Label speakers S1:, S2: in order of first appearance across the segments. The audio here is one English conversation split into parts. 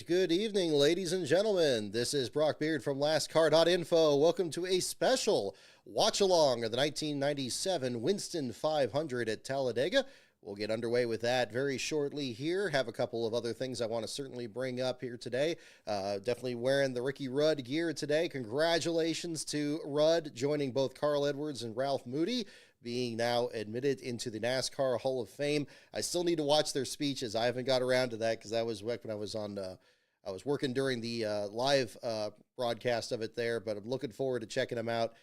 S1: Good evening, ladies and gentlemen. This is Brock Beard from lastcar.info. Welcome to a special watch-along of the 1997 Winston 500 at Talladega. We'll get underway with that very shortly here. Have a couple of other things I want to certainly bring up here today. Definitely wearing the Ricky Rudd gear today. Congratulations to Rudd joining both Carl Edwards and Ralph Moody, being now admitted into the NASCAR Hall of Fame. I still need to watch their speeches. I haven't got around to that because that was when I was on. I was working during the live broadcast of it there, but I'm looking forward to checking them out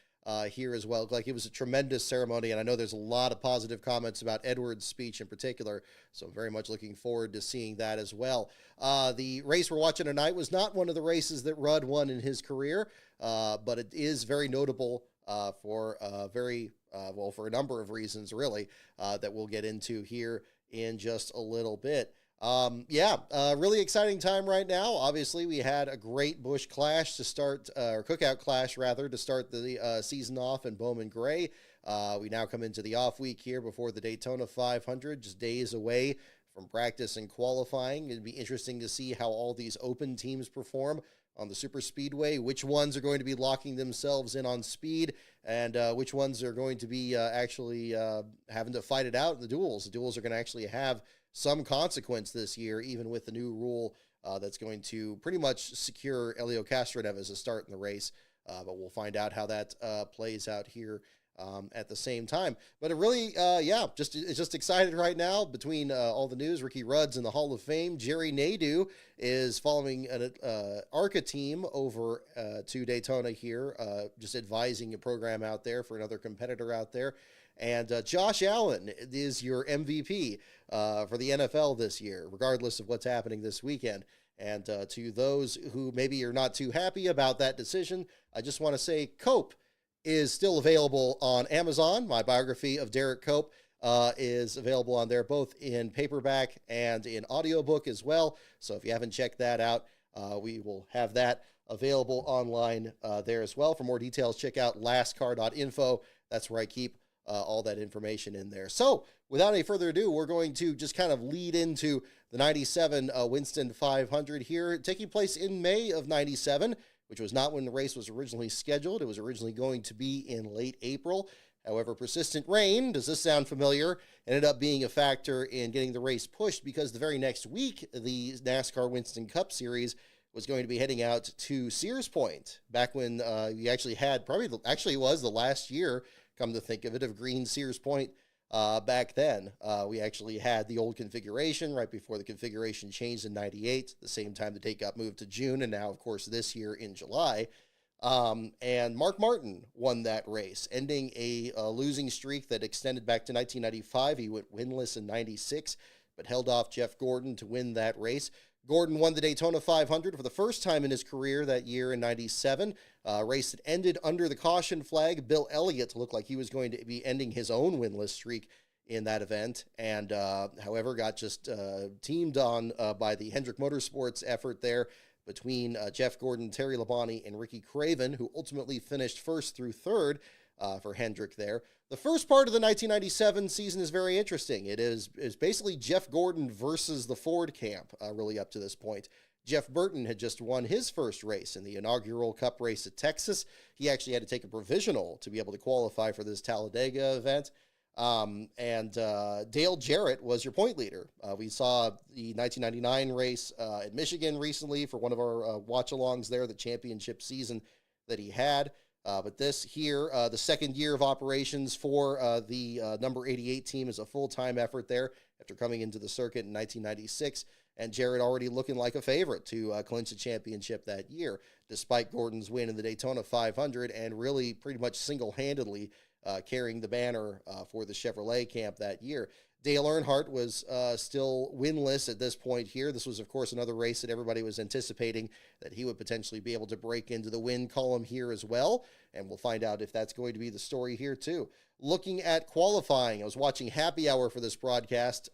S1: here as well. Like, it was a tremendous ceremony, and I know there's a lot of positive comments about Edwards' speech in particular, so I'm very much looking forward to seeing that as well. The race we're watching tonight was not one of the races that Rudd won in his career, but it is very notable for a number of reasons, really, that we'll get into here in just a little bit. Really exciting time right now. Obviously, we had a great Busch clash to start, or cookout clash rather, to start the season off in Bowman Gray. We now come into the off week here before the Daytona 500, just days away from practice and qualifying. It'd be interesting to see how all these open teams perform on the super speedway, which ones are going to be locking themselves in on speed, and which ones are going to be actually having to fight it out in the duels. The duels are going to actually have some consequence this year, even with the new rule that's going to pretty much secure Elio Castroneves as a start in the race. But we'll find out how that plays out here at the same time. But it really, it's just excited right now between all the news. Ricky Rudd's in the Hall of Fame. Jerry Nadeau is following an ARCA team over to Daytona here, just advising a program out there for another competitor out there. And Josh Allen is your MVP for the NFL this year, regardless of what's happening this weekend. And to those who maybe are not too happy about that decision, I just want to say Cope is still available on Amazon. My biography of Derek Cope is available on there, both in paperback and in audiobook as well. So if you haven't checked that out, we will have that available online there as well. For more details, check out lastcar.info. That's where I keep all that information in there. So without any further ado, we're going to just kind of lead into the 97 Winston 500 here, taking place in May of 97, which was not when the race was originally scheduled. It was originally going to be in late April. However, persistent rain, does this sound familiar, ended up being a factor in getting the race pushed, because the very next week, the NASCAR Winston Cup Series was going to be heading out to Sears Point, back when you actually had, it was the last year, come to think of it, of Green Sears Point. Back then, we actually had the old configuration right before the configuration changed in 98, the same time the date got moved to June, and now, of course, this year in July. And Mark Martin won that race, ending a losing streak that extended back to 1995. He went winless in 96, but held off Jeff Gordon to win that race. Gordon won the Daytona 500 for the first time in his career that year in 97. Race that ended under the caution flag. Bill Elliott looked like he was going to be ending his own winless streak in that event, and however got just teamed on by the Hendrick Motorsports effort there between Jeff Gordon, Terry Labonte, and Ricky Craven, who ultimately finished first through third for Hendrick there. The first part of the 1997 season is very interesting. It is basically Jeff Gordon versus the Ford camp, really up to this point. Jeff Burton had just won his first race in the inaugural Cup race at Texas. He actually had to take a provisional to be able to qualify for this Talladega event. Dale Jarrett was your point leader. We saw the 1999 race at Michigan recently for one of our watch-alongs there, the championship season that he had. But this here, the second year of operations for the number 88 team, is a full-time effort there after coming into the circuit in 1996. And Jarrett already looking like a favorite to clinch the championship that year, despite Gordon's win in the Daytona 500 and really pretty much single-handedly carrying the banner for the Chevrolet camp that year. Dale Earnhardt was still winless at this point here. This was, of course, another race that everybody was anticipating that he would potentially be able to break into the win column here as well, and we'll find out if that's going to be the story here too. Looking at qualifying, I was watching Happy Hour for this broadcast.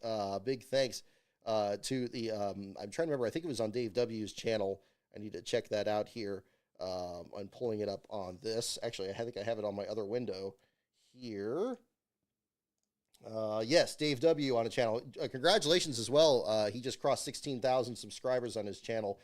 S1: Big thanks to the, I'm trying to remember, I think it was on Dave W's channel. I need to check that out here. I'm pulling it up on this. Actually, I think I have it on my other window here. Yes, Dave W. on a channel. Congratulations as well. He just crossed 16,000 subscribers on his channel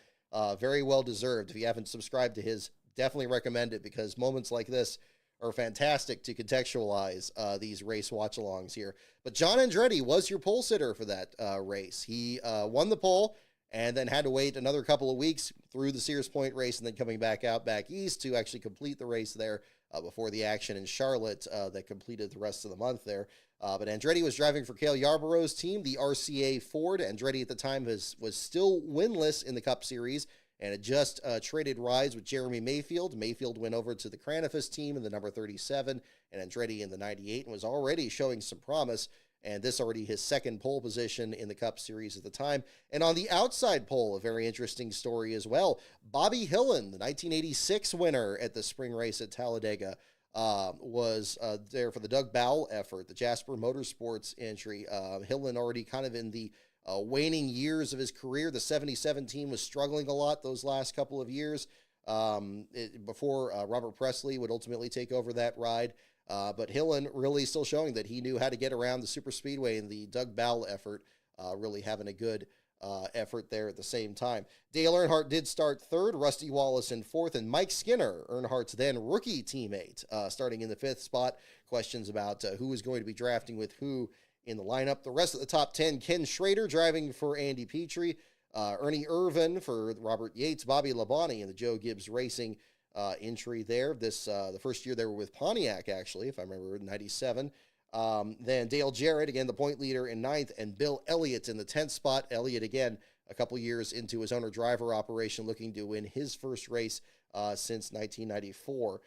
S1: Very well deserved. If you haven't subscribed to his, definitely recommend it, because moments like this are fantastic to contextualize these race watch-alongs here. But John Andretti was your pole sitter for that race. He won the pole and then had to wait another couple of weeks through the Sears Point race and then coming back east to actually complete the race there before the action in Charlotte that completed the rest of the month there. But Andretti was driving for Cale Yarborough's team, the RCA Ford. Andretti at the time was still winless in the Cup Series and had just traded rides with Jeremy Mayfield. Mayfield went over to the Cranifus team in the number 37 and Andretti in the 98 and was already showing some promise. And this already his second pole position in the Cup Series at the time. And on the outside pole, a very interesting story as well. Bobby Hillin, the 1986 winner at the spring race at Talladega, was there for the Doug Bowell effort, the Jasper Motorsports entry. Hillin already kind of in the waning years of his career. The 77 team was struggling a lot those last couple of years before Robert Presley would ultimately take over that ride. But Hillin really still showing that he knew how to get around the super speedway, and the Doug Bowell effort really having a good effort there at the same time. Dale Earnhardt did start third, Rusty Wallace in fourth, and Mike Skinner, Earnhardt's then rookie teammate, starting in the fifth spot. Questions about who was going to be drafting with who in the lineup. The rest of the top 10, Ken Schrader driving for Andy Petrie, Ernie Irvin for Robert Yates, Bobby Labonte in the Joe Gibbs Racing entry there. This the first year they were with Pontiac, actually, if I remember, in 97. Then Dale Jarrett, again, the point leader in ninth, and Bill Elliott in the 10th spot. Elliott, again, a couple years into his owner-driver operation, looking to win his first race since 1994.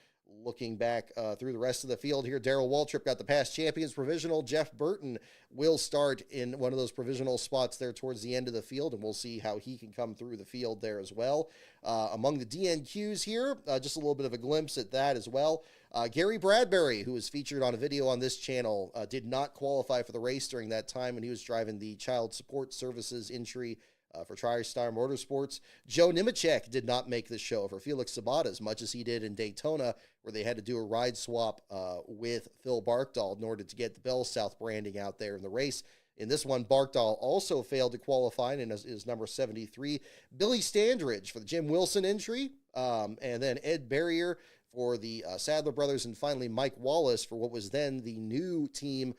S1: Looking back through the rest of the field here, Darrell Waltrip got the past champions provisional. Jeff Burton will start in one of those provisional spots there towards the end of the field, and we'll see how he can come through the field there as well. Among the DNQs here, just a little bit of a glimpse at that as well. Gary Bradbury, who was featured on a video on this channel, did not qualify for the race during that time when he was driving the Child Support Services entry for TriStar Motorsports. Joe Nemechek did not make the show for Felix Sabato as much as he did in Daytona, where they had to do a ride swap with Phil Barkdahl in order to get the Bell South branding out there in the race. In this one, Barkdahl also failed to qualify and is number 73. Billy Standridge for the Jim Wilson entry, and then Ed Barrier for the Sadler brothers, and finally Mike Wallace for what was then the new team,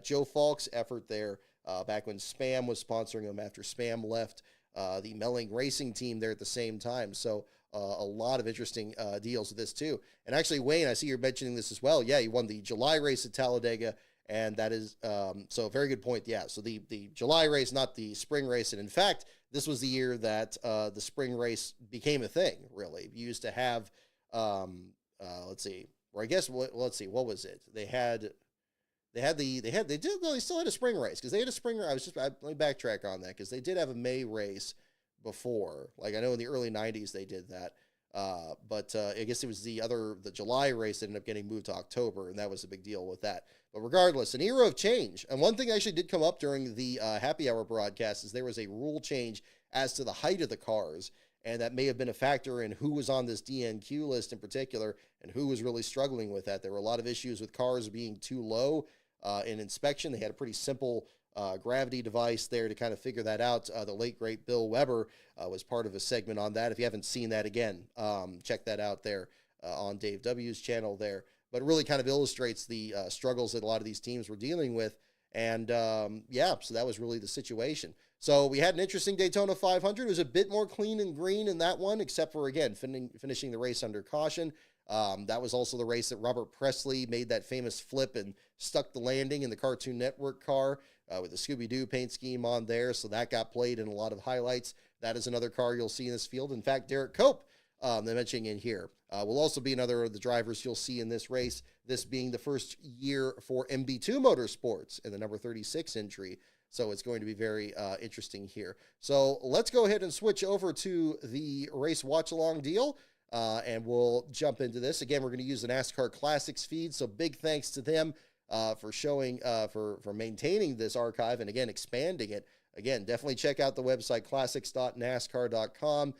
S1: Joe Falk's effort there, back when Spam was sponsoring them after Spam left the Melling Racing team there at the same time. So a lot of interesting deals with this too. And actually, Wayne, I see you're mentioning this as well. Yeah, you won the July race at Talladega, and that is, so very good point. Yeah, so the July race, not the spring race. And in fact, this was the year that the spring race became a thing, really. You used to have, let's see, or I guess, let's see, what was it? They still had a spring race, because they had a spring. Let me backtrack on that, because they did have a May race before. Like, I know in the early 90s they did that. But I guess it was the July race that ended up getting moved to October, and that was a big deal with that. But regardless, an era of change. And one thing actually did come up during the happy hour broadcast is there was a rule change as to the height of the cars, and that may have been a factor in who was on this DNQ list in particular and who was really struggling with that. There were a lot of issues with cars being too low in inspection. They had a pretty simple gravity device there to kind of figure that out. The late, great Bill Weber was part of a segment on that. If you haven't seen that, again, check that out there on Dave W's channel there. But it really kind of illustrates the struggles that a lot of these teams were dealing with. And yeah, so that was really the situation. So we had an interesting Daytona 500. It was a bit more clean and green in that one, except for, again, finishing the race under caution. That was also the race that Robert Presley made that famous flip and stuck the landing in the Cartoon Network car with the Scooby-Doo paint scheme on there. So that got played in a lot of highlights. That is another car you'll see in this field. In fact, Derek Cope, they're mentioning in here, will also be another of the drivers you'll see in this race, this being the first year for MB2 Motorsports in the number 36 entry. So it's going to be very interesting here. So let's go ahead and switch over to the race watch-along deal. And we'll jump into this. Again, we're going to use the NASCAR Classics feed, so big thanks to them for showing, for maintaining this archive, and again, expanding it. Again, definitely check out the website, classics.nascar.com.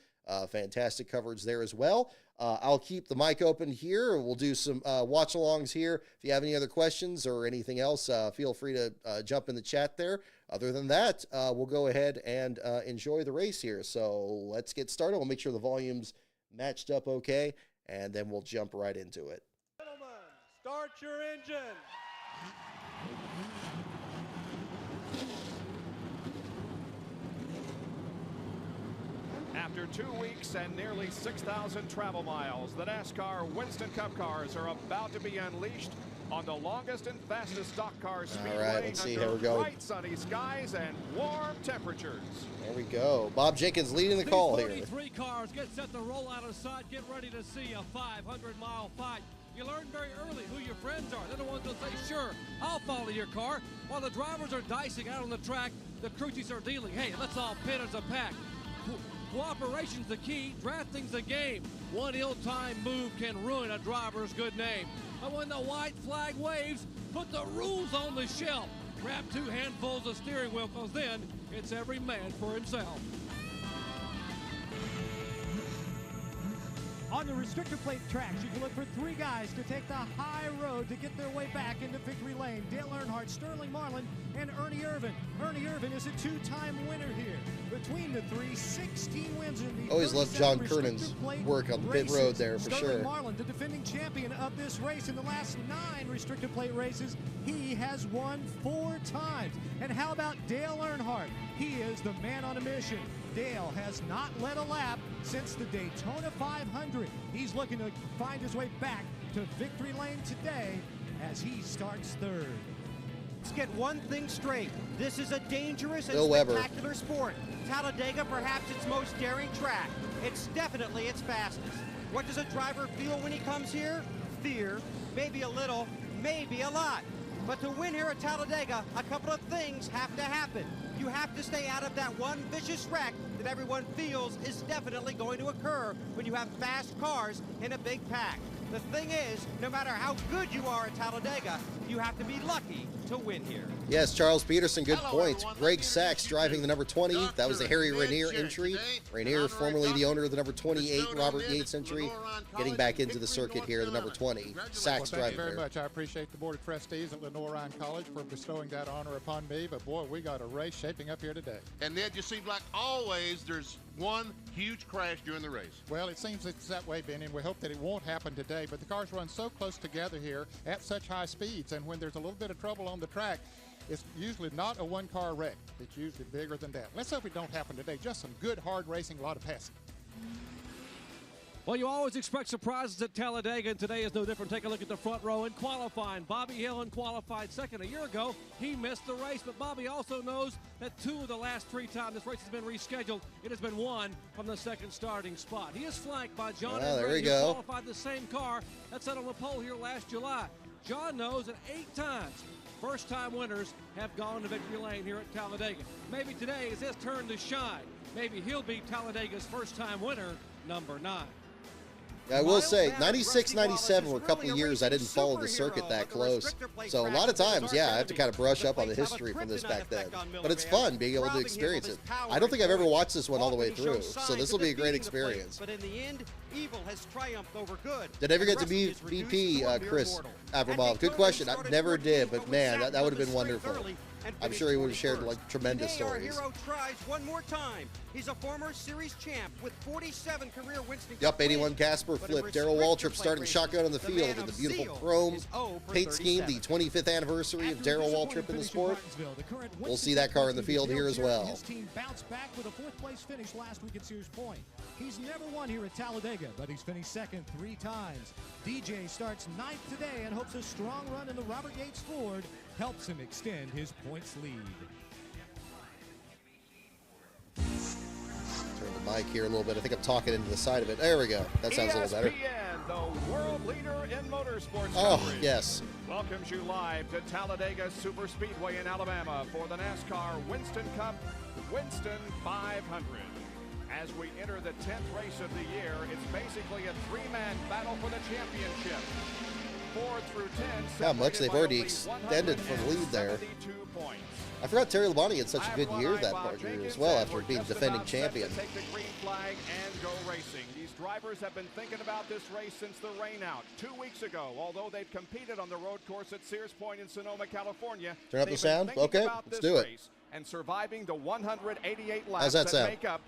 S1: Fantastic coverage there as well. I'll keep the mic open here. We'll do some watch-alongs here. If you have any other questions or anything else, feel free to jump in the chat there. Other than that, we'll go ahead and enjoy the race here. So let's get started. We'll make sure the volume's matched up okay, and then we'll jump right into it.
S2: Gentlemen, start your engine.
S3: After 2 weeks and nearly 6,000 travel miles, the NASCAR Winston Cup cars are about to be unleashed on the longest and fastest stock car speedway.
S1: All right, let's see. Here we
S3: under
S1: go.
S3: bright sunny skies and warm temperatures.
S1: There we go. Bob Jenkins leading the call here.
S4: These 33 cars get set to roll out of sight. Get ready to see a 500-mile fight. You learn very early who your friends are. They're the ones that say, sure, I'll follow your car. While the drivers are dicing out on the track, the crew chiefs are dealing. Hey, let's all pit as a pack. Cooperation's the key, drafting's the game. One ill-timed move can ruin a driver's good name. But when the white flag waves, put the rules on the shelf. Grab 2 handfuls of steering wheel, because then it's every man for himself.
S5: On the restrictor plate tracks, you can look for 3 guys to take the high road to get their way back into victory lane. Dale Earnhardt, Sterling Marlin, and Ernie Irvan. Ernie Irvan is a 2-time winner here. Between the 3, 16 wins in the
S1: Always loved John Kernan's work on the pit road there, for
S5: Sterling
S1: sure.
S5: Marlin, the defending champion of this race. In the last 9 restrictor plate races, he has won 4 times. And how about Dale Earnhardt? He is the man on a mission. Dale has not led a lap since the Daytona 500. He's looking to find his way back to victory lane today as he starts 3rd.
S6: Let's get one thing straight. This is a dangerous and
S1: Bill Weber.
S6: spectacular sport. Talladega, perhaps its most daring track. It's definitely its fastest. What does a driver feel when he comes here? Fear, maybe a little, maybe a lot. But to win here at Talladega, a couple of things have to happen. You have to stay out of that one vicious wreck that everyone feels is definitely going to occur when you have fast cars in a big pack. The thing is, no matter how good you are at Talladega, you have to be lucky to win here.
S1: Yes, Charles Peterson, good point. Greg Sachs driving the number 20. That was the Harry Ranier entry. Ranier, formerly the owner of the number 28 Robert Yates entry, getting back into the circuit here, the number 20. Sachs driving
S7: Thank you very
S1: there.
S7: much. I appreciate the Board of Trustees at Lenoir-Rhyne College for bestowing that honor upon me. But, boy, we got a race shaping up here today.
S8: And Ned, just seems like always there's one huge crash during the race.
S7: Well, it seems it's that way, Benny, and we hope that it won't happen today. But the cars run so close together here at such high speeds, and when there's a little bit of trouble on the track, it's usually not a one-car wreck. It's usually bigger than that. Let's hope it don't happen today. Just some good, hard racing, a lot of passing.
S4: Well, you always expect surprises at Talladega, and today is no different. Take a look at the front row in qualifying. Bobby Hillin qualified second a year ago. He missed the race, but Bobby also knows that 2 of the last 3 times this race has been rescheduled, it has been won from the second starting spot. He is flanked by John
S1: there we
S4: Andretti,
S1: go.
S4: who qualified the same car that sat on the pole here last July. John knows that 8 times first-time winners have gone to victory lane here at Talladega. Maybe today is his turn to shine. Maybe he'll be Talladega's first-time winner, number 9.
S1: I will say, 96, 97 were a couple of years I didn't follow the circuit that close. So a lot of times, yeah, I have to kind of brush up on the history from this back then. But it's fun being able to experience it. I don't think I've ever watched this one all the way through, so this will be a great experience.
S6: But in the end, evil has triumphed over good.
S1: Did I ever get to be VP, Chris Abramoff? Good question. I never did, but man, that would have been wonderful. I'm sure he would have shared like tremendous stories.
S6: Our hero tries one more time. He's a former series champ with 47 career Winston.
S1: Yup, 81 Casper flip. Darrell Waltrip starting shotgun on the field in the beautiful chrome paint scheme, the 25th anniversary of Darrell Waltrip in the sport. We'll see that car in the field here as well.
S5: His team bounced back with a 4th place finish last week at Sears Point. He's never won here at Talladega, but he's finished second 3 times. DJ starts 9th today and hopes a strong run in the Robert Yates Ford helps him extend his points lead.
S1: Turn the mic here a little bit. I think I'm talking into the side of it. There we go. That sounds a little better.
S3: ESPN, the world leader in motorsports
S1: Oh,
S3: coverage,
S1: yes.
S3: welcomes you live to Talladega Superspeedway in Alabama for the NASCAR Winston Cup Winston 500. As we enter the 10th race of the year, it's basically a 3-man battle for the championship. 4 through 10.
S1: How much they've
S3: separated by
S1: already
S3: only
S1: extended from lead there.
S3: 172 points.
S1: I forgot Terry Labonte had such a good year that part as well after being
S3: Just
S1: defending
S3: about set
S1: champion.
S3: to take the green flag and go racing. These drivers have been thinking about this race since the rain out 2 weeks ago. Although they've competed on the road course at Sears Point in Sonoma, California.
S1: Turn up the
S3: they've been
S1: sound.
S3: thinking
S1: Okay,
S3: about
S1: let's
S3: this
S1: do it.
S3: race and surviving the 188 laps
S1: How's that sound?
S3: make up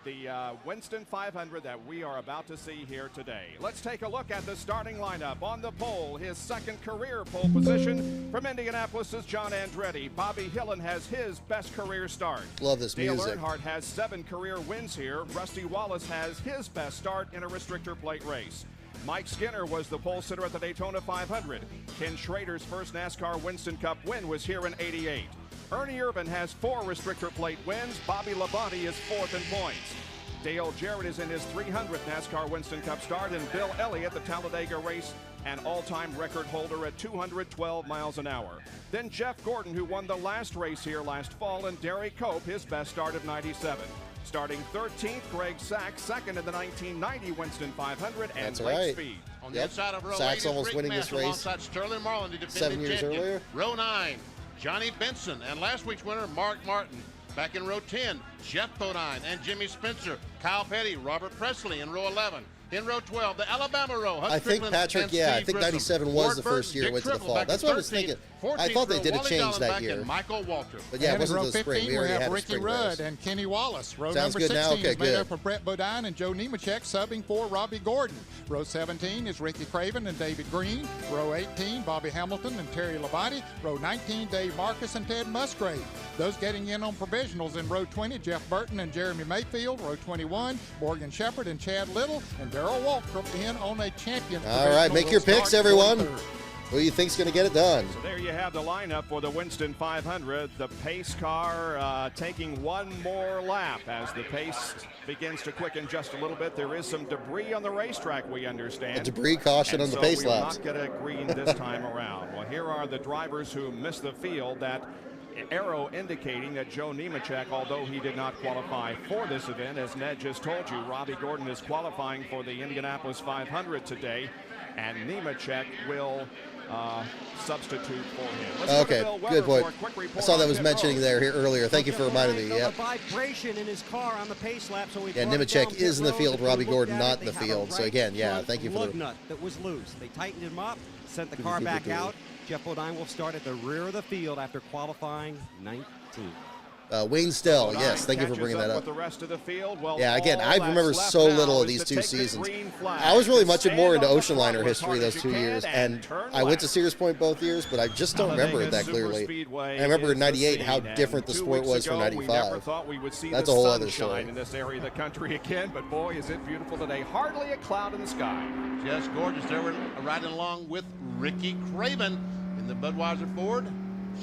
S3: the Winston 500 that we are about to see here today. Let's take a look at the starting lineup. On the pole, his second career pole position from Indianapolis is John Andretti. Bobby Hillin has his best career start.
S1: Love this
S3: Dale
S1: music.
S3: Earnhardt has 7 career wins here. Rusty Wallace has his best start in a restrictor plate race. Mike Skinner was the pole sitter at the Daytona 500. Ken Schrader's first NASCAR Winston Cup win was here in '88. Ernie Irvin has 4 restrictor plate wins. Bobby Labonte is 4th in points. Dale Jarrett is in his 300th NASCAR Winston Cup start, and Bill Elliott, the Talladega race, an all-time record holder at 212 miles an hour. Then Jeff Gordon, who won the last race here last fall, and Derry Cope, his best start of '97. Starting 13th, Greg Sachs, second in the 1990 Winston 500, and
S1: That's
S3: late
S1: right.
S3: speed.
S8: On the inside of row
S1: Sachs
S8: 8 is
S1: almost
S8: Rick
S1: winning this
S8: Master
S1: race
S8: alongside Sterling Marlin, the
S1: 7
S8: defending
S1: years
S8: champion.
S1: earlier.
S8: Row 9, Johnny Benson, and last week's winner, Mark Martin. Back in row 10, Jeff Bodine and Jimmy Spencer, Kyle Petty, Robert Presley in row 11. In row 12, the Alabama row, Huck
S1: I think
S8: Strickland
S1: Patrick,
S8: and
S1: yeah, I
S8: Steve
S1: think
S8: Grissom.
S1: 97 was
S8: Ward
S1: the
S8: Burton,
S1: first year
S8: Dick
S1: it went to the
S8: Triple
S1: fall.
S8: back
S1: That's
S8: in
S1: what I was
S8: 13th.
S1: thinking. I
S8: 14th
S1: thought they
S8: row,
S1: did a
S8: Wally
S1: change
S8: Dallenbach
S1: that
S8: and
S1: year.
S8: Michael Waltrip.
S1: But yeah, it
S7: And in
S1: wasn't
S7: row
S1: the spring.
S7: 15,
S1: We
S7: we
S1: already
S7: have
S1: had a
S7: Ricky
S1: spring
S7: Rudd
S1: race.
S7: and Kenny Wallace. Row
S1: Sounds
S7: number
S1: good now?
S7: 16
S1: Okay,
S7: is made
S1: good.
S7: up of Brett Bodine and Joe Nemechek, subbing for Robbie Gordon. Row 17 is Ricky Craven and David Green. Row 18, Bobby Hamilton and Terry Labonte. Row 19, Dave Marcus and Ted Musgrave. Those getting in on provisionals in row 20, Jeff Burton and Jeremy Mayfield. Row 21, Morgan Shepard and Chad Little. And Darrell Waltrip in on a champion.
S1: All right, make your picks, everyone. Who do you think's going to get it done?
S3: So there you have the lineup for the Winston 500. The pace car taking one more lap as the pace begins to quicken just a little bit. There is some debris on the racetrack, we understand.
S1: A debris caution on the pace
S3: we will
S1: laps.
S3: not get a green this time around. Well, here are the drivers who missed the field. That arrow indicating that Joe Nemechek, although he did not qualify for this event, as Ned just told you, Robbie Gordon is qualifying for the Indianapolis 500 today, and Nemechek will substitute for him. Let's go to
S1: Okay,
S3: Bill Weber
S1: good point.
S3: for a quick
S1: I
S3: report
S1: saw
S3: on
S1: that was
S3: pit
S1: mentioning
S3: road.
S1: there here earlier. Thank you for reminding me.
S6: Felt
S1: Yeah.
S6: a vibration in his car on the pace lap, so he
S1: Yeah,
S6: brought it
S1: Nemechek
S6: down pit
S1: is in the
S6: road.
S1: field,
S6: If you
S1: Robbie
S6: looked
S1: Gordon
S6: at
S1: not
S6: it,
S1: in the
S6: they had a
S1: field. So
S6: right
S1: again, yeah,
S6: front
S1: thank you for
S6: lug
S1: the
S6: nut that was loose. They tightened him up, sent the car back out. Jeff Bodine will start at the rear of the field after qualifying 19.
S1: Wayne Stell.
S3: Bodine
S1: Yes, thank you for
S3: catches
S1: bringing that
S3: with
S1: up.
S3: the rest of the field. Well,
S1: Yeah, again,
S3: all
S1: I
S3: that's
S1: remember
S3: left
S1: so
S3: now
S1: little of
S3: is
S1: these
S3: to
S1: 2
S3: take the
S1: seasons.
S3: green flag.
S1: I was really much
S3: Stand
S1: more into
S3: on the
S1: Ocean Liner
S3: throttle as
S1: history
S3: hard
S1: those
S3: as
S1: 2
S3: you can
S1: years, and
S3: turn
S1: I went to
S3: left.
S1: Sears Point both years, but I just don't remember it that
S3: Talladega
S1: clearly.
S3: Superspeedway
S1: I remember
S3: is
S1: in
S3: the
S1: '98 how
S3: scene, and
S1: different the
S3: 2
S1: sport
S3: weeks
S1: was from
S3: ago, we never
S1: '95.
S3: thought we would see
S1: That's
S3: the
S1: a whole other
S3: sunshine
S1: story.
S3: in this area of the country again, but boy, is it beautiful today. Hardly a cloud in the sky.
S8: Just gorgeous. There we're riding along with Ricky Craven in the Budweiser Ford.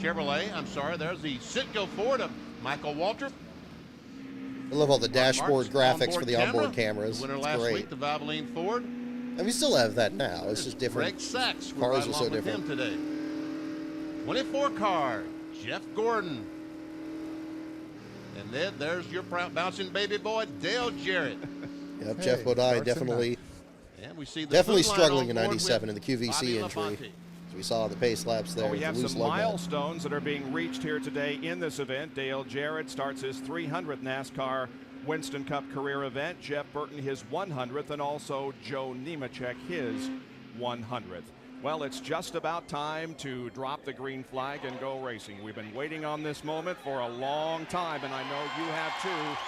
S8: Chevrolet, I'm sorry, there's the Citgo Ford of Michael Waltrip.
S1: I love all the dashboard
S8: Mark's
S1: graphics for the onboard cameras.
S8: The winner
S1: It's
S8: last
S1: great.
S8: week, the Valvoline Ford.
S1: And we still have that now. It's just different.
S8: Greg Sachs. We're
S1: Cars
S8: right
S1: are
S8: along
S1: so
S8: with
S1: different.
S8: him today. 24 car, Jeff Gordon. And then there's your bouncing baby boy, Dale Jarrett.
S1: Yep,
S7: Hey,
S1: Jeff Bodine
S7: works
S1: definitely
S8: And we see the
S1: definitely
S8: blue line
S1: struggling
S8: on
S1: in
S8: board
S1: '97 in
S8: with
S1: the QVC
S8: Bobby
S1: entry.
S8: Labonte.
S1: As we saw the pace laps there.
S3: Well, we
S1: with
S3: have
S1: the loose
S3: some
S1: lug nut.
S3: milestones that are being reached here today in this event. Dale Jarrett starts his 300th NASCAR Winston Cup career event. Jeff Burton his 100th, and also Joe Nemechek his 100th. Well, it's just about time to drop the green flag and go racing. We've been waiting on this moment for a long time, and I know you have too.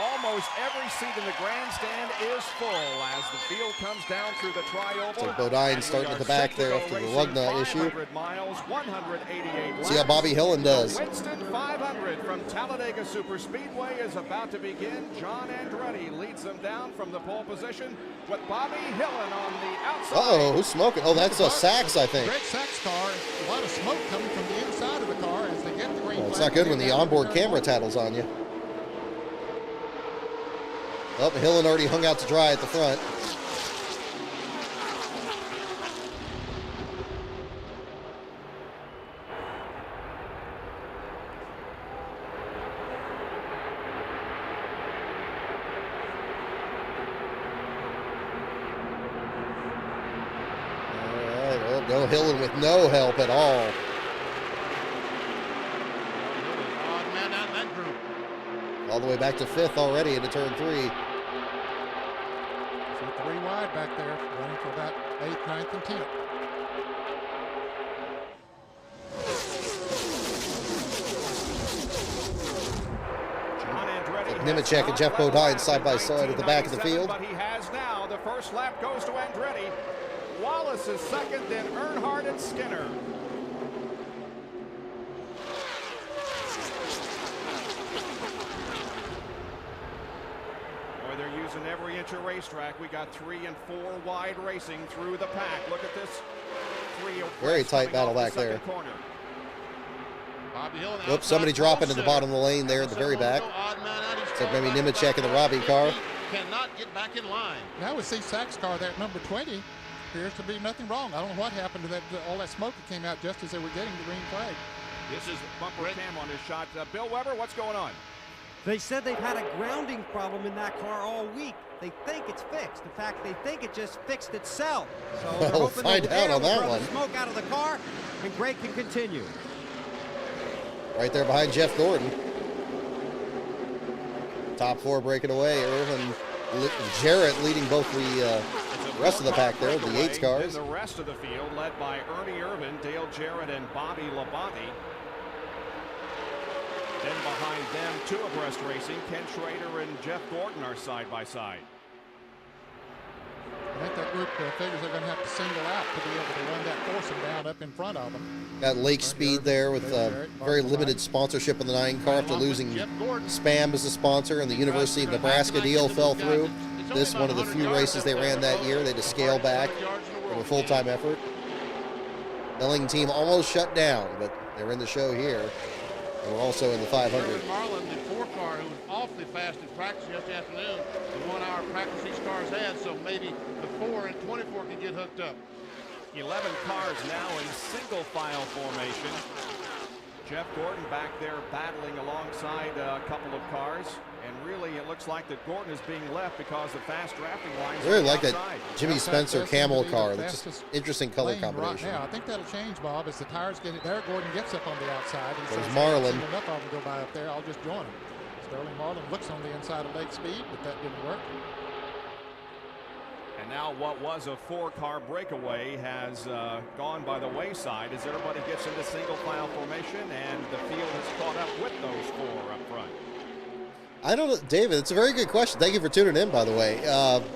S3: Almost every seat in the grandstand is full as the field comes down through the tri-oval.
S1: So Bodine
S3: And
S1: starting
S3: we
S1: at the
S3: are
S1: back
S3: set to
S1: there
S3: go
S1: after the
S3: racing
S1: lug nut issue.
S3: 500 miles, 188
S1: See how Bobby Hillin does.
S3: The Winston 500 from Talladega Superspeedway is about to begin. John Andretti leads them down from the pole position with Bobby Hillin on the outside.
S1: Uh-oh, who's smoking? Oh, that's a Sachs, I think.
S7: Greg Sachs' car, a lot of smoke coming from the inside of the car as they get the green
S1: Well, it's
S7: flag.
S1: not good when the onboard camera tattles on you. Oh, Hillin already hung out to dry at the front. No Hillen with no help at all.
S8: Odd man out in that group.
S1: All the way back to 5th already into turn 3.
S7: So 3 wide back there, running for about 8th, 9th, and 10th.
S1: Nemechek and Jeff Bodine side by side at the back of the field.
S3: But he has now. The first lap goes to Andretti. Wallace is second, then Earnhardt and Skinner. Boy, they're using every inch of racetrack. We got 3 and 4 wide racing through the pack. Look at this.
S1: Very tight battle back there.
S3: Corner.
S1: Whoops, somebody dropping in the bottom of the lane there at the very back. Except maybe Nemechek in the Robbie car.
S8: Cannot get back in line.
S7: Now we see Sachs' car there at number 20. Appears to be nothing wrong. I don't know what happened to that. All that smoke that came out just as they were getting the green flag.
S3: This is bumper cam on his shot. Bill Weber, what's going on?
S6: They said they've had a grounding problem in that car all week. They think it's fixed. In fact, they think it just fixed itself. So they're
S1: Well,
S6: hoping
S1: find out on that one.
S6: The smoke out of the car, and Greg can continue.
S1: Right there behind Jeff Gordon. Top 4 breaking away. Irvin, Jarrett leading both the rest of the pack there, the Yates cars.
S3: The rest of the field led by Ernie Irvin, Dale Jarrett, and Bobby Labonte. Then behind them, 2 abreast racing, Ken Schrader and Jeff Gordon are side by side.
S7: I think that group figures they're going to have to single out to be able to run that foursome down up in front of them.
S1: Got Lake Speed there with very limited sponsorship in the 9 car after losing Spam as a sponsor, and the University of Nebraska deal fell through. This one of the few races they ran that year. They had to scale back from a full-time effort. Milling team almost shut down, but they're in the show here. And we're also in the 500.
S8: Marlin, the 4 car, who was awfully fast in practice yesterday afternoon, the 1 hour practice these cars had, so maybe the 4 and 24 can get hooked up.
S3: 11 cars now in single file formation. Jeff Gordon back there battling alongside a couple of cars. And really, it looks like that Gordon is being left because the fast drafting lines.
S1: I really like
S3: outside.
S1: that Jimmy Spencer Camel car. That's just interesting color combination.
S7: Right now. I think that'll change, Bob, as the tires get it there. Gordon gets up on the outside.
S1: There's Marlin.
S7: Enough of them go by up there. I'll just join him. Sterling Marlin looks on the inside of Lake Speed, but that didn't work.
S3: And now what was a 4-car breakaway has gone by the wayside as everybody gets into single file formation, and the field has caught up with those 4 up front.
S1: I don't know, David, it's a very good question. Thank you for tuning in, by the way.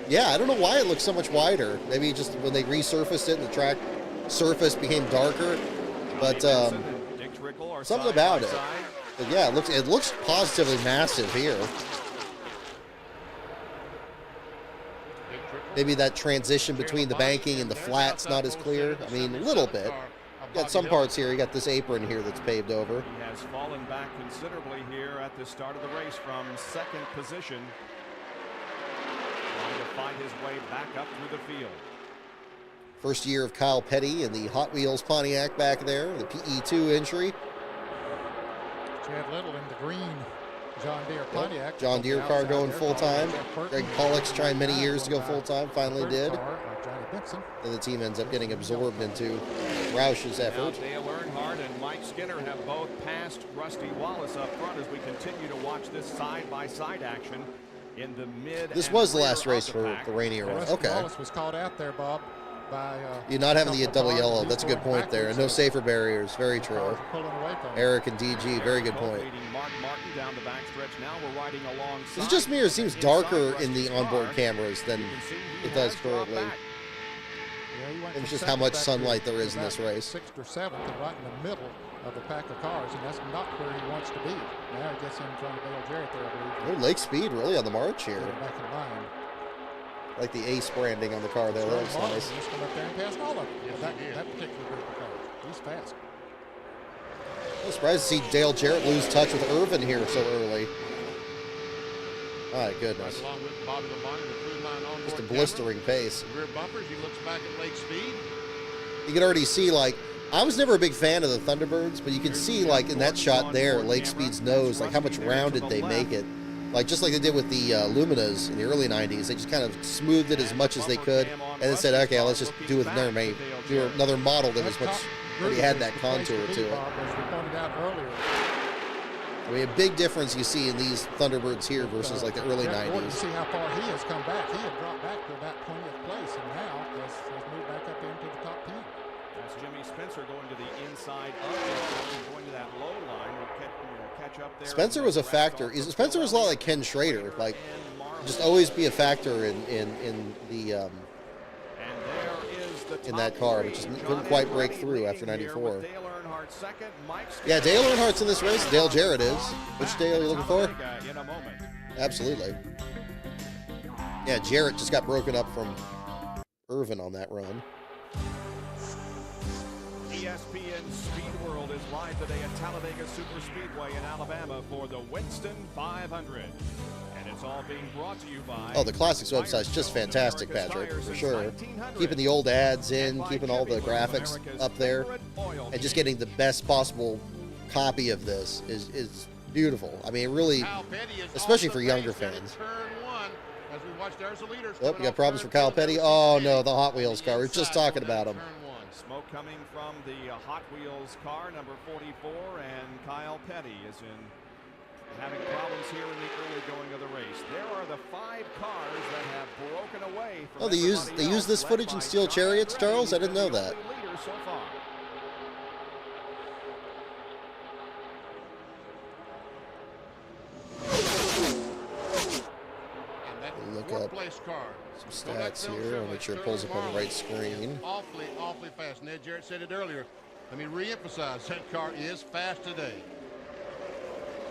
S1: Yeah, I don't know why it looks so much wider. Maybe just when they resurfaced it and the track surface became darker. But something about it. But yeah, it looks positively massive here. Maybe that transition between the banking and the flat's not as clear. I mean, a little bit. You got some parts here. You got this apron here that's paved over.
S3: He has fallen back considerably here at the start of the race from 2nd position. Trying to find his way back up through the field.
S1: First year of Kyle Petty in the Hot Wheels Pontiac back there, the PE2 entry.
S7: Chad Little in the green John Deere Pontiac.
S1: John Deere car going full-time. Greg Pollock's trying many years to go full-time, finally did. And the team ends up getting absorbed into Roush's effort.
S3: Now Dale Earnhardt and Mike Skinner have both passed Rusty Wallace up front as we continue to watch this side-by-side action in the mid.
S1: This was the last race for the Rainier run. Okay.
S7: Wallace was caught out there, Bob. By,
S1: you're not having the double yellow. That's a good point there. And no safer barriers. Very true. Eric and DG, very good point. Is it just me or it seems darker in the onboard cameras than it does currently? It's just how much sunlight there is in this race.
S7: 6th or 7th and right in the middle of the pack of cars, and that's not where he wants to be. Now he gets in front of Dale Jarrett there, I believe.
S1: Oh, Lake Speed really on the march here.
S7: Back in line.
S1: Like the Ace branding on the car there. That looks nice.
S7: He's come up there and passed all of them. That particular group of cars. He's fast.
S1: I'm surprised to see Dale Jarrett lose touch with Irvin here so early. My goodness. Just a blistering pace.
S8: Rear bumpers, he looks back at Lake Speed.
S1: You can already see, like, I was never a big fan of the Thunderbirds, but you can see, like, in that shot there, Lake Speed's nose, like how much rounded they make it. Like just like they did with the Luminas in the early 90s. They just kind of smoothed it as much as they could and then said, okay, let's just do with another model that was much, already had that contour to it.
S7: As we pointed out earlier.
S1: I mean, a big difference you see in these Thunderbirds here versus like the early 90s.
S7: See how far he has come back. He had dropped back to about 20th place, and now has moved back up into the top 10.
S3: That's Jimmy Spencer going to the inside of it, going to that low line. Will catch up there.
S1: Spencer was a factor. Spencer was a lot like Ken Schrader, like just always be a factor in the in that car, but just couldn't quite break through after 94. Yeah, Dale Earnhardt's in this race. Dale Jarrett is. Which Dale are you looking for? Absolutely. Yeah, Jarrett just got broken up from Irvin on that run.
S3: ESPN Speed World is live today at Talladega Super Speedway in Alabama for the Winston 500. And it's all being brought to you by...
S1: Oh, the Classics website's just fantastic, Patrick, for sure. Keeping the old ads in, keeping all the graphics up there, and just getting the best possible copy of this is beautiful. I mean, really, especially for younger fans. Oh, you got problems for Kyle Petty? Oh, no, the Hot Wheels car. We were just talking about him.
S3: Smoke coming from the Hot Wheels car, number 44, and Kyle Petty is having problems here in the early going of the race. There are the 5 cars that have broken away from
S1: they use this footage in Steel Chariots, Charles? I didn't know that.
S3: So far.
S1: Look up some stats here. I'll make sure it pulls up on the right screen.
S8: Awfully fast. Ned Jarrett said it earlier. Let me re-emphasize, that car is fast today.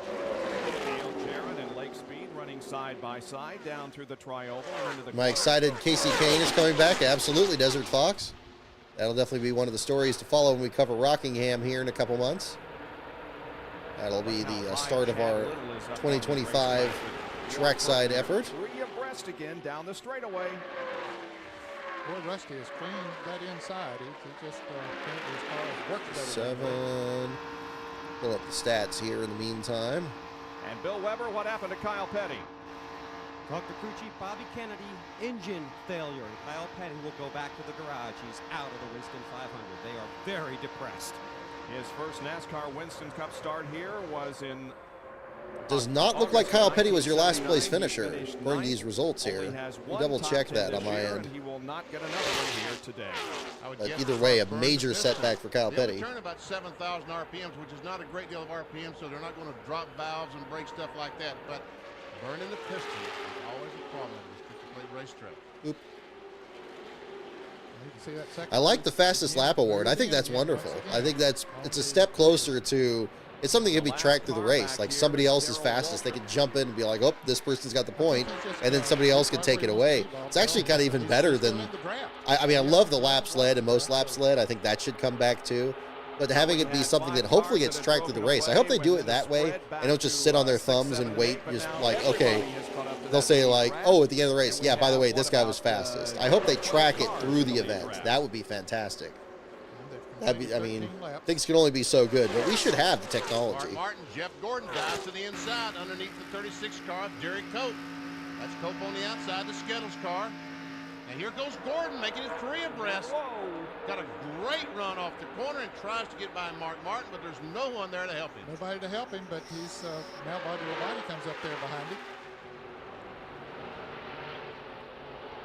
S3: Dale Jarrett and Lake Speed running side by side down through the trioval.
S1: Am I excited Casey Kane is coming back? Absolutely, Desert Fox. That'll definitely be one of the stories to follow when we cover Rockingham here in a couple months. That'll be the start of our 2025 trackside effort.
S3: 3 abreast again down the straightaway.
S7: Boy, Rusty has cleaned that inside. He just his car has worked better.
S1: 7. Pull up the stats here in the meantime.
S3: And Bill Weber, what happened to Kyle Petty?
S6: Talk to crew chief Bobby Kennedy. Engine failure. Kyle Petty will go back to the garage. He's out of the Winston 500. They are very depressed.
S3: His first NASCAR Winston Cup start here was in...
S1: Does not look like Kyle Petty was your last place finisher according to these results here. You double check that on my end.
S3: He will not get another one here today.
S1: But either way, a major setback for Kyle Petty.
S8: They turn about 7,000 RPMs, which is not a great deal of RPM, so they're not going to drop valves and break stuff like that. But burning the piston is always a problem at a restricted plate racetrack.
S1: Oop. I like the fastest lap award. I think that's wonderful. I think it's a step closer to... It's something that can be tracked through the race. Like somebody else is fastest, they could jump in and be like, oh, this person's got the point, and then somebody else could take it away. It's actually kind of even better than, I mean, I love the laps led and most laps led. I think that should come back too. But having it be something that hopefully gets tracked through the race. I hope they do it that way and don't just sit on their thumbs and wait, just like, okay, they'll say like, oh, at the end of the race, yeah, by the way, this guy was fastest. I hope they track it through the event. That would be fantastic. That'd be, I mean, things can only be so good, but we should have the technology.
S8: Mark Martin, Jeff Gordon dives to the inside underneath the 36 car of Derek Cope. That's Cope on the outside, the Skittles car. And here goes Gordon making it 3 abreast. Got a great run off the corner and tries to get by Mark Martin, but there's no one there to help him.
S7: Nobody to help him, but he's now Bobby Labonte comes up there behind him.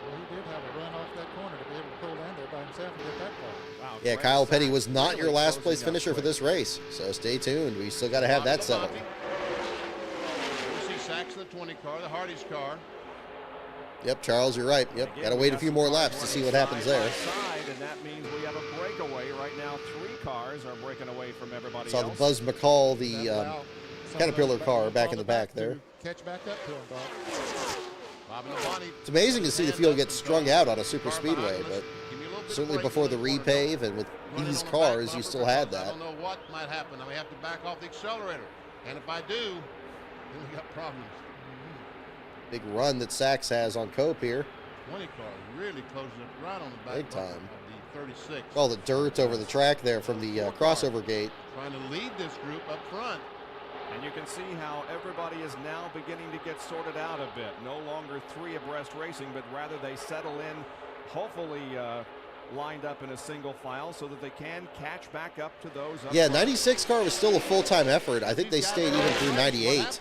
S7: Well, he did have a run off that corner to be able to pull down there by himself and get that far.
S3: Wow,
S1: Yeah, Kyle Petty was not your last place finisher for this race, so stay tuned. We still got to have that settled.
S8: We see Sachs in the 20 car, the Hardy's car.
S1: Yep, Charles, you're right. Yep, got to wait a few more laps to see what happens there.
S3: And that means we have a breakaway right now. 3 cars are breaking away from everybody
S1: Saw
S3: else.
S1: the Buzz McCall, the Caterpillar car back in the back there.
S7: Catch back up to him, Bob.
S1: It's amazing to see the field get strung out on a super speedway, but certainly before the repave and with these cars, you still had that.
S8: I don't know what might happen. I may have to back off the accelerator. And if I do, then we got problems.
S1: Big run that Sachs has on Cope here.
S8: 20 car really closing it right on the back
S1: Big time.
S8: Of the 36.
S1: All the dirt over the track there from the crossover gate.
S8: Trying to lead this group up front.
S3: And you can see how everybody is now beginning to get sorted out a bit. No longer 3 abreast racing, but rather they settle in, hopefully lined up in a single file so that they can catch back up to those.
S1: Yeah, 96 car was still a full-time effort. I think they stayed even through 98.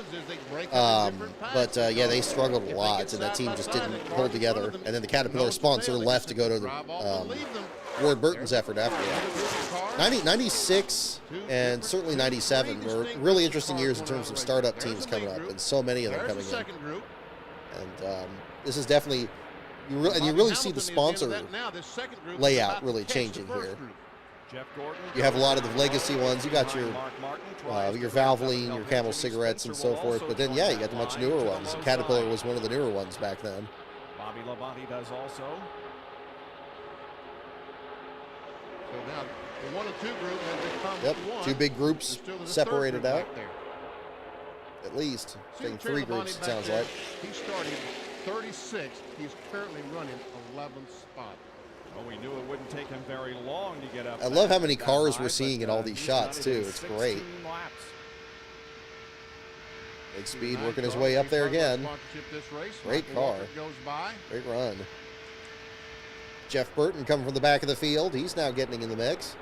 S1: Yeah, they struggled a lot, and that team just didn't hold together. And then the Caterpillar sponsor left to go to Ward Burton's effort after that. 96 and certainly 97 were really interesting years in terms of startup teams coming up, and so many of them coming in. And this is definitely, you really see the sponsor layout really changing here. You have a lot of the legacy ones. You got your Valvoline, your Camel cigarettes, and so forth. But then, yeah, you got the much newer ones. Caterpillar was one of the newer ones back then.
S3: Bobby Labonte does also.
S8: So now the 1 and 2 group has become
S1: Yep,
S8: one.
S1: 2 big groups separated out.
S8: Right there.
S1: At least. Saying 3 groups, it sounds like.
S8: He started 36th. He's currently running 11th spot.
S3: Well, we knew it wouldn't take him very long to get up.
S1: I love how many cars we're seeing in all these shots, too. It's great. Big Speed working his way up there again. Great car. Great run. Jeff Burton coming from the back of the field. He's now getting in the mix.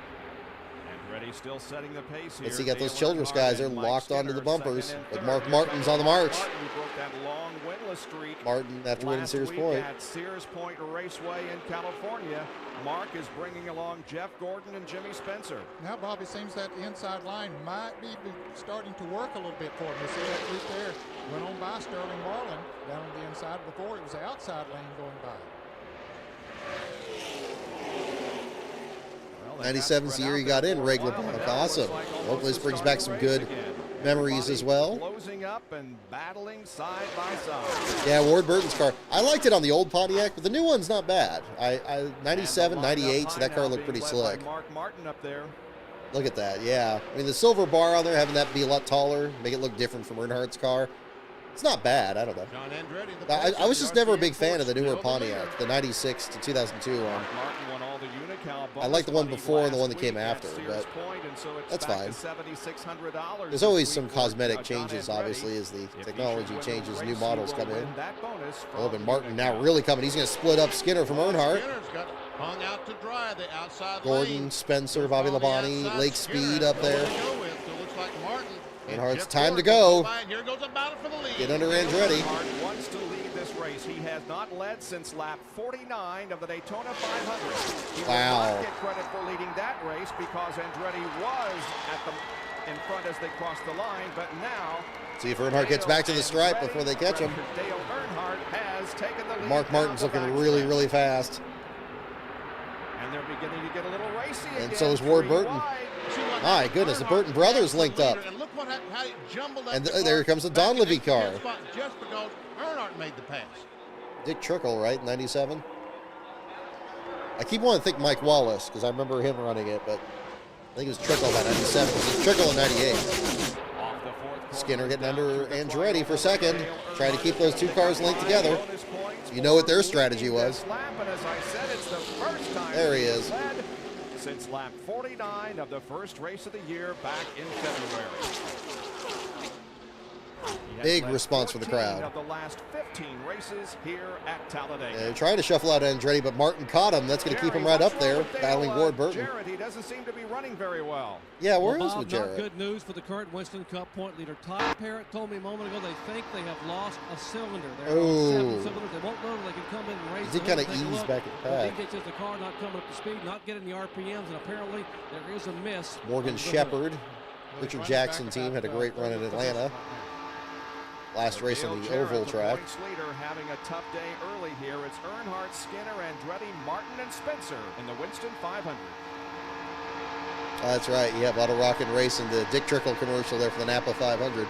S3: Andretti still setting the pace here.
S1: Let's see, got those Childress guys. They're locked onto the bumpers. But Mark Martin's on the march. Martin after winning Sears Point.
S3: At Sears Point Raceway in California, Mark is bringing along Jeff Gordon and Jimmy Spencer.
S7: Now, Bobby, seems that inside line might be starting to work a little bit for him. You see that group there went on by Sterling Marlin down on the inside. Before it was the outside lane going by.
S1: 97's the year he got in, Reg LeBlanc. Awesome. Hopefully this brings back some good memories as well.
S3: Closing up and battling side by side.
S1: Yeah, Ward Burton's car. I liked it on the old Pontiac, but the new one's not bad. 97, 98, so that car looked pretty slick.
S3: Mark Martin up there.
S1: Look at that, yeah. I mean, the silver bar on there, having that be a lot taller, make it look different from Earnhardt's car. It's not bad. I don't know. I was just never a big fan of the newer Pontiac, the 96 to 2002 one. I like the one before and the one that came after, but that's fine. There's always some cosmetic changes, obviously, as the technology changes, new models come in. Oh, and Martin now really coming. He's going to split up Skinner from Earnhardt. Gordon, Spencer, Bobby Labonte, Lake Speed up there. Earnhardt's time to go. Get under Andretti.
S3: Earnhardt wants to lead this race. He has not led since lap 49 of the Daytona 500. He will not get credit for leading that race because Andretti was in front as they crossed the line, but now...
S1: See if Earnhardt gets back to the stripe before they catch him.
S3: Dale Earnhardt has taken the lead.
S1: Mark Martin's looking really, really fast.
S3: And they're beginning to get a little racy again.
S1: And so is Ward Burton. My goodness, the Burton brothers linked up. And there comes the Donlevy car.
S8: Just because Earnhardt made the pass.
S1: Dick Trickle, right? 97. I keep wanting to think Mike Wallace because I remember him running it, but I think it was Trickle by 97. It was Trickle in 98. Skinner getting under Andretti for second. Trying to keep those 2 cars linked together. So you know what their strategy was. There he is.
S3: Since lap 49 of the first race of the year back in February.
S1: Big response from the crowd.
S3: Of the last 15 races here at Talladega.
S1: Yeah, they're trying to shuffle out Andretti, but Martin caught him. That's going to keep him right up there, battling Ward Burton.
S3: Jarrett, he doesn't seem to be running very well.
S1: Yeah, where is
S4: Bob,
S1: with Jarrett?
S4: Not good news for the current Winston Cup point leader. Todd Parrott told me a moment ago they think they have lost a cylinder. They're on 7 cylinders. They won't know if they can come in and race.
S1: He did kind of ease back at the pack.
S4: DJ says the car not coming up to speed, not getting the RPMs, and apparently there is a miss.
S1: Morgan Shepherd, Richard Jackson team had a great run in Atlanta. Last race on the oval track.
S3: Leader having a tough day early here. It's Earnhardt, Skinner, Andretti, Martin, and Spencer in the Winston 500.
S1: That's right. Yeah, a lot of rockin' racing. The Dick Trickle commercial there for the Napa 500.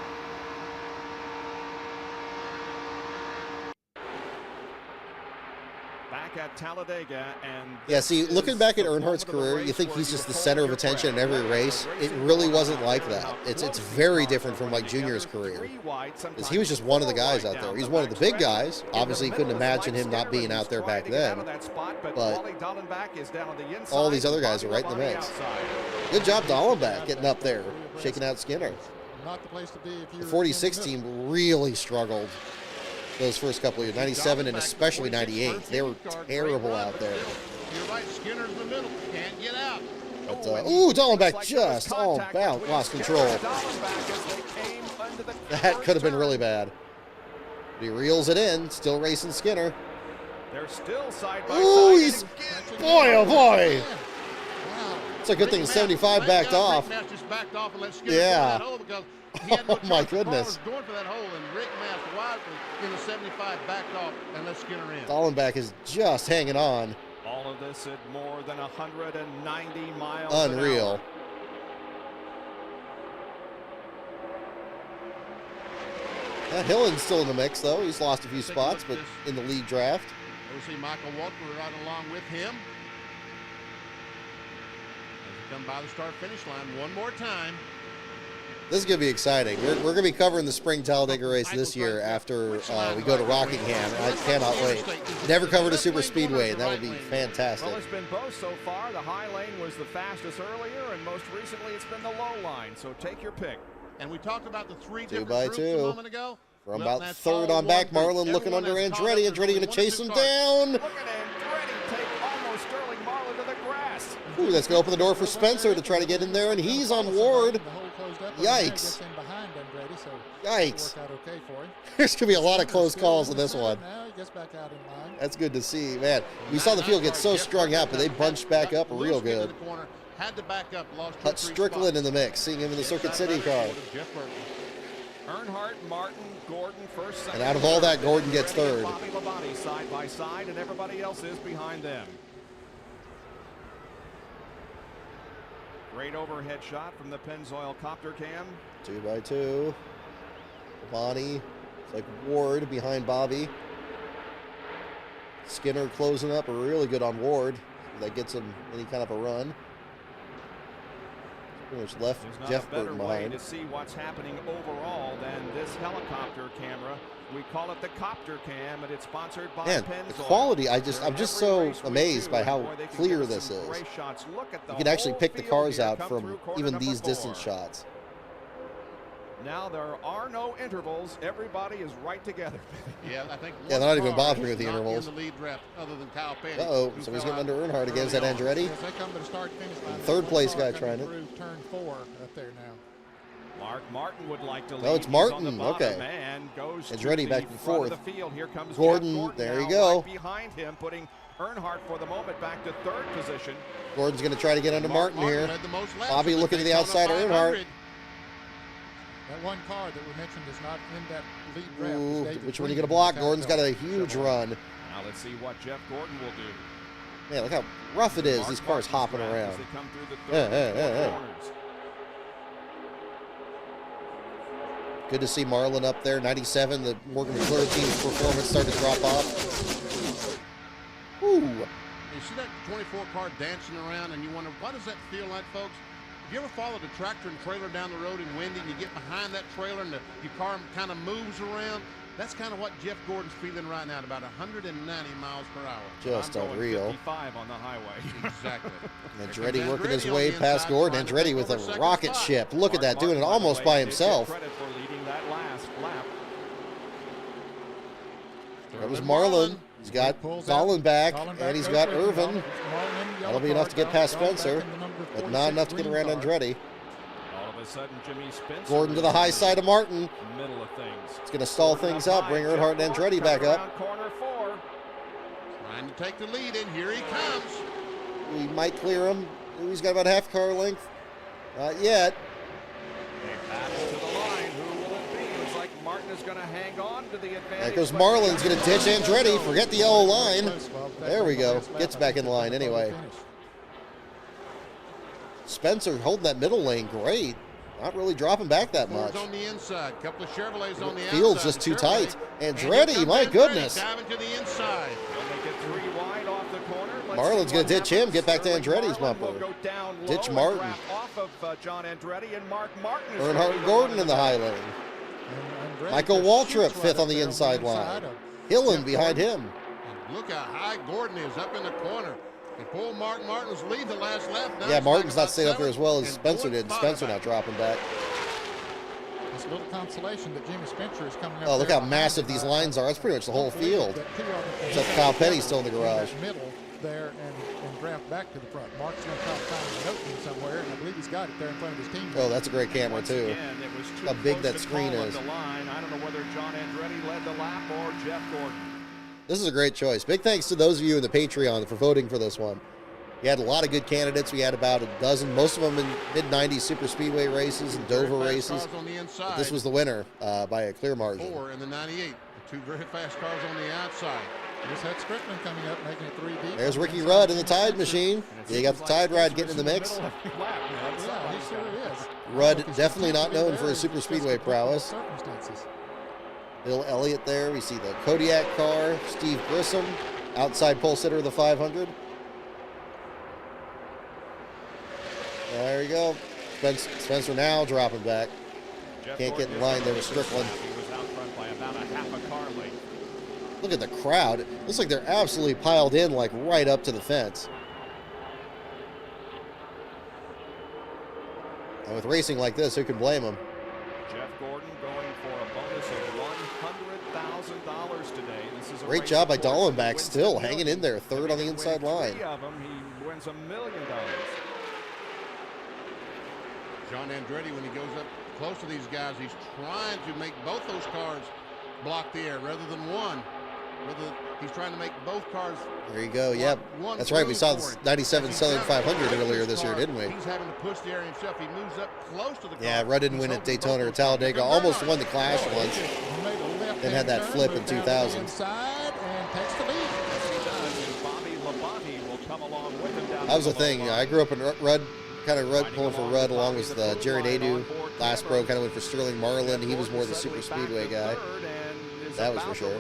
S3: Back at Talladega, and
S1: yeah, see, looking back at Earnhardt's career, you think he's just the center of attention in every race. It really wasn't like that. It's very different from like Junior's career. Because he was just one of the guys out there. He's one of the big guys. Obviously, you couldn't imagine him not being out there back then. But all these other guys are right in the mix. Good job, Dallenbach, getting up there, shaking out Skinner.
S7: not the place to be if you're
S1: The 46 team really struggled those first couple of years, 97 and especially 98. They were terrible out there.
S8: You're right, Skinner's in the middle. Can't get out.
S1: But, ooh, Dallenbach just all about lost control. That could have been really bad. But he reels it in, still racing Skinner.
S3: They're still side by
S1: Ooh,
S3: side.
S1: he's, boy, oh boy.
S8: Wow.
S1: It's a good thing 75 backed off. Yeah. Oh my goodness.
S8: Going for that hole, and Rick Mast wisely in the 75 backed off and let Skinner in.
S1: Dallenbach is just hanging on.
S3: All of this at more than 190 miles
S1: Unreal.
S3: an hour.
S1: Hillen's still in the mix, though. He's lost a few spots, but in the lead draft.
S8: We'll see Michael Walker right along with him. As he come by the start-finish line one more time.
S1: This is going to be exciting. We're going to be covering the spring Talladega race this year after we go to Rockingham. I cannot wait. Never covered a super speedway, and that would be fantastic.
S3: Well, it's been both so far. The high lane was the fastest earlier, and most recently it's been the low line. So take your pick.
S8: And we talked about the three
S1: Two
S8: different
S1: by
S8: groups
S1: two.
S8: a moment ago.
S1: From
S8: Well,
S1: about
S8: that's
S1: third
S8: all
S1: on back,
S8: one group.
S1: Marlin looking
S8: Everyone
S1: under
S8: has caught
S1: Andretti.
S8: up.
S1: Andretti
S8: There's
S1: going to
S8: only
S1: chase
S8: one
S1: him
S8: or two
S1: down.
S3: Look at Andretti take almost Sterling Marlin to the grass.
S1: Ooh, that's going to open the door for Spencer to try to get in there, and he's on Ward.
S7: The hole closed up,
S1: Yikes.
S7: and gets in behind Andretti, so
S1: Yikes.
S7: it'll work out okay for him.
S1: There's going to be a lot of close calls in this one.
S7: Now he gets back out in line.
S1: That's good to see, man. We saw the field get so strung out, but they bunched back up real good.
S8: Had to back up, lost
S1: Hut Strickland in the mix, seeing him in the Circuit City car.
S3: Earnhardt, Martin, Gordon first, second.
S1: And out of all that, Gordon gets third.
S3: Bobby Labonte side by side, and everybody else is behind them. Great overhead shot from the Pennzoil copter cam.
S1: 2 by 2. Bonnie. It's like Ward behind Bobby. Skinner closing up really good on Ward. That gets him any kind of a run. Pretty much left
S3: There's not
S1: Jeff
S3: a better
S1: Burton
S3: way
S1: behind.
S3: to see what's happening overall than this helicopter camera. We call it the copter cam, and it's sponsored by
S1: Man,
S3: Pennzoil.
S1: the quality, I'm just so amazed by how clear this is. You can actually pick the cars out from even these distance shots.
S3: Now there are no intervals. Everybody is right together.
S8: Yeah, I think.
S1: Yeah, they're not even bothering with the
S8: not
S1: intervals.
S8: In the lead draft, other than Kyle Petty.
S1: Uh-oh,
S8: who
S1: somebody's
S8: fell
S1: getting
S8: out
S1: under Earnhardt again. Is that
S8: early on.
S1: Andretti?
S7: As they come to the start-finish line,
S1: Third place
S7: car
S1: guy
S7: coming
S1: trying it.
S7: through turn 4 up there now.
S3: Mark Martin would like to lead.
S1: Oh, it's
S3: He's
S1: Martin,
S3: on the bottom
S1: okay.
S3: And goes
S1: Andretti
S3: to
S1: back
S3: the
S1: and
S3: front of
S1: forth.
S3: the field. Here comes
S1: Gordon,
S3: Jeff Gordon
S1: there you
S3: now,
S1: go.
S3: right behind him, putting Earnhardt for the moment back to third position.
S1: Gordon's going to try to get under Martin here.
S8: led the most laps
S1: Bobby
S8: in the
S1: looking to the
S8: Daytona
S1: outside of
S8: 500.
S1: Earnhardt.
S7: That one car that we mentioned is not in that lead draft.
S1: Ooh,
S7: It's David
S1: which one are you
S7: Green
S1: going to block?
S7: in the
S1: Gordon's got a
S7: Cadillac.
S1: huge run.
S3: Now let's see what Jeff Gordon will do.
S1: Man, look how rough it is.
S3: Mark
S1: These cars
S3: Martin's
S1: hopping
S3: draft
S1: around.
S3: as they come through the
S1: Yeah,
S3: third
S1: yeah,
S3: and
S1: yeah,
S3: fourth
S1: yeah.
S3: corners.
S1: Good to see Marlin up there. 97, the Morgan McClure team's performance started to drop off. Ooh.
S8: You see that 24 car dancing around, and you wonder, what does that feel like, folks? Have you ever followed a tractor and trailer down the road in windy, and you get behind that trailer, and your car kind of moves around? That's kind of what Jeff Gordon's feeling right now, at about 190 miles per hour.
S1: Just
S3: I'm going
S1: unreal.
S3: 55 on the highway.
S8: Exactly.
S1: Andretti working his
S8: Andretti on
S1: way
S8: the
S1: past
S8: inside,
S1: Gordon.
S8: trying to
S1: Andretti
S8: take
S1: with
S8: over
S1: a
S8: second
S1: rocket
S8: spot.
S1: ship. Look at that,
S3: Mark
S1: doing it
S3: Martin,
S1: almost
S3: the
S1: by
S3: way,
S1: himself.
S3: did get credit for leading that last lap.
S1: That was Marlin. He's got Dallenbach, and he's got Irvin. That'll be enough to get past Spencer, but not enough to get around Andretti.
S3: All of a sudden, Jimmy Spencer
S1: Gordon to the high side of Martin.
S3: middle of things.
S1: It's going to stall things up, bring Earnhardt and Andretti back up.
S3: Corner 4.
S8: Trying to take the lead in. Here he comes.
S1: We might clear him. Ooh, he's got about half car length. Not yet.
S3: They battle to the line. Who will it be? Looks like Martin is going to hang on to the advantage.
S1: There goes Marlin's going to ditch Andretti. Forget the yellow line. There we go. Gets back in line anyway. Spencer holding that middle lane great. Not really dropping back that much.
S8: Ford's on the inside. Couple of Chevrolets on the outside.
S1: Field's just too tight. Andretti, my goodness.
S8: Diving to the inside.
S3: They'll make it 3 wide off the corner. Let's
S1: Marlin's
S3: see
S1: gonna
S3: what
S1: ditch him,
S3: happens.
S1: get back to
S3: Sterling
S1: Andretti's
S3: Marlin
S1: bumper.
S3: will go down low
S1: Ditch
S3: and
S1: Martin.
S3: draft off of John Andretti, and Mark Martin is
S1: Earnhardt and Gordon in the high lane. Michael Waltrip, fifth on the inside line. Hillen behind him.
S8: And look how high Gordon is up in the corner. He pulled Mark Martin's lead the last lap. Now
S1: Yeah,
S8: it's
S1: Martin's
S8: back
S1: not staying up there as well as
S8: and
S1: Spencer
S8: Gordon
S1: did. Spencer not dropping back.
S7: It's a little consolation that Jimmy Spencer is coming up.
S1: Oh, look
S7: there
S1: how massive these lines are. That's pretty much the whole field. Except Kyle Petty's still in the garage.
S7: Middle there and draft back to the front. Mark's going to try to find an opening somewhere, and I believe he's got it there in front of his team.
S1: Oh, that's a great camera, too.
S3: Again, it was too
S1: How big
S3: close
S1: that
S3: to
S1: screen
S3: call at
S1: is.
S3: the line. I don't know whether John Andretti led the lap or Jeff Gordon.
S1: This is a great choice. Big thanks to those of you in the Patreon for voting for this one. We had a lot of good candidates. We had about a dozen, most of them in mid-90s super speedway races and Dover races.
S8: On the inside.
S1: But this was the winner by a clear margin.
S8: 4 in the 98. The 2 very fast cars on the outside.
S7: Just had Strickland coming up, making it 3 deep.
S1: There's Ricky Rudd in the Tide machine. Yeah, you got the Tide Ride getting in the mix.
S7: Yeah, he sure is.
S1: Rudd definitely not known for his super speedway prowess.
S7: Circumstances.
S1: Bill Elliott there. We see the Kodiak car. Steve Grissom, outside pole sitter of the 500. There you go. Spencer now dropping back. Can't get in line there with Strickland.
S3: He was out front by about a half a car length.
S1: Look at the crowd. It looks like they're absolutely piled in, like right up to the fence. And with racing like this, who can blame them?
S3: Jeff Gordon going for a bonus of $100,000 today. This is a
S1: Great
S3: race
S1: job by
S3: of course that
S1: Dallenbach,
S3: wins
S1: still
S3: the
S1: hanging
S3: million.
S1: in there, third on the
S3: If he can
S1: inside
S3: win
S1: line.
S3: 3 of them, he wins $1 million.
S8: John Andretti, when he goes up close to these guys, he's trying to make both those cars block the air rather than one. He's trying to make both cars.
S1: There you go. Yep. That's right. We saw the 97 Southern 500 earlier this year, didn't we?
S8: He's having to push the air himself. He moves up close to the car.
S1: Yeah, Rudd didn't win at Daytona or Talladega. Almost won the Clash once. Then had that flip in 2000.
S7: Inside and takes the lead.
S1: That was the thing. I grew up in Rudd, pulling for Rudd along with Jerry Nadeau. Last Pro kind of went for Sterling Marlin. He was more the super speedway guy. That was for sure.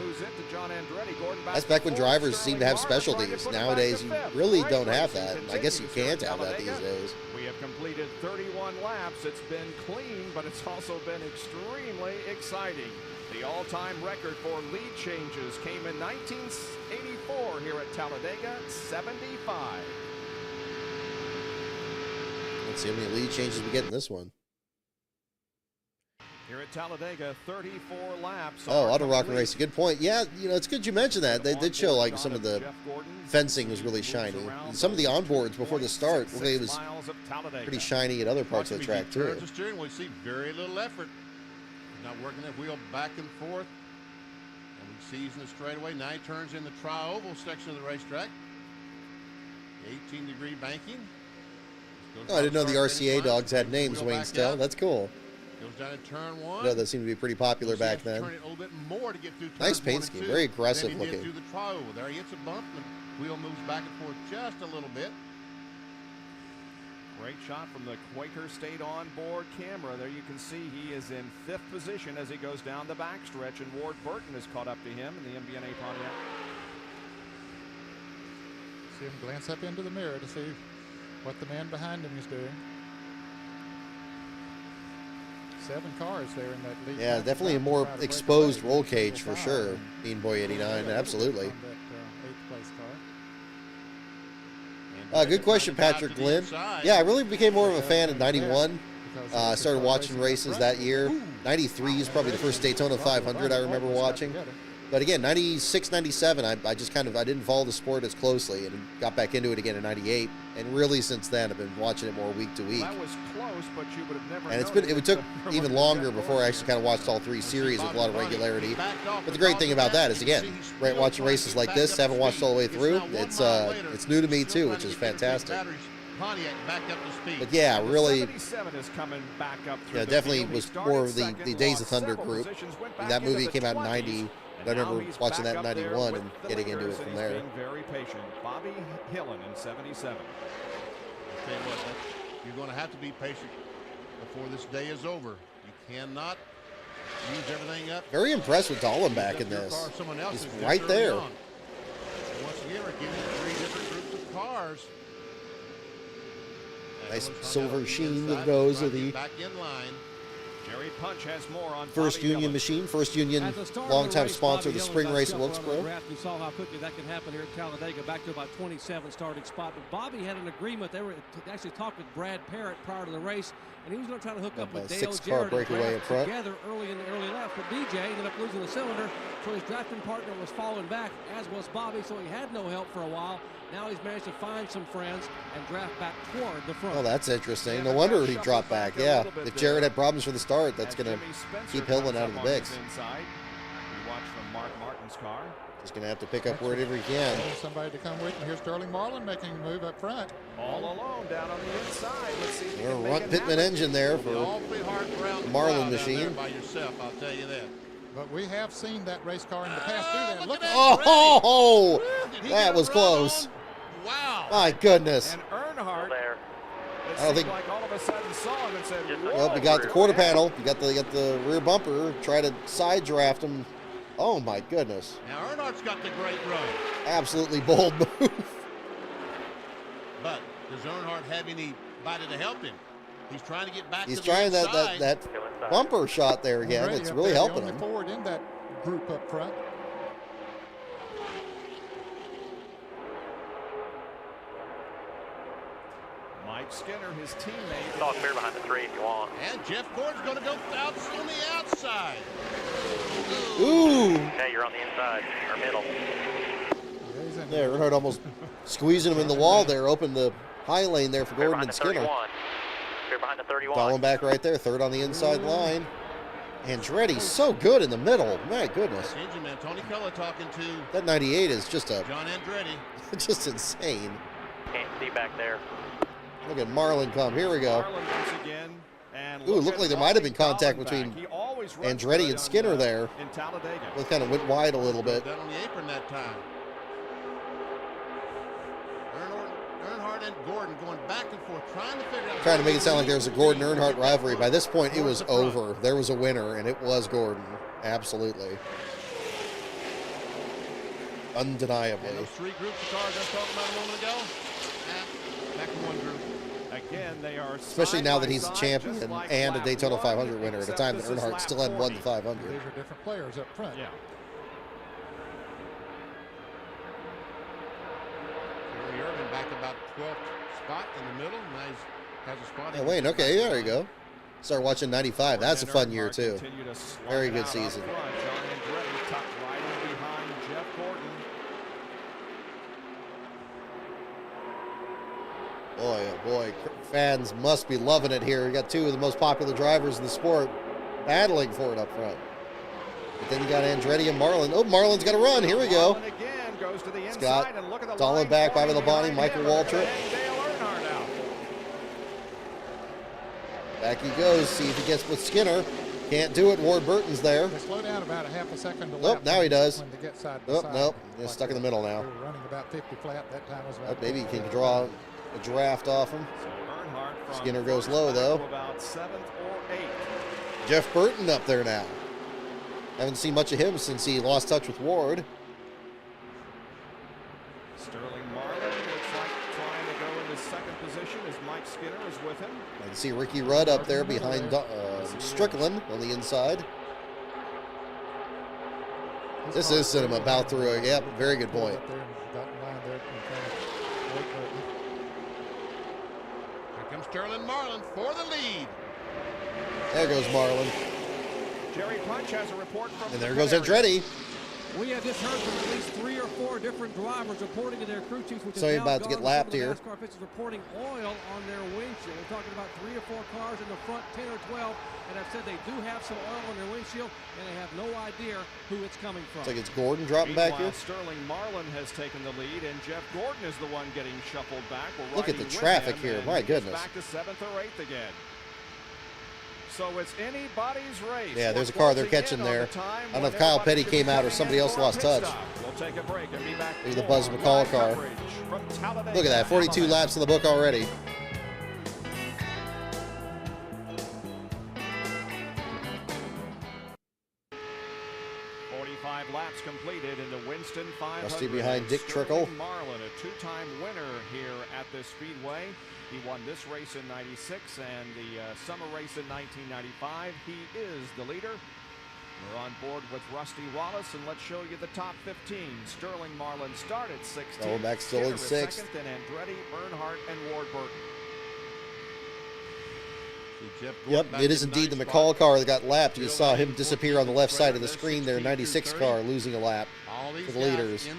S1: That's back when drivers seemed to have specialties. Nowadays, you really don't have that. I guess you can't have that these days.
S3: We have completed 31 laps. It's been clean, but it's also been extremely exciting. The all-time record for lead changes came in 1984 here at Talladega, 75.
S1: Let's see how many lead changes we get in this one.
S3: Here at Talladega, 34 laps.
S1: Oh, Auto Rock and Racing. Good point. Yeah, it's good you mentioned that. They did show like some of the fencing was really shiny. Some of the onboards before the start, it was pretty shiny at other parts of the track too.
S8: The steering wheel, see very little effort. He's not working that wheel back and forth. And we see he's in the straightaway. Now he turns in the tri-oval section of the racetrack. 18-degree banking.
S1: Oh, I didn't know the RCA dogs had names, Wayne Stell. That's cool.
S8: Goes down to turn 1.
S1: No, that seemed to be pretty popular back then.
S8: Turn it a little bit more to get through
S1: Nice paint scheme, very aggressive
S8: then he
S1: looking.
S8: Through the tri-oval. There he hits a bump, and the wheel moves back and forth just a little bit.
S3: Great shot from the Quaker State onboard camera. There you can see he is in 5th position as he goes down the backstretch, and Ward Burton has caught up to him in the MBNA Pontiac.
S7: See him glance up into the mirror to see what the man behind him is doing. 7 cars there in that lead.
S1: Yeah, definitely a more exposed roll cage for sure. Bean Boy 89, absolutely. Good question, Patrick Glenn. Yeah, I really became more of a fan in 91. I started watching races that year. 93 is probably the first Daytona 500 I remember watching. But again, 96, 97, I didn't follow the sport as closely and got back into it again in 98. And really since then, I've been watching it more week to week.
S3: That was close, but you would have never.
S1: And it took even longer before I actually kind of watched all 3 series with a lot of regularity. But the great thing about that is, again, watching races like this, haven't watched all the way through. It's new to me too, which is fantastic. But yeah, really, yeah, definitely was more of the Days of Thunder group. And that movie came out in 90. I remember watching that in 91 and getting into it from there.
S3: Being very patient. Bobby Hillen in 77.
S8: I'll tell you what, you're going to have to be patient before this day is over. You cannot use everything up.
S1: Very impressed with Dallenbach in this. He's right there.
S8: Once again, we're giving you 3 different groups of cars.
S1: Nice silver sheen that goes with the
S8: back in line.
S3: Jerry Punch has more on
S1: First
S3: Bobby
S1: Union
S3: Dillon.
S1: Machine, First Union,
S4: At the start of
S1: longtime
S4: race,
S1: sponsor of
S4: Bobby
S1: the
S4: Dillon
S1: Spring
S4: got
S1: Race
S4: shuffled
S1: Wilkes
S4: on the
S1: Pro.
S4: draft. You saw how quickly that can happen here at Talladega, back to about 27 starting spot. But Bobby had an agreement. They were actually talked with Brad Parrott prior to the race, and he was going to try to hook up with Dale
S1: Six-car
S4: Jarrett and
S1: breakaway in
S4: draft
S1: front.
S4: together early in the early left. But DJ ended up losing the cylinder, so his drafting partner was falling back, as was Bobby, so he had no help for a while. Now he's managed to find some friends and draft back toward the front.
S1: Oh, that's interesting. No wonder he dropped back. Yeah, if Jarrett had problems for the start, that's going to keep Hillman out of the mix.
S3: We watch from Mark Martin's car.
S1: He's going to have to pick up wherever he can.
S7: Somebody to come with him. Here's Sterling Marlin making a move up front.
S3: All alone down on the inside. Let's see if he
S1: We're
S3: can
S1: a
S3: make
S1: Runt
S3: it
S1: Pittman
S3: happen.
S1: engine there for
S8: Awfully hard ground
S1: the
S8: to
S1: Marlin
S8: plow down
S1: machine.
S8: there by yourself, I'll tell you that.
S7: But we have seen that race car in the past do that. Look at
S1: Oh,
S8: Did he
S1: that
S8: get a
S1: was
S8: run
S1: close.
S8: on? Wow.
S1: My goodness.
S3: And Earnhardt,
S9: There.
S3: it
S1: I don't
S3: seemed
S1: think-
S3: like all of a sudden saw him and said,
S1: Well, you got the quarter panel. You got the rear bumper. Try to side draft him. Oh, my goodness.
S8: Now Earnhardt's got the great run.
S1: Absolutely bold move.
S8: But does Earnhardt have anybody to help him? He's trying to get back
S1: He's
S8: to the
S1: trying
S8: inside.
S1: that bumper shot there again.
S7: Already
S1: It's
S7: up
S1: really
S7: there, the
S1: helping
S7: only
S1: him.
S7: forward in that group up front.
S3: Mike Skinner, his teammate.
S9: Talk clear behind the 3 if you want.
S8: And Jeff Gordon's going to go out on the outside.
S1: Ooh.
S9: Hey, you're on the inside or middle.
S7: Yeah, he's in
S1: There, Earnhardt almost squeezing him in the wall there. Opened the high lane there for
S9: Clear
S1: Gordon
S9: behind
S1: and
S9: the
S1: Skinner.
S9: 31. Clear behind the 31.
S1: Dallenbach right there, third on the inside line. Andretti's so good in the middle. My goodness.
S8: Engine man Tony Culla talking to
S1: That 98 is just
S8: John Andretti.
S1: just insane.
S9: Can't see back there.
S1: Look at Marlin come. Here we go.
S3: Marlin once again. And
S1: Ooh,
S3: look
S1: looked
S3: at
S1: like there might have been
S3: Bobby
S1: contact
S3: Dallenbach.
S1: between
S3: He always runs
S1: Andretti
S3: good
S1: and Skinner
S3: on,
S1: there.
S3: in Talladega.
S1: Both kind of went wide a little bit.
S8: Down on the apron that time. Earnhardt and Gordon going back and forth, trying to figure out.
S1: Trying to make it sound like there was a Gordon Earnhardt rivalry. By this point, it was over. There was a winner, and it was Gordon. Absolutely. Undeniably.
S8: And those three groups of cars I was talking about a moment ago. Back in one group.
S3: Again, they are
S1: Especially now that he's a
S3: side by
S1: champion
S3: side, just like
S1: and a
S3: lap
S1: Daytona
S3: one,
S1: 500 winner at a
S3: except
S1: time that
S3: this is
S1: Earnhardt
S3: lap
S1: still hadn't won
S3: 40.
S1: the 500.
S7: These are different players up front.
S3: Yeah.
S8: Kerry Irvin back about 12th spot in the middle. Now he's has a spot.
S1: Oh, Wayne, okay, there you go. Start watching 95. That's a fun year, too.
S3: Continue to slide
S1: Very
S3: it
S1: good
S3: out
S1: season.
S3: up front. John Andretti tucked right in behind Jeff Gordon.
S1: Boy, oh boy, fans must be loving it here. You got two of the most popular drivers in the sport battling for it up front. But then you got Andretti and Marlin. Oh, Marlin's got a run. Here we go.
S3: Marlin again goes to the
S1: It's
S3: inside,
S1: got
S3: and look at the
S1: Dallenbach,
S3: line
S1: Bobby
S3: forming
S1: Labonte,
S3: behind
S1: Michael
S3: him. Look at
S1: Waltrip.
S3: that, Dale Earnhardt out.
S1: Back he goes. See if he gets with Skinner. Can't do it. Ward Burton's there.
S7: They slow down about a half a second to
S1: Nope,
S7: lap
S1: now he does.
S7: when they get side by
S1: Nope,
S7: side.
S1: nope.
S7: Like
S1: Just stuck in the middle now.
S7: They were running about 50 flat. That time was about
S1: Maybe he
S7: 50
S1: can
S7: flat.
S1: draw a draft off him.
S3: So Earnhardt from
S1: Skinner goes
S3: first
S1: low,
S3: back
S1: though.
S3: to about 7th or 8th.
S1: Jeff Burton up there now. Haven't seen much of him since he lost touch with Ward.
S3: Sterling Marlin looks like trying to go into second position as Mike Skinner is with him.
S1: I can see Ricky Rudd up there behind Strickland on the inside. This is cinema about through. Yep, very good point.
S7: Up there and got in line there in front of Blake Burton.
S8: Here comes Sterling Marlin for the lead.
S1: There goes Marlin.
S3: Jerry Punch has a report from
S1: And there
S3: the
S1: goes
S3: pit area.
S1: Andretti.
S4: We have just heard from at least 3 or 4 different drivers reporting to their crew chiefs, which
S1: So
S4: is
S1: you're
S4: now
S1: about to get
S4: gone.
S1: lapped
S4: Some of the
S1: here.
S4: NASCAR officials reporting oil on their windshield. We're talking about 3 or 4 cars in the front, 10 or 12, and have said they do have some oil on their windshield, and they have no idea who it's coming from.
S1: Looks like it's Gordon dropping back
S3: Meanwhile,
S1: here.
S3: Sterling Marlin has taken the lead, and Jeff Gordon is the one getting shuffled back. We're
S1: Look at the
S3: riding with
S1: traffic
S3: him,
S1: here.
S3: and
S1: My
S3: he gets
S1: goodness.
S3: Back to 7th or 8th again. So it's anybody's race.
S1: Yeah, there's
S3: We're
S1: a car they're
S3: closing
S1: catching
S3: in on
S1: there.
S3: the time
S1: I don't know if
S3: when
S1: Kyle
S3: everybody
S1: Petty
S3: should
S1: came
S3: be
S1: out or
S3: coming
S1: somebody
S3: in
S1: else
S3: for a
S1: lost
S3: pit
S1: touch.
S3: stop. We'll take a break and be back.
S1: Maybe the
S3: with
S1: Buzz
S3: more
S1: McCall
S3: live
S1: car.
S3: coverage from Talladega,
S1: Look at that, 42
S3: Alabama.
S1: laps in the book already.
S3: Five laps completed in the Winston 500.
S1: Rusty behind Dick Trickle.
S3: Marlin, a two-time winner here at this speedway. He won this race in 96 and the summer race in 1995. He is the leader. We're on board with Rusty Wallace, and let's show you the top 15. Sterling Marlin started 16th.
S1: Double-back still in 6th.
S3: Second, then Andretti, Earnhardt, and Ward Burton.
S1: Yep, it is indeed the McCall car that got lapped. You saw him disappear on the left side of the screen there, 96 car losing a lap for the leaders.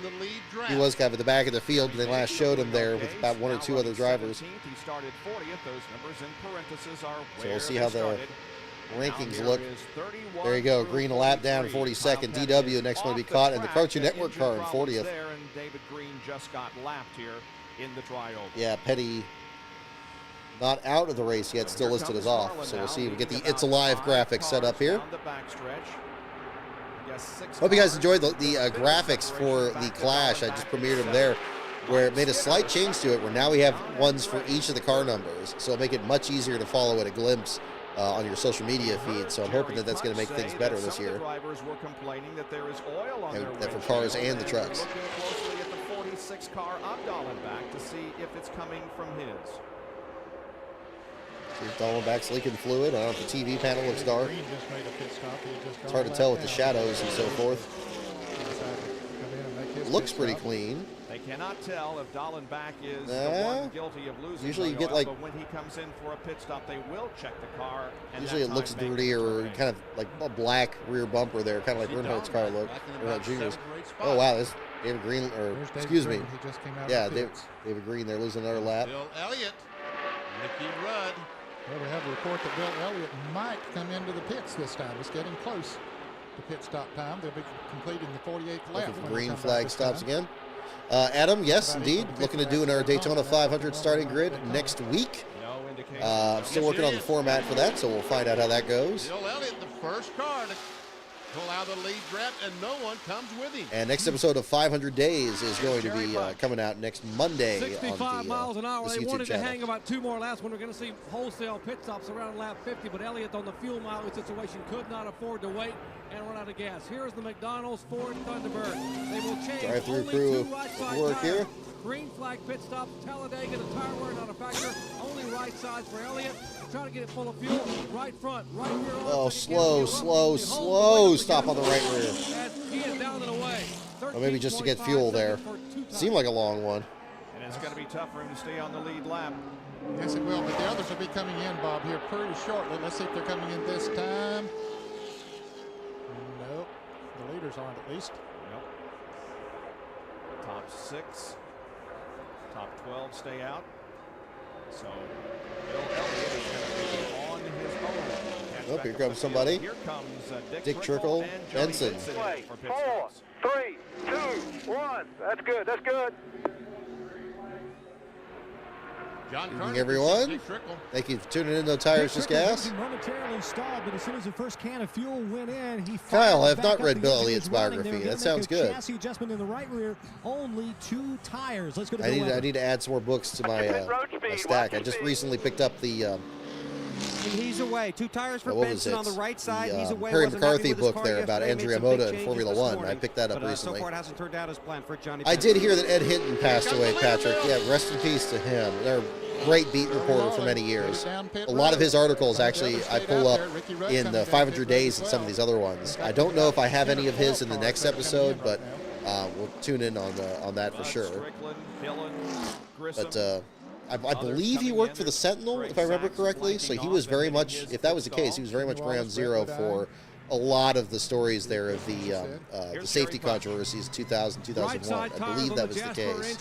S1: He was kind of at the back of the field when they last showed him there with about 1 or 2 other drivers.
S3: He started 40th. Those numbers in parentheses are
S1: so we'll see how the rankings look. There you go, Green a lap down, 42nd. DW next one to be caught, and the Cartoon Network car in 40th.
S3: And David Green just got lapped here in the tryover.
S1: Yeah, Petty not out of the race yet, still listed as off. So we'll see. We get the It's Alive graphics set up here. Hope you guys enjoyed the graphics for the Clash. I just premiered them there, where it made a slight change to it, where now we have ones for each of the car numbers. So it'll make it much easier to follow at a glimpse on your social media feed. So I'm hoping that that's going to make things better this year. And for cars and the trucks.
S3: Looking closely at the 46 car of Dallenbach to see if it's coming from his.
S1: Dallenbach's leaking fluid. I don't know if the TV panel looks dark. It's hard to tell with the shadows and so forth. It looks pretty clean.
S3: They cannot tell if Dallenbach is the one guilty of losing.
S1: Usually you get like,
S3: but when he comes in for a pit stop, they will check the car. And
S1: usually it looks dirty or kind of like a black rear bumper there, kind of like Earnhardt's car looked. Junior's. Oh wow, this David Green, or excuse me, yeah, David Green. They're losing another lap.
S8: Bill Elliott, Ricky Rudd.
S7: Well, we have a report that Bill Elliott might come into the pits this time. It's getting close to pit stop time. They'll be completing the 48th lap.
S1: Looking for green flag stops again. Adam, yes, indeed. Looking to do in our Daytona 500 starting grid next week. Still working on the format for that, so we'll find out how that goes.
S8: Bill Elliott, the first car to pull out the lead draft, and no one comes with him.
S1: And next episode of 500 Days is going to be coming out next Monday
S4: 65
S1: on the,
S4: miles an hour. They
S1: YouTube
S4: wanted
S1: channel.
S4: to hang about 2 more laps when we're going to see wholesale pit stops around lap 50, but Elliott on the fuel mileage situation could not afford to wait and run out of gas. Here's the McDonald's Ford Thunderbird. They will change
S1: Drive-through
S4: only
S1: crew
S4: 2 right side
S1: work
S4: tires.
S1: here.
S4: Green flag pit stop, Talladega, the tire wear not a factor. Only right sides for Elliott. Trying to get it full of fuel. Right front, right rear.
S1: Oh, slow stop on the right rear.
S4: He is down and away.
S1: Or maybe just to get fuel there. Seemed like a long one.
S3: And it's going to be tough for him to stay on the lead lap.
S7: Yes, it will, but the others will be coming in, Bob, here pretty shortly. Let's see if they're coming in this time. Nope. The leaders aren't, at least.
S3: Nope. Top 6. Top 12 stay out. So Bill Elliott is going to be on his own.
S1: Oh, here comes somebody.
S3: Here comes
S1: Dick Trickle, Benson.
S2: 4, 3, 2, 1. That's good. That's good.
S8: John
S1: Evening,
S8: Carter,
S1: everyone.
S8: Dick Trickle.
S1: Thank you for tuning in to Tires Just Gas.
S5: Momentarily stalled, but as soon as the first can of fuel went in, he
S1: Kyle, I have
S5: back
S1: not
S5: up
S1: read
S5: the
S1: Bill
S5: engine.
S1: Elliott's
S5: He's running.
S1: biography.
S5: They were gonna
S1: That sounds
S5: make a
S1: good.
S5: Chassis adjustment in the right rear. Only 2 tires. Let's go to
S1: I
S5: Bill
S1: need
S5: Weber.
S1: to add some more books to my stack. I just recently picked up the
S6: And he's away. 2 tires for
S1: what was
S6: Benson
S1: it?
S6: on the right side. He's away.
S1: Perry
S6: Wasn't
S1: McCarthy
S6: happy with his
S1: book
S6: car
S1: there about
S6: yesterday.
S1: Andrea
S6: Made some big
S1: Motta in
S6: changes
S1: Formula
S6: this
S1: 1. I
S6: morning,
S1: picked that up
S6: but,
S1: recently.
S6: So far, it hasn't turned out as planned for Johnny
S1: I
S6: Benson.
S1: did hear that Ed Hinton passed away, Patrick. Yeah, rest in peace to him. They're a great beat reporter for many years. A lot of his articles, actually, I pull up in the 500 Days and some of these other ones. I don't know if I have any of his in the next episode, but we'll tune in on that for sure. But I believe he worked for the Sentinel, if I remember correctly. So he was very much, if that was the case, he was very much ground zero for a lot of the stories there of the safety controversies 2000, 2001. I believe that was the case.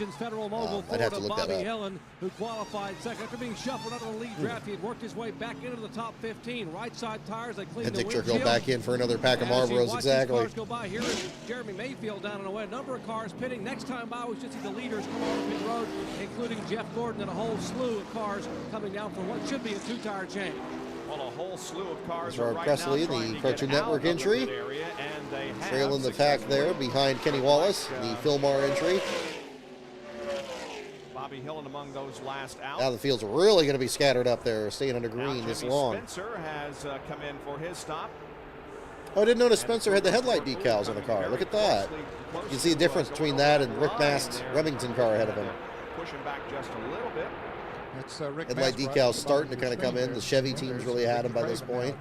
S1: I'd have to look that up.
S4: Helen, who qualified second after being shuffled out of the lead draft. He had worked his way back into the top 15. Right side tires, they cleaned
S1: And
S4: the
S1: Dick Trickle
S4: windshield.
S1: back in for another pack of
S4: As you
S1: Marlboros,
S4: watch
S1: exactly.
S4: these cars go by, here is Jeremy Mayfield down and away. A number of cars pitting. Next time by, we should see the leaders come on the pit road, including Jeff Gordon and a whole slew of cars coming down for what should be a 2-tire chain.
S3: Well, a whole slew of cars
S1: Gerard
S3: are right
S1: Presley,
S3: now
S1: the
S3: trying to
S1: Cartoon
S3: get
S1: Network
S3: out of the
S1: entry.
S3: pit area, and they have
S1: Trailing the pack there behind Kenny Wallace, the Fillmore entry.
S3: Bobby Hillin among those last out.
S1: Now the field's really going to be scattered up there, staying under green
S3: Now
S1: this
S3: Jimmy
S1: long.
S3: Spencer has come in for his stop.
S1: Oh, I didn't notice Spencer had the headlight decals on the car. Look at that. You can see the difference between that and Rick Mast's Remington car ahead of him.
S3: Pushing back just a little bit.
S1: Headlight decals starting to kind of come in. The Chevy teams really had them by this point.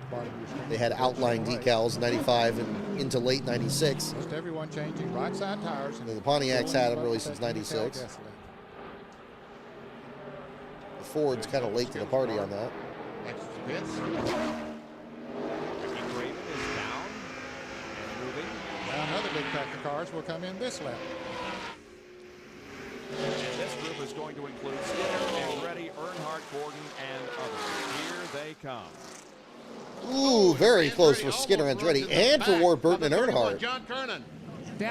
S1: They had outline decals 95 and into late 96.
S7: Most everyone changing right side tires.
S1: And the Pontiacs had them really since 96. The Ford's kind of late to the party on that.
S7: Another big pack of cars will come in this lap.
S3: And this group is going to include Skinner and Reddy, Earnhardt, Gordon, and others. Here they come.
S1: Ooh, very close for Skinner and Andretti and for Ward Burton and Earnhardt.
S8: John Kernan.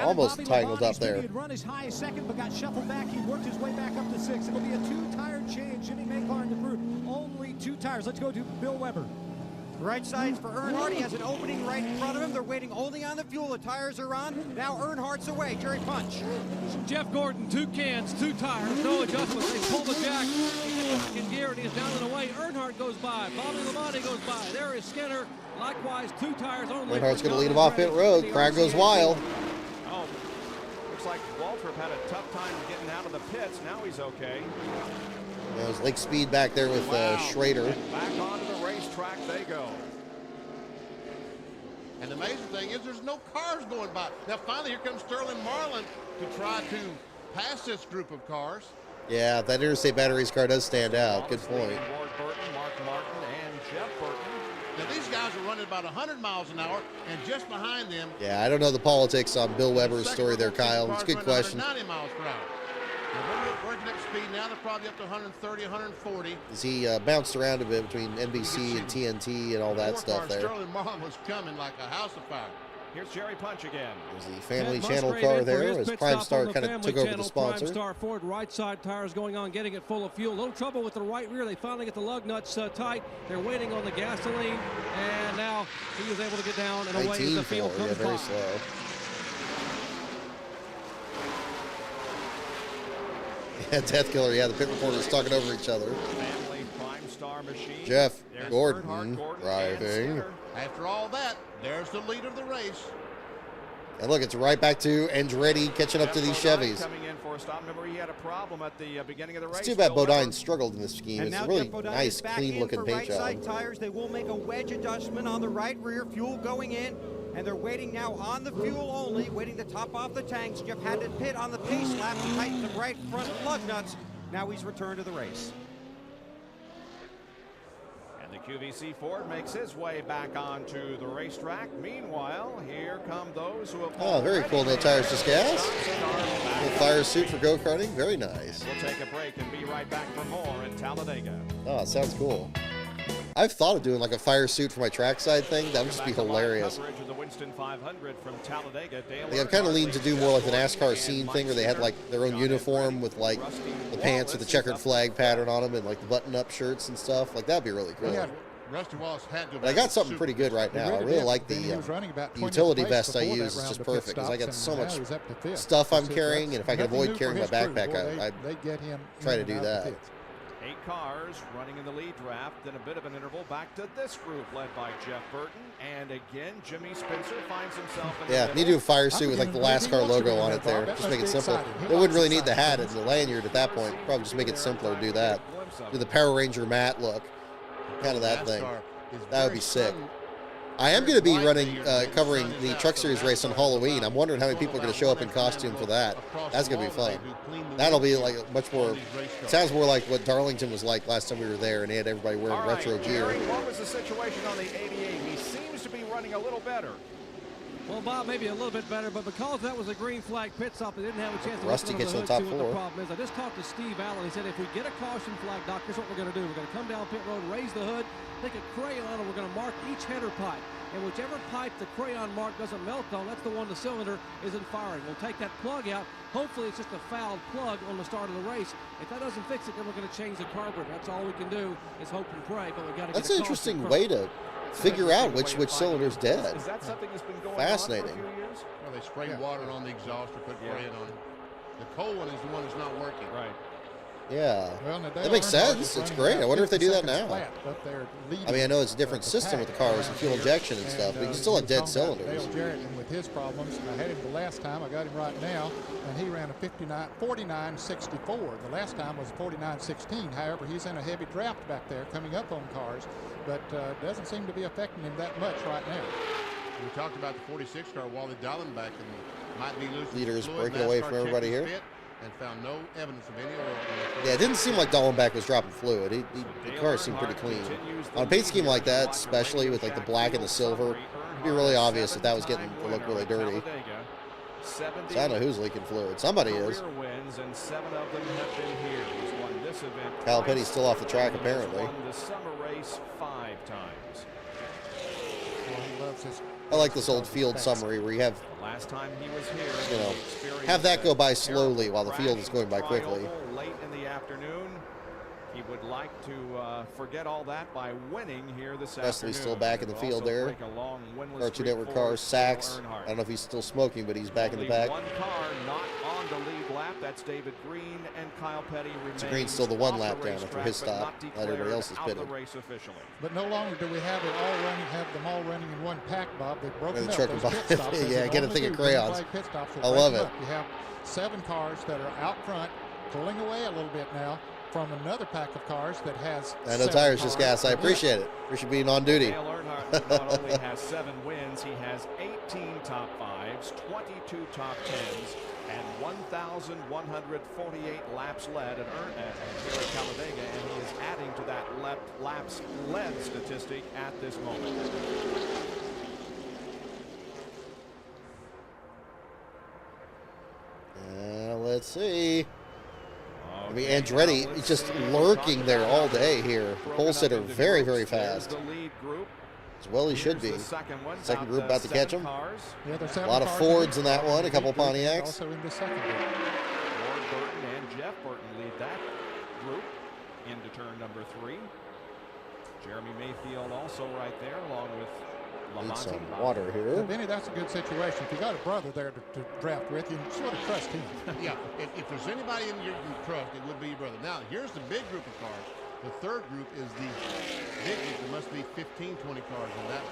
S1: Almost tangled up there.
S5: He had run as high as second, but got shuffled back. He worked his way back up to sixth. It'll be a two-tire change. Jimmy Maycar in the group. Only 2 tires. Let's go to Bill Weber.
S6: Right sides for Earnhardt. He has an opening right in front of him. They're waiting only on the fuel. The tires are on. Now Earnhardt's away. Jerry Punch.
S4: Jeff Gordon, 2 cans, 2 tires, no adjustments. They pull the jack back in gear, and he's down and away. Earnhardt goes by. Bobby Labonte goes by. There is Skinner. Likewise, 2 tires only.
S1: Earnhardt's going to lead him off pit road. Crowd goes wild.
S3: Oh, looks like Waltrip had a tough time getting out of the pits. Now he's okay.
S1: There's Lake Speed back there with Schrader.
S3: And back onto the racetrack they go.
S8: And the amazing thing is there's no cars going by. Now finally here comes Sterling Marlin to try to pass this group of cars.
S1: Yeah, that Interstate Batteries car does stand out. Good point.
S3: Ward Burton, Mark Martin, and Jeff Burton.
S8: Now these guys are running about 100 miles an hour, and just behind them.
S1: Yeah, I don't know the politics on Bill Weber's story there, Kyle. It's a good question.
S8: 90 miles per hour. Now we're at speed now. They're probably up to 130, 140.
S1: As he bounced around a bit between NBC and TNT and all that stuff there.
S8: Sterling Marlin was coming like a house of fire.
S3: Here's Jerry Punch again.
S1: There's the Family Channel car there as Prime Star kind of took over the sponsor.
S4: Prime Star Ford right side tires going on, getting it full of fuel. A little trouble with the right rear. They finally get the lug nuts tight. They're waiting on the gasoline, and now he was able to get down and away as the field comes by.
S1: Very slow. Yeah, Death Killer. Yeah, the pit reporters talking over each other.
S3: Family Prime Star machine.
S1: Jeff
S3: There's
S1: Gordon
S3: Gordon
S1: driving.
S8: After all that, there's the leader of the race.
S1: And look, it's right back to Andretti catching up to these Chevys.
S3: Coming in for a stop. Remember, he had a problem at the beginning of the race.
S1: It's too bad Bodine struggled in this scheme.
S6: And
S1: It's
S6: now
S1: a really
S6: Jeff Bodine
S1: nice,
S6: is back
S1: clean-looking
S6: in for
S1: paint
S6: right side
S1: job.
S6: tires. They will make a wedge adjustment on the right rear. Fuel going in, and they're waiting now on the fuel only, waiting to top off the tanks. Jeff had to pit on the pace lap to tighten the right front lug nuts. Now he's returned to the race.
S3: And the QVC Ford makes his way back onto the racetrack. Meanwhile, here come those who have.
S1: Oh, very cool. No tires, just gas. Little fire suit for go-karting. Very nice.
S3: We'll take a break and be right back for more in Talladega.
S1: Oh, it sounds cool. I've thought of doing like a fire suit for my trackside thing. That would just be hilarious.
S3: Coverage of the Winston 500 from Talladega.
S1: Like I've kind of leaned to do more like the NASCAR scene thing where they had like their own uniform with like the pants with the checkered flag pattern on them and like the button-up shirts and stuff. Like that'd be really cool.
S8: Yeah, Rusty Wallace had to.
S1: But I got something pretty good right now. I really like the utility vest I use. It's just perfect because I got so much stuff I'm carrying, and if I can avoid carrying my backpack, I try to do that.
S3: 8 cars running in the lead draft, then a bit of an interval back to this group led by Jeff Burton, and again Jimmy Spencer finds himself in
S1: yeah,
S3: the
S1: need to do a fire suit with like the last car logo on it there. Just make it simple. They wouldn't really need the hat and the lanyard at that point. Probably just make it simpler to do that. Do the Power Ranger matte look, kind of that thing. That would be sick. I am going to be running, covering the Truck Series race on Halloween. I'm wondering how many people are going to show up in costume for that. That's going to be fun. That'll be like much more, it sounds more like what Darlington was like last time we were there, and they had everybody wearing retro gear.
S3: What was the situation on the 88? He seems to be running a little better.
S4: Well, Bob, maybe a little bit better, but because that was a green flag pit stop, they didn't have a chance to
S1: Rusty
S4: look
S1: gets
S4: under
S1: to the top
S4: hood, see what
S1: 4.
S4: the problem is. I just talked to Steve Allen. He said if we get a caution flag, Doc, here's what we're going to do. We're going to come down pit road, raise the hood, take a crayon, and we're going to mark each header pipe. And whichever pipe the crayon mark doesn't melt on, that's the one the cylinder isn't firing. We'll take that plug out. Hopefully it's just a fouled plug on the start of the race. If that doesn't fix it, then we're going to change the carburetor. That's all we can do is hope and pray, but we got to get
S1: That's an interesting way to figure out which cylinder's dead.
S3: Is that something that's been going
S1: Fascinating.
S3: on for a few years?
S8: Well, they spray water on the exhaust or put crayon on it. The cold one is the one that's not working.
S3: Right.
S1: Yeah,
S7: Well,
S1: that makes sense. It's great. I wonder if they do that now. I mean, I know it's a different system with the cars and fuel injection and stuff, but you still have dead cylinders.
S7: Dale Jarrett, and with his problems, I had him the last time. I got him right now, and he ran a 49.64. The last time was 49.16. However, he's in a heavy draft back there coming up on cars, but doesn't seem to be affecting him that much right now.
S8: We talked about the 46 car, Wally Dallenbach, and might be losing
S1: Leaders
S8: fluid.
S1: breaking away
S8: NASCAR
S1: from everybody
S8: checked
S1: here.
S8: his fit and found no evidence of any oil.
S1: Yeah, it didn't seem like Dallenbach was dropping fluid. The car seemed pretty clean. On a paint scheme like that, especially with like the black and the silver, it'd be really obvious that was getting to look really dirty. So I don't know who's leaking fluid. Somebody is.
S3: Wins, and 7 of them have been here. He's won this event.
S1: Kyle Petty's still off the track apparently.
S3: He's won the summer race 5 times.
S7: Well, he loves his.
S1: I like this old field summary where you have,
S3: Last time he was here,
S1: you know, have that go by slowly while the field is going by quickly.
S3: Late in the afternoon, he would like to forget all that by winning here this
S1: Wesley's
S3: afternoon.
S1: still back in the field there. Cartoon Network cars, Sachs. I don't know if he's still smoking, but he's back in the back.
S3: One car not on the lead lap. That's David Green, and Kyle Petty remains.
S1: So Green's still the one lap down after
S3: racetrack,
S1: his
S3: but
S1: stop.
S3: not
S1: Not everybody else is
S3: declared out
S1: pitting.
S3: the race officially.
S7: But no longer do we have them all running in one pack, Bob. They've broken
S1: And the
S7: up
S1: truck
S7: those
S1: and
S7: pit
S1: bike.
S7: stops. They
S1: Yeah, get a
S7: normally
S1: thing of
S7: do. Green
S1: crayons.
S7: flag pit stops will
S1: I
S7: break
S1: love
S7: them
S1: it.
S7: up. You have 7 cars that are out front, pulling away a little bit now from another pack of cars that has.
S1: I know
S7: 7
S1: tires just
S7: cars.
S1: gas. I appreciate it. Appreciate being on duty.
S3: Dale Earnhardt not only has 7 wins, he has 18 top 5s, 22 top 10s, and 1,148 laps led at here at Talladega, and he is adding to that laps led statistic at this moment.
S1: Let's see. I mean, Andretti is just lurking there all day here. The pole sitter very, very fast.
S3: The lead group.
S1: As well he should be.
S3: Second
S1: group about to catch him.
S7: Yeah, there's
S1: A lot of Fords in that one, a couple Pontiacs.
S7: Also in the second group.
S3: Ward Burton and Jeff Burton lead that group into turn number 3. Jeremy Mayfield also right there, along with
S1: Need
S3: Lamonti.
S1: some water
S7: Now,
S1: here.
S7: Benny, that's a good situation. If you got a brother there to draft with, you sort of trust him.
S8: Yeah, if there's anybody in your trust, it would be your brother. Now, here's the big group of cars. The third group is the big group. There must be 15, 20 cars in that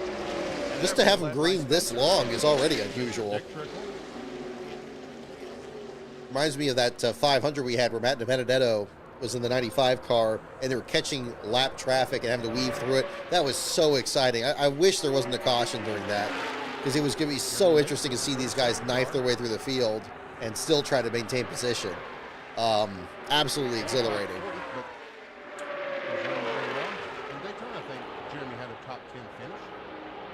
S8: group.
S1: Just to have him green this long is already unusual.
S8: Dick Trickle.
S1: Reminds me of that 500 we had where Matt DiBenedetto was in the 95 car and they were catching lap traffic and having to weave through it. That was so exciting. I wish there wasn't a caution during that because it was going to be so interesting to see these guys knife their way through the field and still try to maintain position. Absolutely exhilarating.
S8: But he's running very well. In Daytona, I think Jeremy had a top 10 finish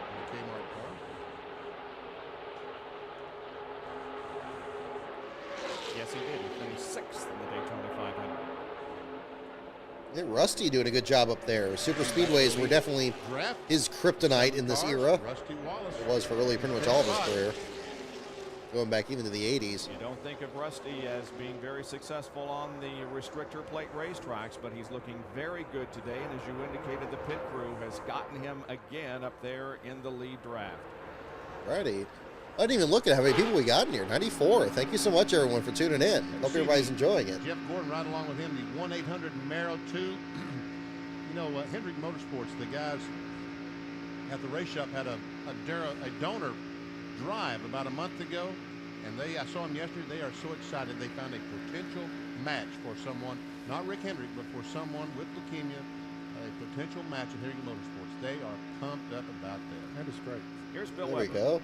S8: in the Kmart car.
S3: Yes, he did. He finished 6th in the Daytona 500.
S1: Yeah, Rusty doing a good job up there. Super speedways were definitely
S8: Draft
S1: his kryptonite in this
S8: cars,
S1: era.
S8: Rusty Wallace.
S1: It was for really pretty much all of his career. Going back even to the 80s.
S3: You don't think of Rusty as being very successful on the restrictor plate racetracks, but he's looking very good today. And as you indicated, the pit crew has gotten him again up there in the lead draft.
S1: Righty. I didn't even look at how many people we got in here. 94. Thank you so much, everyone, for tuning in. Hope everybody's enjoying it.
S8: Jeff Gordon right along with him, the 1-800 Marrow 2. You know, Hendrick Motorsports, the guys at the race shop had a donor drive about a month ago, and I saw them yesterday. They are so excited they found a potential match for someone, not Rick Hendrick, but for someone with leukemia, a potential match at Hendrick Motorsports. They are pumped up about that.
S7: That is great.
S3: Here's Bill
S1: There we
S3: Weber.
S1: go.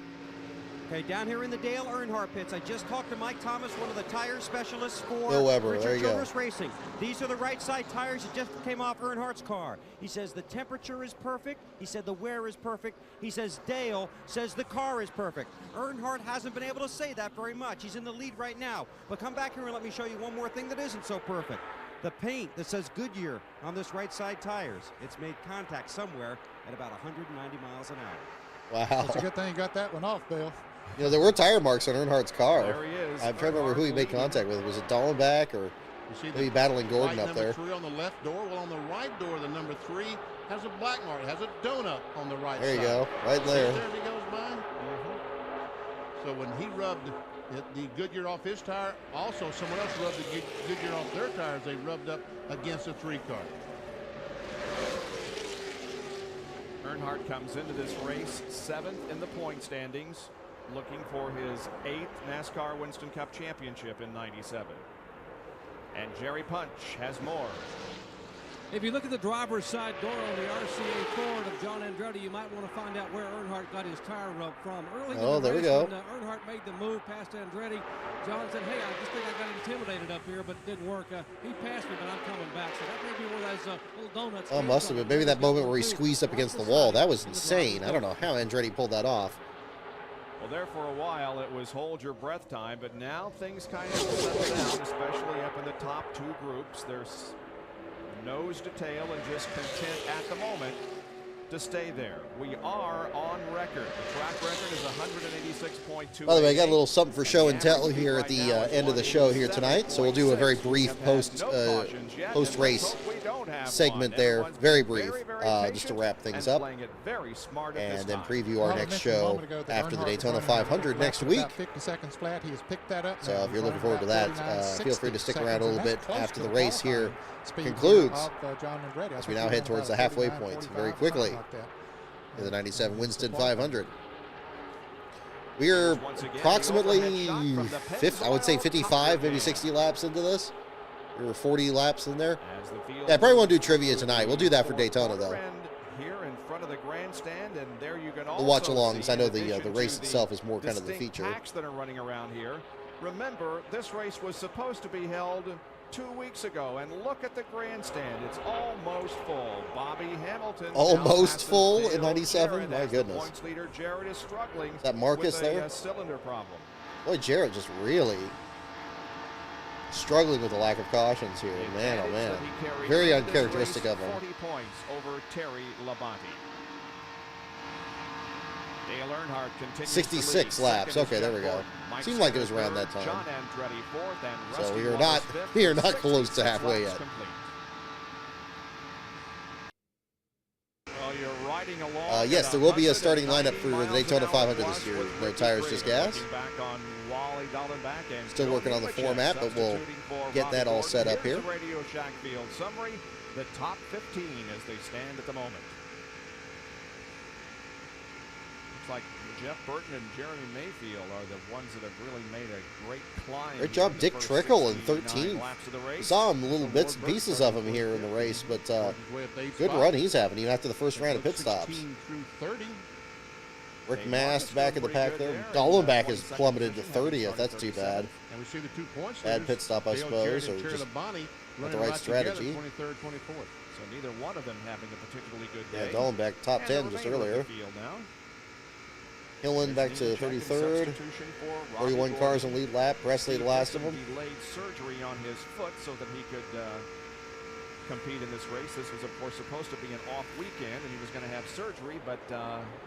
S6: Okay, down here in the Dale Earnhardt pits, I just talked to Mike Thomas, one of the tire specialists for
S1: Bill Weber,
S6: Richard
S1: there you go.
S6: Childress Racing. These are the right side tires that just came off Earnhardt's car. He says the temperature is perfect. He said the wear is perfect. He says Dale says the car is perfect. Earnhardt hasn't been able to say that very much. He's in the lead right now. But come back here and let me show you one more thing that isn't so perfect. The paint that says Goodyear on this right side tires. It's made contact somewhere at about 190 miles an hour.
S1: Wow.
S7: It's a good thing you got that one off, Bill.
S1: You know, there were tire marks on Earnhardt's car.
S3: There he is.
S1: I'm trying to remember who he made contact with. Was it Dallenbach or
S8: You see
S1: maybe
S8: the
S1: battling Gordon
S8: white
S1: up there?
S8: number 3 on the left door. Well, on the right door, the number 3 has a black mark. It has a donut on the right
S1: There
S8: side.
S1: you go. Right
S8: See
S1: there.
S8: there as he goes by? So when he rubbed the Goodyear off his tire. Also, someone else rubbed the Goodyear off their tires. They rubbed up against a 3-car.
S3: Earnhardt comes into this race 7th in the point standings, looking for his 8th NASCAR Winston Cup championship in '97. And Jerry Punch has more.
S4: If you look at the driver's side door on the RCA Ford of John Andretti, you might want to find out where Earnhardt got his tire rub from. Early in the
S1: there we
S4: race,
S1: go.
S4: when Earnhardt made the move past Andretti, John said, hey, I just think I got intimidated up here, but it didn't work. He passed me, but I'm coming back. So that may be one of those little donuts.
S1: Oh, must have been. Maybe that moment where he squeezed up against the wall. That was insane. I don't know how Andretti pulled that off.
S3: Well, there for a while it was hold your breath time, but now things kind of settle down, especially up in the top 2 groups. There's nose to tail and just content at the moment to stay there. We are on record. The track record is 186.2.
S1: By the way, I got a little something for show and tell here at the end of the show here tonight. So we'll do a very brief post race segment there, very brief, just to wrap things up, and then preview our next show after the Daytona 500 next week.
S7: 50 seconds flat. He has picked that up.
S1: So if you're looking forward to that, feel free to stick around a little bit after the race here concludes, as we now head towards the halfway point very quickly in the '97 Winston 500. We are approximately, I would say 55, maybe 60 laps into this. We were 40 laps in there. Yeah, I probably won't do trivia tonight. We'll do that for Daytona, though.
S3: Here in front of the grandstand, and there you can
S1: we'll watch alongs. I know the race itself is more kind of the feature.
S3: Packs that are running around here. Remember, this race was supposed to be held 2 weeks ago, and look at the grandstand. It's almost full. Bobby Hamilton
S1: almost full in '97. My goodness.
S3: Points leader Jarrett is struggling.
S1: Is that Marcus
S3: with
S1: there?
S3: A cylinder problem.
S1: Boy, Jarrett just really struggling with the lack of cautions here. Man, oh man, very uncharacteristic of him.
S3: 40 points over Terry Labonte. Dale Earnhardt continues
S1: 66 laps. Okay, there we go. Seemed like it was around that time.
S3: John Andretti fourth, and
S1: so we are not close to halfway yet.
S3: Well, you're riding along.
S1: Yes, there will be a starting lineup for the Daytona 500 this year. No tires, just gas. Still working on the format, but we'll get that all set up here.
S3: Radio Shack Field summary: the top 15 as they stand at the moment. Like Jeff Burton and Jeremy Mayfield are the ones that have really made a great climb.
S1: Great job, Dick Trickle in 13th. Saw him little bits and pieces of him here in the race, but good run he's having even after the first round of pit stops. Rick Mast back in the pack there. Dollenbach has plummeted to 30th. That's too bad. Bad pit stop, I suppose, or just not the right strategy.
S3: So neither one of them having a particularly good day.
S1: Yeah, Dollenbach top 10 just earlier. Hillen back to 33rd. 41 cars in lead lap. Presley the last of them.
S3: Delayed surgery on his foot so that he could compete in this race. This was, of course, supposed to be an off weekend, and he was going to have surgery, but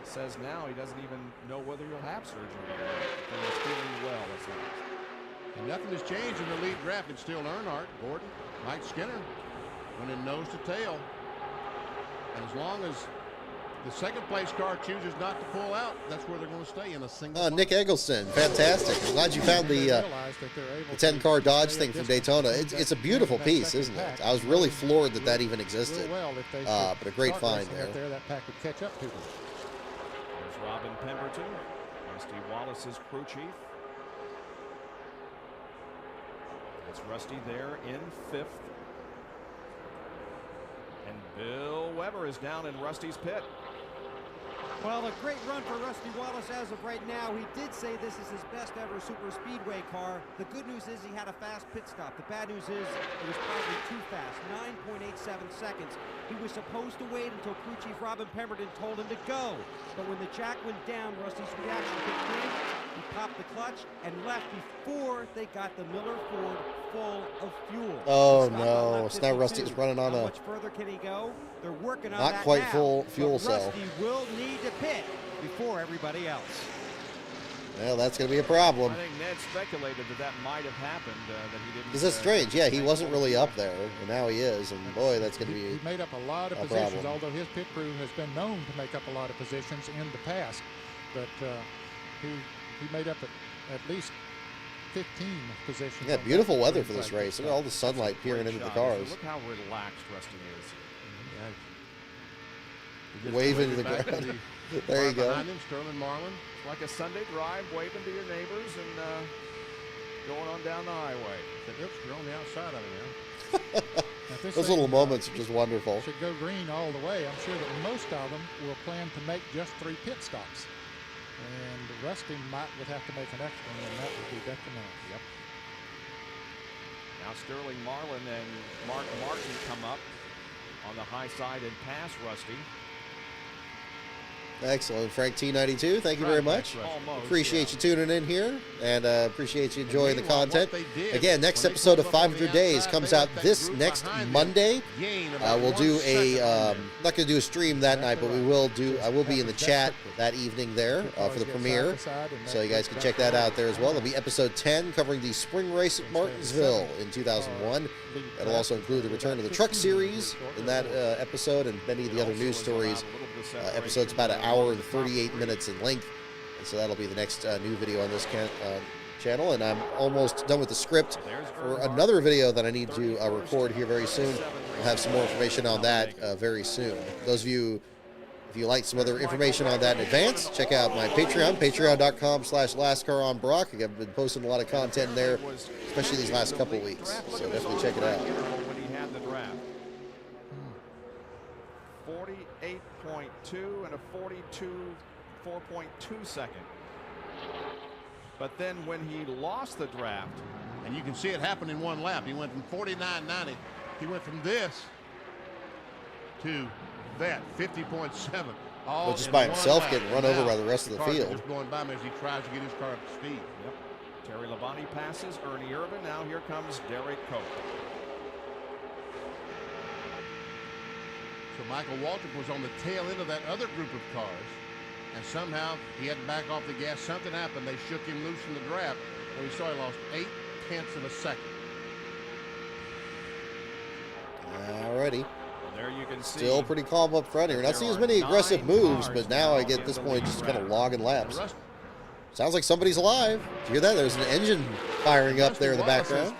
S3: says now he doesn't even know whether he'll have surgery. And he's feeling well, it sounds.
S8: And nothing has changed in the lead draft. It's still Earnhardt, Gordon, Mike Skinner, winning nose to tail. And as long as the second place car chooses not to pull out, that's where they're going to stay in a single.
S1: Nick Eggleston, fantastic. I'm glad you found the 10-car Dodge thing from Daytona. It's a beautiful piece, isn't it? I was really floored that even existed. But a great find there.
S7: That pack would catch up to them.
S3: There's Robin Pemberton, Rusty Wallace's crew chief. It's Rusty there in 5th. And Bill Weber is down in Rusty's pit.
S6: Well, a great run for Rusty Wallace as of right now. He did say this is his best ever super speedway car. The good news is he had a fast pit stop. The bad news is it was probably too fast, 9.87 seconds. He was supposed to wait until crew chief Robin Pemberton told him to go. But when the jack went down, Rusty's reaction kicked in. He popped the clutch and left before they got the Miller Ford full of fuel.
S1: Oh no, it's now Rusty's running on
S6: How much further can he go? They're working on
S1: not
S6: that
S1: quite
S6: now,
S1: full fuel
S6: but
S1: cell.
S6: Rusty will need to pit before everybody else.
S1: Well, that's going to be a problem.
S3: I think Ned speculated that might have happened, that he didn't.
S1: Because that's strange. Yeah, he wasn't really up there, and now he is. And boy, that's going to be.
S7: He made up a lot of positions, although his pit crew has been known to make up a lot of positions in the past. But he made up at least 15 positions.
S1: Yeah,
S7: on
S1: beautiful
S7: that
S1: weather
S7: green
S1: for this
S7: flag
S1: race. Look at all the sunlight peering into the cars.
S3: Look how relaxed Rusty is.
S1: Waving to the
S8: Back
S1: ground.
S8: to
S1: There you
S8: car
S1: go.
S8: Behind him, Sterling Marlin.
S3: It's like a Sunday drive, waving to your neighbors and going on down the highway.
S8: Said, oops, you're on the outside of it now.
S7: Now, if this
S1: Those
S7: thing,
S1: little moments are just wonderful.
S7: should go green all the way. I'm sure that most of them will plan to make just 3 pit stops. And Rusty would have to make an extra one, and that would be detrimental.
S3: Yep. Now Sterling Marlin and Mark Martin come up on the high side and pass Rusty.
S1: Excellent. Frank T92, thank you very much.
S3: Almost,
S1: Appreciate you tuning in here, and appreciate you enjoying the
S8: meanwhile,
S1: content.
S8: what they did
S1: Again, next
S8: when they
S1: episode
S8: pulled
S1: of
S8: up on the
S1: 500 Days
S8: outside,
S1: comes
S8: they
S1: out
S8: let that
S1: this
S8: group
S1: next
S8: behind them
S1: Monday.
S8: gain about
S1: We'll
S8: 1
S1: do
S8: second
S1: a,
S8: on them.
S1: not going to do a stream that night, but we will do, I will be in the chat that evening there for the premiere. So you guys can check that out there as well. There'll be episode 10 covering the spring race at Martinsville in 2001. That'll also include the return of the truck series in that episode and many of the other news stories. Episode's about 1 hour and 38 minutes in length. And so that'll be the next new video on this channel. And I'm almost done with the script for another video that I need to record here very soon. We'll have some more information on that very soon. Those of you, if you like some other information on that in advance, check out my Patreon, patreon.com/lastcaronbrock. I've been posting a lot of content in there, especially these last couple weeks. So definitely check it out.
S3: When he had the draft. 48.2 and a 4.2 second. But then when he lost the draft,
S8: And you can see it happen in 1 lap. He went from 49.90. He went from this to that, 50.7. All
S1: Well, just
S8: in
S1: by
S8: 1
S1: himself
S8: lap.
S1: getting run over
S8: Now,
S1: by the rest of the
S8: cars are
S1: field.
S8: just going by him as he tries to get his car up to speed.
S3: yep. Terry Labonte passes Ernie Irvin. Now here comes Derek Cope.
S8: So Michael Waltrip was on the tail end of that other group of cars, and somehow he had to back off the gas. Something happened. They shook him loose in the draft, and we saw he lost 0.8 of a second.
S1: Alrighty.
S3: Well, there you can see.
S1: Still pretty calm up front here. Not seeing as many aggressive moves, but now I get this point just kind of logging laps. Sounds like somebody's alive. Did you hear that? There's an engine firing up there in the background.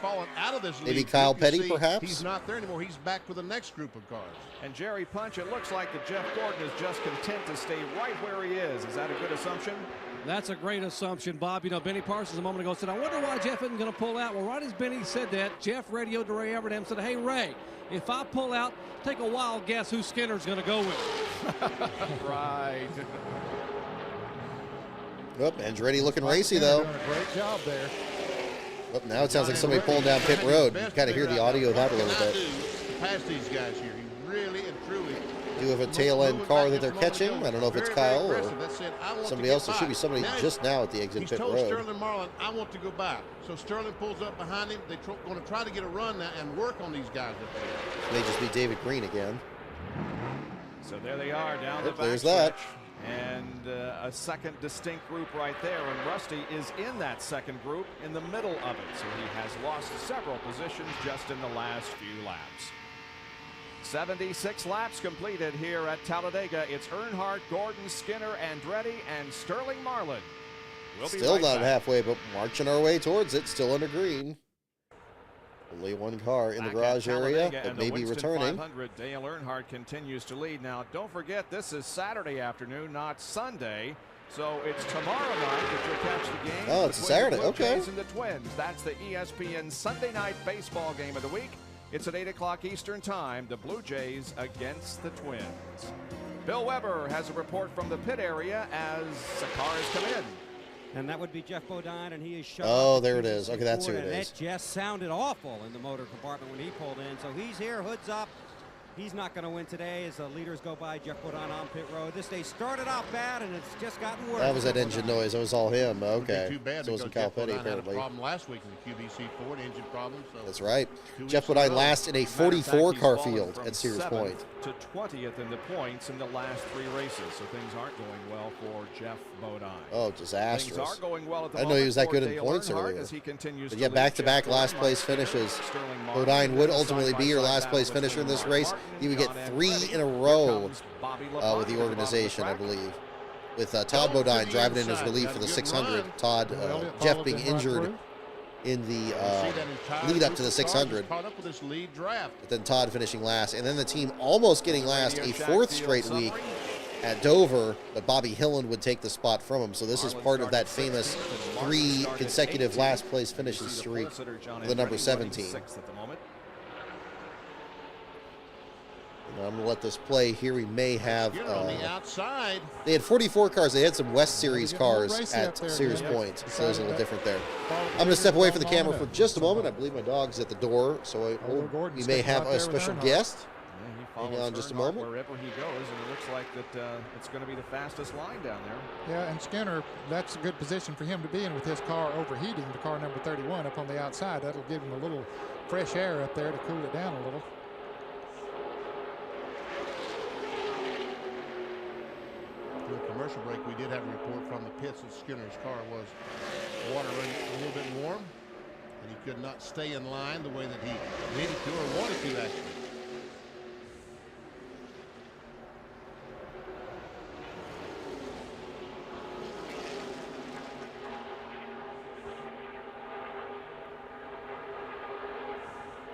S1: Maybe Kyle Petty, perhaps?
S8: He's not there anymore. He's back with the next group of cars.
S3: And Jerry Punch, it looks like that Jeff Gordon is just content to stay right where he is. Is that a good assumption?
S4: That's a great assumption, Bob. You know, Benny Parsons a moment ago said, I wonder why Jeff isn't going to pull out. Well, right as Benny said that, Jeff radioed to Ray Everdam and said, hey, Ray, if I pull out, take a wild guess who Skinner's going to go with.
S3: Right.
S1: Oh, Andretti looking racy, though.
S7: Doing a great job there.
S1: Oh, now it sounds like somebody pulling down pit road. You kind of hear the audio of that a little bit.
S8: To pass these guys here. He really and truly.
S1: Do you have a tail end car that they're catching? I don't know if it's Kyle or somebody else. There should be somebody just now at the exit
S8: He's
S1: pit
S8: told
S1: road.
S8: Sterling Marlin, I want to go by. So Sterling pulls up behind him. They're going to try to get a run now and work on these guys up there.
S1: May just be David Green again.
S3: So there they are down the back
S1: There's that.
S3: stretch. And a second distinct group right there. And Rusty is in that second group in the middle of it. So he has lost several positions just in the last few laps. 76 laps completed here at Talladega. It's Earnhardt, Gordon, Skinner, Andretti, and Sterling Marlin. We'll be
S1: Still
S3: right
S1: not
S3: back.
S1: halfway, but marching our way towards it. Still under green. Only one car in the
S3: Back
S1: garage
S3: at
S1: area,
S3: Talladega
S1: but
S3: and the
S1: maybe
S3: Winston
S1: returning.
S3: 500, Dale Earnhardt continues to lead. Now, don't forget, this is Saturday afternoon, not Sunday. So it's tomorrow night that you'll catch the game.
S1: Oh, it's a
S3: between
S1: Saturday,
S3: the Blue
S1: okay.
S3: Jays and the Twins. That's the ESPN Sunday night baseball game of the week. It's at 8 o'clock Eastern time. The Blue Jays against the Twins. Bill Weber has a report from the pit area as the cars come in.
S6: And that would be Jeff Bodine, and he is shut
S1: Oh,
S6: off
S1: there it is. Okay, that's who it
S6: and
S1: is.
S6: That just sounded awful in the motor compartment when he pulled in. So he's here, hoods up. He's not going to win today as the leaders go by. Jeff Bodine on pit road. This day started off bad, and it's just gotten worse.
S1: That was that engine noise. That was all him. Okay.
S8: Too bad
S1: So it
S8: because
S1: wasn't Kyle
S8: Jeff
S1: Petty,
S8: Bodine had a
S1: apparently.
S8: problem last week in the QBC Ford engine problem. So
S1: That's right.
S8: 2
S1: Jeff
S8: weeks in a
S1: Bodine
S8: row.
S1: last in a
S3: Matter of fact,
S1: 44
S3: he's
S1: car
S3: fallen
S1: field
S3: from
S1: at Sears
S3: 7th
S1: Point.
S3: to 20th in the points in the last 3 races. So things aren't going well for Jeff Bodine.
S1: Oh,
S3: Things
S1: disastrous.
S3: are going well at the
S1: I didn't know he was that
S3: moment
S1: good
S3: for
S1: in
S3: Dale
S1: points
S3: Earnhardt
S1: earlier.
S3: as he continues
S1: But
S3: to
S1: yeah,
S3: lead.
S1: back-to-back
S3: Jeff
S1: last
S3: Gordon,
S1: place
S3: Mark Skinner,
S1: finishes.
S3: Sterling Marlin.
S1: Bodine would
S3: Then a
S1: ultimately be your
S3: side-by-side
S1: last place
S3: battle
S1: finisher in this
S3: between
S1: race.
S3: Martin
S1: He would
S3: and
S1: get
S3: John
S1: 3
S3: Andretti.
S1: in a
S3: Here
S1: row
S3: comes Bobby
S1: with
S3: Labonte
S1: the
S3: at bottom of
S1: organization, I
S3: track.
S1: believe. With Todd Bodine driving in as relief for the 600. Todd, Jeff being injured in the
S8: See that entire
S1: lead up
S8: group
S1: to the
S8: of cars
S1: 600.
S8: caught up with this lead draft.
S1: But then Todd finishing last, and then the team almost getting last a
S3: Radio Shack
S1: 4th
S3: field
S1: straight
S3: summary.
S1: week at Dover, but Bobby Hillen would take the spot from him. So this is
S3: Marlin
S1: part of that
S3: started
S1: famous
S3: 16th, and Martin
S1: 3
S3: started
S1: consecutive
S3: 18th.
S1: last place
S3: You
S1: finishes
S3: see the
S1: streak,
S3: pole sitter, John
S1: the number
S3: Andretti,
S1: 17.
S3: running 6th at the moment.
S1: And I'm going to let this play here. We may have...
S8: Here on the outside.
S1: They had 44 cars. They had some West Series
S7: Get a little
S1: cars
S7: racy
S1: at
S7: up there,
S1: Series
S7: Jim.
S1: Point, so it was a little
S7: Decided
S1: different there.
S7: that
S1: I'm going to step away from the
S7: long
S1: camera for
S7: enough.
S1: just a moment. I believe my dog's at the door, so
S7: Although Gordon's
S1: we may
S7: sticking
S1: have
S7: out
S1: a
S7: there with
S1: special
S7: Earnhardt.
S1: guest.
S3: Yeah, he
S1: Hang
S3: follows
S1: on just a
S3: Earnhardt
S1: moment.
S3: wherever he goes, and it looks like that it's going to be the fastest line down there.
S7: Yeah, and Skinner, that's a good position for him to be in with his car overheating, the car number 31 up on the outside. That'll give him a little fresh air up there to cool it down a little.
S8: In the commercial break, we did have a report from the pits that Skinner's car was water running a little bit warm, and he could not stay in line the way that he needed to or wanted to, actually.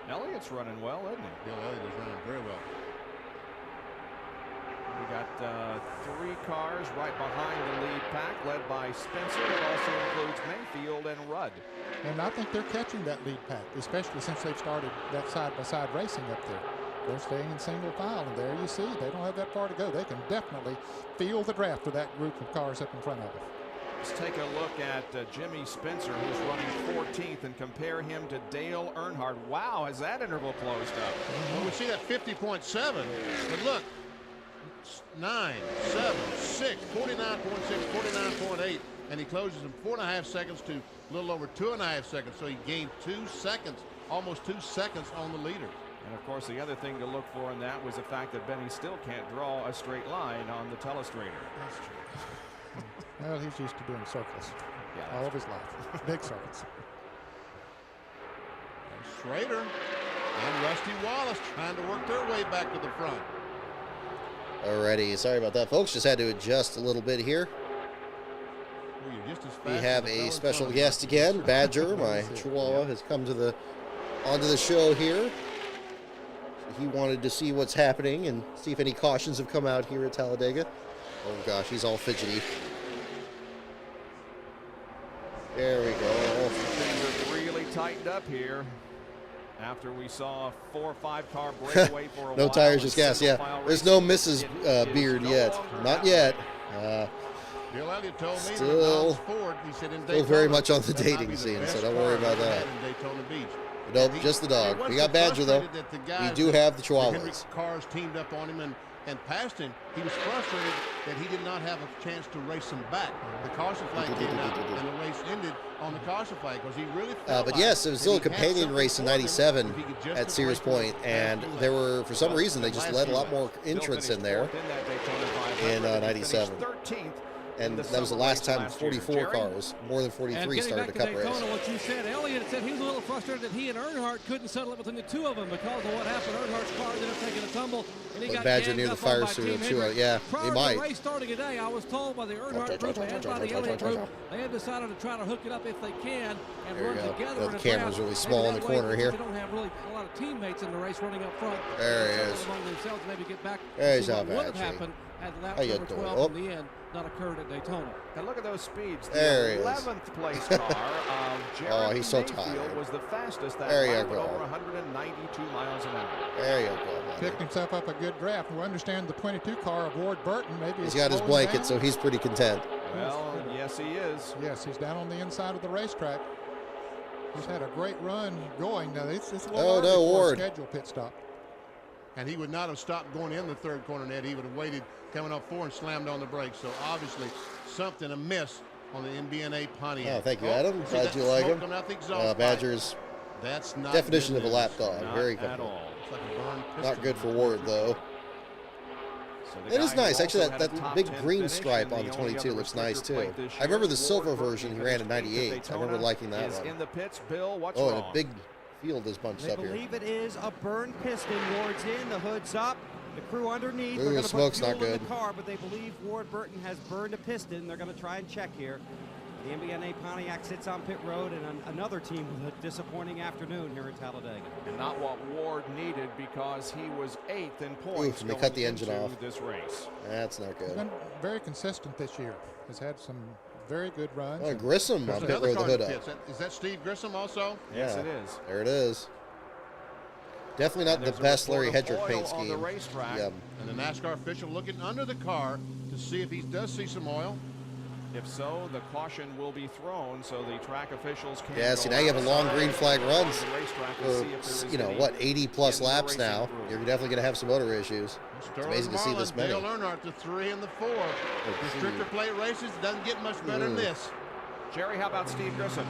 S3: Elliott's running well, isn't he?
S8: Bill Elliott is running very well.
S3: We got 3 cars right behind the lead pack, led by Spencer. It also includes Mayfield and Rudd.
S7: And I think they're catching that lead pack, especially since they've started that side-by-side racing up there. They're staying in single file, and there you see, they don't have that far to go. They can definitely feel the draft of that group of cars up in front of them.
S3: Let's take a look at Jimmy Spencer, who's running 14th, and compare him to Dale Earnhardt. Wow, has that interval closed up?
S8: Well, we see that 50.7, but look, 9, 7, 6, 49.6, 49.8, and he closes in 4.5 seconds to a little over 2.5 seconds. So he gained 2 seconds, almost 2 seconds on the leader.
S3: And of course, the other thing to look for in that was the fact that Benny still can't draw a straight line on the telestrator.
S7: That's true. Well, he's used to doing circles
S3: Yeah,
S7: all of his life, big circles.
S8: And Schrader and Rusty Wallace trying to work their way back to the front.
S1: Alrighty, sorry about that, folks. Just had to adjust a little bit here.
S8: Well, you're just as fast
S1: We
S8: as
S1: have
S8: the
S1: a
S8: fellow in
S1: special
S8: front of you.
S1: guest again. Badger, my Chihuahua, has come to onto the show here. He wanted to see what's happening and see if any cautions have come out here at Talladega. Oh gosh, he's all fidgety. There we go.
S3: Things have really tightened up here after we saw a 4 or 5 car breakaway for a while.
S1: No tires,
S3: in
S1: just gas.
S3: single
S1: Yeah,
S3: file
S1: there's
S3: racing.
S1: no Mrs.
S3: It is
S1: Beard
S3: no
S1: yet.
S3: longer
S1: Not
S3: happening.
S1: yet.
S8: Bill Elliott told me that
S1: Still-
S8: Miles Ford, he said in
S1: still very
S8: Daytona,
S1: much on the
S8: that might
S1: dating
S8: be the
S1: scene, so
S8: best
S1: don't worry
S8: car
S1: about
S8: they've
S1: that.
S8: had in Daytona Beach.
S1: Nope,
S8: And
S1: just the dog.
S8: he
S1: We
S8: wasn't
S1: got Badger, though.
S8: frustrated that the
S1: We
S8: guys
S1: do have the
S8: the Henry
S1: Chihuahuas.
S8: cars teamed up on him and passed him. He was frustrated that he did not have a chance to race them back. The caution flag came out and the race ended on the caution flag because he really felt
S1: But
S8: like
S1: yes, it was
S8: that
S1: still a
S8: he had
S1: companion
S8: something
S1: race in
S8: for him
S1: '97
S8: if he could just
S1: at Sears
S8: avoid
S1: Point,
S8: the
S1: and
S8: last few
S1: there
S8: laps.
S1: were, for some reason, they just
S8: Last
S1: let a
S8: few
S1: lot more
S8: laps.
S1: entrants
S3: Bill
S1: in there.
S3: finished 4th in that Daytona 500,
S1: in,
S3: and he finished
S1: 97.
S3: 13th.
S1: And
S3: the
S1: that was the
S3: summer
S1: last
S3: race
S1: time
S3: last year.
S1: 44
S3: Jerry?
S1: cars, more than
S4: And
S1: 43
S4: getting
S1: started
S4: back
S1: the
S4: to
S1: Cup race.
S4: Daytona, what you said, Elliott said he was a little frustrated that he and Earnhardt couldn't settle it between the two of them because of what happened. Earnhart's car ended up taking a tumble, and he
S1: But
S4: got
S1: Badger
S4: ganged
S1: near the
S4: up on
S1: fire
S4: by
S1: suit,
S4: Team
S1: too.
S4: Hendrick.
S1: Yeah,
S4: Prior
S1: he
S4: to
S1: might.
S4: the race starting today, I was told by the Earnhardt group and by the Elliott group, they have decided to try to hook it up if they can and
S1: There
S4: run
S1: you go.
S4: together.
S1: The
S4: in a
S1: camera's
S4: draft.
S1: really
S4: Maybe
S1: small in
S4: that
S1: the
S4: way,
S1: corner
S4: since
S1: here.
S4: They don't have really a lot of teammates in the race running up front.
S1: There he
S4: settle
S1: is.
S4: among themselves, maybe get back
S1: There's
S4: to what
S1: how
S4: would have
S1: Badger.
S4: happened had lap
S1: How you
S4: number
S1: doing?
S4: 12
S1: Oh.
S4: in the end not occurred at Daytona.
S3: And look at those speeds. The
S1: There he is.
S3: 11th place car of Jeremy
S1: Oh, he's so
S3: Mayfield
S1: tired.
S3: was the fastest that
S1: There you
S3: lap,
S1: go.
S3: over 192 miles an hour.
S1: There you go.
S7: Picked
S1: Badger.
S7: himself up a good draft. We understand the 22 car of Ward Burton. Maybe
S1: He's
S7: it's
S1: got his
S7: slowing
S1: blanket,
S7: down.
S1: so he's pretty content.
S3: Well, yes, he is.
S7: Yes, he's down on the inside of the racetrack. He's had a great run going. Now, it's a little
S1: Oh,
S7: early
S1: no,
S7: for a
S1: Ward.
S7: scheduled pit stop.
S8: And he would not have stopped going in the third corner, Ned. He would have waited coming up 4 and slammed on the brakes. So obviously something amiss on the MB&A Pontiac.
S1: Oh, thank you, Adam.
S8: see
S1: Glad
S8: that
S1: you like
S8: smoke
S1: him.
S8: coming out the exhaust pipe?
S1: Badger's
S8: That's not
S1: definition
S8: good
S1: of a lap
S8: news.
S1: dog.
S3: Not
S1: Very
S3: at
S1: good.
S3: all.
S8: It's like a burned
S1: Not
S8: piston.
S1: good for Ward, though.
S3: So the
S1: It is
S3: guy who
S1: nice. Actually,
S3: also had a
S1: that
S3: top
S1: big
S3: 10
S1: green
S3: finish
S1: stripe
S3: in
S1: on the
S3: only
S1: 22
S3: other
S1: looks nice,
S3: restrictor
S1: too.
S3: plate this
S1: I remember
S3: year.
S1: the silver
S3: Ward Burton
S1: version he
S3: finished
S1: ran in
S3: 8th at
S1: 98. I remember
S3: Daytona,
S1: liking that
S3: is
S1: one.
S3: in the pits. Bill, what's
S1: Oh,
S3: wrong?
S1: and a big field is bunched
S6: They
S1: up here.
S6: believe it is a burned piston. Ward's in, the hood's up. The crew underneath.
S1: Ooh,
S6: They're
S1: the
S6: going to
S1: smoke's
S6: put
S1: not
S6: fuel in
S1: good.
S6: the car, but they believe Ward Burton has burned a piston. They're going to try and check here. The MBNA Pontiac sits on pit road, and another team with a disappointing afternoon here at Talladega.
S3: And not what Ward needed, because he was 8th in points.
S1: Oof, they cut the engine
S3: into
S1: off.
S3: This race.
S1: That's not good.
S7: He's been very consistent this year. Has had some very good runs.
S1: Oh, Grissom on
S8: There's
S1: pit
S8: another
S1: road, the
S8: car
S1: hood
S8: in the
S1: up.
S8: pits. Is that Steve Grissom also?
S3: Yes,
S1: Yeah,
S3: it is.
S1: There it is. Definitely not
S3: And
S1: the
S3: there's a
S1: best
S3: report
S1: Larry
S3: of
S1: Hedrick
S3: oil
S1: paint
S3: on
S1: scheme.
S3: the racetrack.
S1: Yep.
S8: And the NASCAR official looking under the car to see if he does see some oil.
S3: If so, the caution will be thrown, so the track officials can.
S1: Yeah, see, now you have a long green flag runs
S3: for,
S1: you know, what, 80 plus laps
S3: racing
S1: now.
S3: through.
S1: You're definitely going to have some motor issues. It's amazing to see this many.
S8: Dale Earnhardt the 3 and the 4. Restrictor plate races doesn't get much better than this.
S3: Jerry, how about Steve Grissom?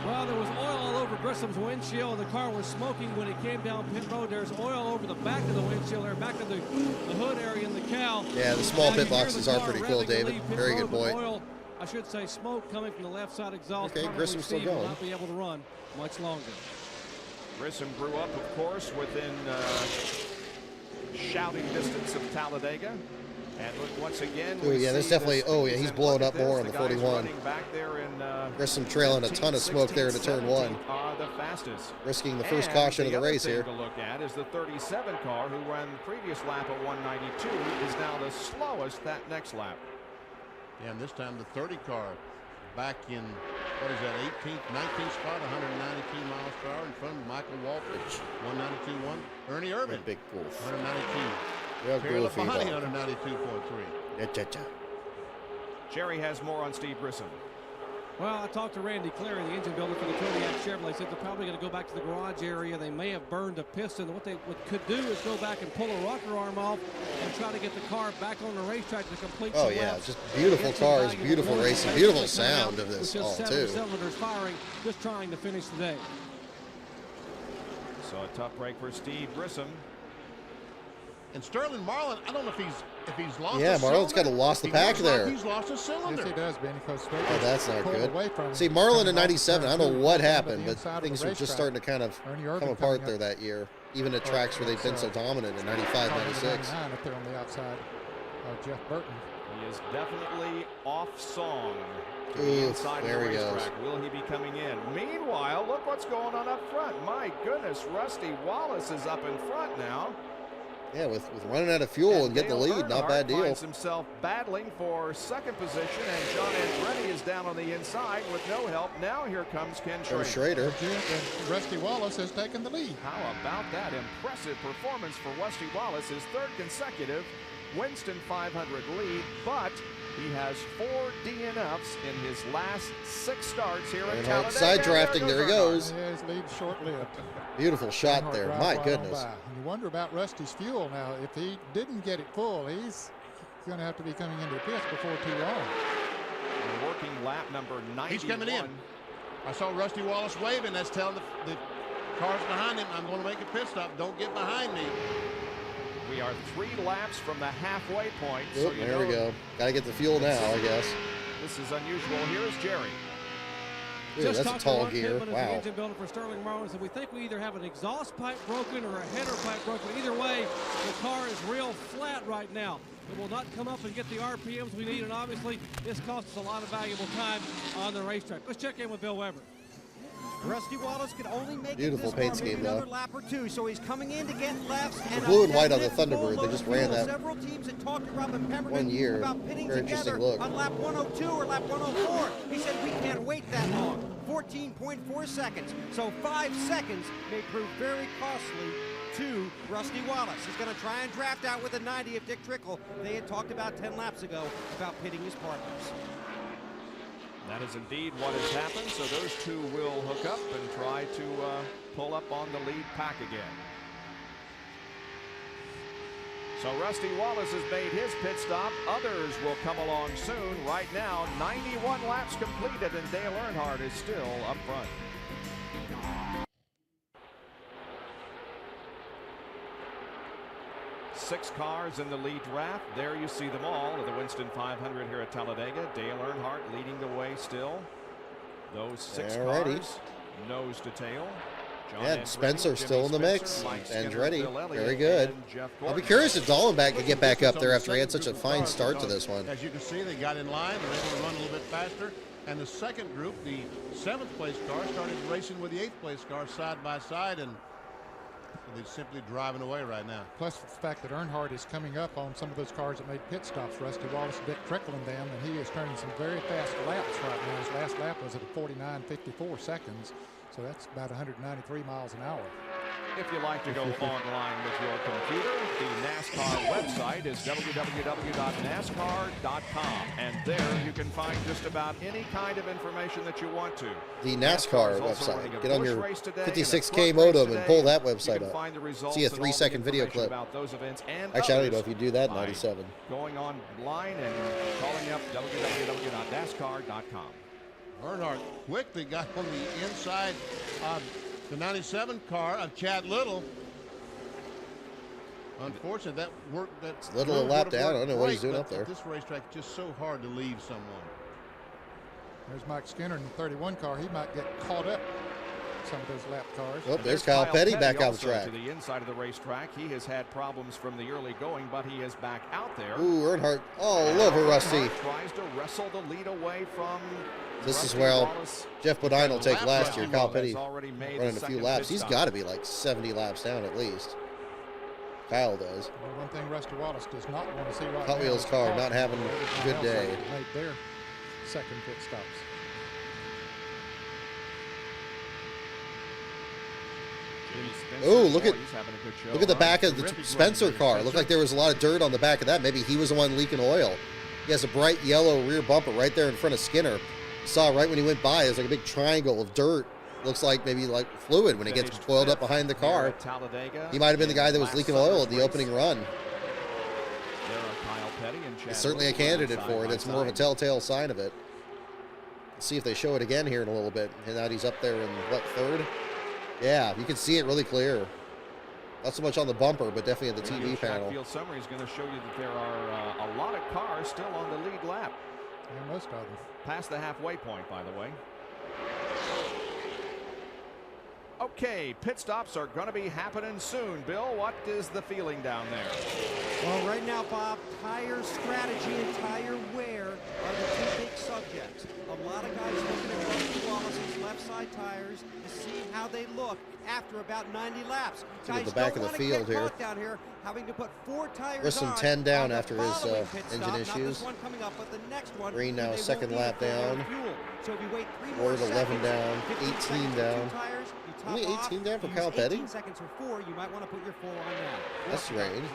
S4: Well, there was oil all over Grissom's windshield. The car was smoking when it came down pit road. There's oil over the back of the windshield there, back of the hood area in the cowl.
S1: Yeah, the small
S4: Now
S1: pit
S4: you hear
S1: boxes
S4: the
S1: are
S4: car
S1: pretty cool,
S4: revving to
S1: David.
S4: leave pit
S1: Very
S4: road
S1: good
S4: with
S1: point.
S4: Oil, I should say smoke coming from the left side exhaust.
S1: Okay,
S4: Probably
S1: Grissom's still
S4: Steve will
S1: going.
S4: not be able to run much longer.
S3: Grissom grew up, of course, within shouting distance of Talladega. And look, once again,
S1: Oh, yeah, there's definitely,
S3: oh, yeah,
S1: he's blowing up more on the 41.
S3: Back there in,
S1: Grissom trailing a ton of smoke there into turn 1.
S3: Are the fastest.
S1: Risking the first
S3: And
S1: caution of the
S3: other
S1: race
S3: thing
S1: here.
S3: to look at is the 37 car, who ran the previous lap at 192, is now the slowest that next lap.
S8: Yeah, and this time the 30 car back in, what is that, 18th, 19th spot, 192 miles per hour in front of Michael Walker, 192.1. Ernie Irvin,
S1: Big wolf.
S8: 192.
S1: Real
S8: Perry
S1: goofy
S8: Labonte,
S1: dog.
S8: 192.3.
S3: Jerry has more on Steve Grissom.
S4: Well, I talked to Randy Clary, the engine builder for the Kodiak Chevrolet. Said they're probably going to go back to the garage area. They may have burned a piston. What they could do is go back and pull a rocker arm off and try to get the car back on the racetrack to complete
S1: Oh,
S4: some
S1: yeah,
S4: laps.
S1: just beautiful
S4: Get some
S1: cars,
S4: valuable
S1: beautiful
S4: motor
S1: racing,
S4: space.
S1: beautiful
S4: They come out
S1: sound of
S4: with
S1: this
S4: just
S1: all,
S4: 7
S1: too.
S4: cylinders firing, just trying to finish the day.
S3: So a tough break for Steve Grissom.
S8: And Sterling Marlin, I don't know if he's lost.
S1: Yeah,
S8: a
S1: Marlin's
S8: cylinder.
S1: kind of lost the
S8: He
S1: pack
S8: looks like
S1: there.
S8: He's lost a cylinder.
S7: Yes, he does, Ben. He goes straight.
S1: Oh, that's not
S7: pulled
S1: good.
S7: away from him.
S1: See, Marlin in
S7: Coming off
S1: 97, I
S7: turn
S1: don't know
S7: two,
S1: what
S7: down to the
S1: happened, but
S7: inside of
S1: things
S7: the
S1: were just
S7: racetrack.
S1: starting to kind of
S7: Ernie Irvin
S1: come apart
S7: coming
S1: there
S7: up.
S1: that year, even at tracks where they've been so dominant in 95, 96.
S7: 99 up there on the outside of Jeff Burton.
S3: He is definitely off song to the
S1: Ooh,
S3: inside
S1: there
S3: of
S1: he
S3: the
S1: goes.
S3: racetrack. Will he be coming in? Meanwhile, look what's going on up front. My goodness, Rusty Wallace is up in front now.
S1: Yeah, with running out of fuel and getting the
S3: Dale
S1: lead, not
S3: Earnhardt
S1: bad deal.
S3: finds himself battling for second position, and John Andretti is down on the inside with no help. Now here comes Ken
S1: From
S3: Schrader.
S1: Schrader.
S7: And Rusty Wallace has taken the lead.
S3: How about that impressive performance for Rusty Wallace, his third consecutive Winston 500 lead, but he has 4 DNFs in his last 6 starts here in
S1: Earnhardt
S3: Talladega.
S1: side drafting, there he goes.
S7: Yeah, his lead's short-lived.
S1: Beautiful shot
S7: Earnhardt
S1: there,
S7: drives
S1: my
S7: right on
S1: goodness.
S7: by. And you wonder about Rusty's fuel now. If he didn't get it full, he's going to have to be coming into the pits before too long.
S3: And working lap number 91.
S8: He's coming in. I saw Rusty Wallace waving. That's telling the cars behind him, I'm going to make a pit stop. Don't get behind me.
S3: We are 3 laps from the halfway point.
S1: Oop,
S3: So you
S1: there we
S3: know
S1: go. Got to get the fuel now, I guess.
S3: This is unusual. Here is Jerry.
S1: Dude,
S4: Just
S1: that's a
S4: talked to
S1: tall
S4: Ron
S1: gear.
S4: Pittman, as the
S1: Wow.
S4: engine builder for Sterling Marlin, said we think we either have an exhaust pipe broken or a header pipe broken. Either way, the car is real flat right now. It will not come up and get the RPMs we need, and obviously this costs us a lot of valuable time on the racetrack. Let's check in with Bill Weber.
S6: Rusty Wallace could only make
S1: Beautiful
S6: it
S1: paint
S6: this far, maybe
S1: scheme, though.
S6: another lap or 2, so he's coming in to get lefts. And
S1: blue and
S6: a
S1: white on the
S6: definite
S1: Thunderbird, they
S6: full load
S1: just
S6: of
S1: ran
S6: fuel.
S1: that
S6: Several teams had talked to Robin Pemberton
S1: 1 year.
S6: about pitting
S1: Very
S6: together
S1: interesting look.
S6: on lap 102 or lap 104. He said we can't wait that long. 14.4 seconds. So 5 seconds may prove very costly to Rusty Wallace. He's going to try and draft out with a 90 of Dick Trickle. They had talked about 10 laps ago about pitting his partners.
S3: That is indeed what has happened. So those two will hook up and try to pull up on the lead pack again. So Rusty Wallace has made his pit stop. Others will come along soon. Right now, 91 laps completed, and Dale Earnhardt is still up front. Six cars in the lead draft. There you see them all at the Winston 500 here at Talladega. Dale Earnhardt leading the way still. Those 6
S1: Alrighty.
S3: cars, nose to tail.
S1: Yeah, Spencer's still in the mix. Andretti, very good. I'll be curious if Dallenbach could get back up there after he had such a fine start to this one.
S8: As you can see, they got in line. They're able to run a little bit faster. And the second group, the 7th place car, started racing with the 8th place car side by side, and they're simply driving away right now.
S7: Plus the fact that Earnhardt is coming up on some of those cars that made pit stops. Rusty Wallace, Dick Trickle and them, and he is turning some very fast laps right now. His last lap was at 49.54 seconds, so that's about 193 miles an hour.
S3: If you like to go online with your computer, the NASCAR website is www.nascar.com, and there you can find just about any kind of information that you want to.
S1: The NASCAR website. Get on your 56K modem and pull that website up. See a 3-second video clip. Actually, I don't even know if you do that in 97.
S3: Going online and calling up www.nascar.com.
S8: Earnhardt quickly got on the inside of the 97 car of Chad Little. Unfortunately, that worked. That's
S1: Little a lap down. I don't know what he's doing up there.
S8: This racetrack is just so hard to leave someone.
S7: There's Mike Skinner in the 31 car. He might get caught up some of those lap cars.
S1: Oh, there's Kyle Petty back out the track.
S3: To the inside of the racetrack. He has had problems from the early going, but he is back out there.
S1: Ooh, Earnhardt. Oh, love her, Rusty.
S3: Tries to wrestle the lead away from.
S1: This is where Jeff Bodine will take last year. Kyle Petty running a few laps. He's got to be like 70 laps down at least. Kyle does.
S7: Well, one thing Rusty Wallace does not want to see right
S1: Hot Wheels car not having a good day.
S7: Made their second pit stops.
S1: Oh, look at the back of the Spencer car. It looked like there was a lot of dirt on the back of that. Maybe he was the one leaking oil. He has a bright yellow rear bumper right there in front of Skinner. Saw right when he went by, it's like a big triangle of dirt. Looks like maybe like fluid when it gets boiled up behind the car. He might have been the guy that was leaking oil at the opening run. It's certainly a candidate for it. It's more of a telltale sign of it. Let's see if they show it again here in a little bit. And now he's up there in, what, 3rd? Yeah, you can see it really clear. Not so much on the bumper, but definitely at the TV panel.
S3: Field summary is going to show you that there are a lot of cars still on the lead lap.
S7: Yeah, most of them.
S3: Past the halfway point, by the way. Okay, pit stops are going to be happening soon. Bill, what is the feeling down there?
S6: Well, right now, Bob, tire strategy and tire wear are the two big subjects. A lot of guys looking at Rusty Wallace's left side tires to see how they look after about 90 laps.
S1: Guys the back of the field here.
S6: Down here, having to put 4 tires
S1: Grissom 10 down after his engine issues. Green now 2nd lap down.
S6: So if you wait 3
S1: Ward
S6: more
S1: 11 down, 18 down. Only 18 down for Kyle Petty?
S6: 18 seconds for 4. You might want to put your 4 on now.
S1: That's strange.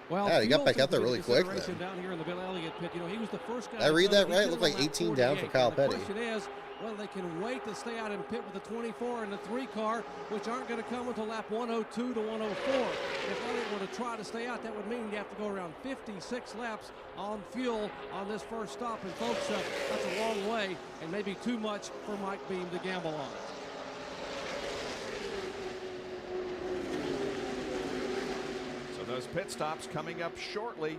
S4: Well,
S1: yeah, he got back out there really quick then.
S4: Down here in the Bill Elliott pit, you know, he was the first guy.
S1: Did I read that right? It looked like 18 down for Kyle Petty.
S4: The question is, well, they can wait to stay out in pit with the 24 and the 3 car, which aren't going to come until lap 102 to 104. If Elliott were to try to stay out, that would mean you have to go around 56 laps on fuel on this first stop. And folks, that's a long way and maybe too much for Mike Beam to gamble on.
S3: Those pit stops coming up shortly.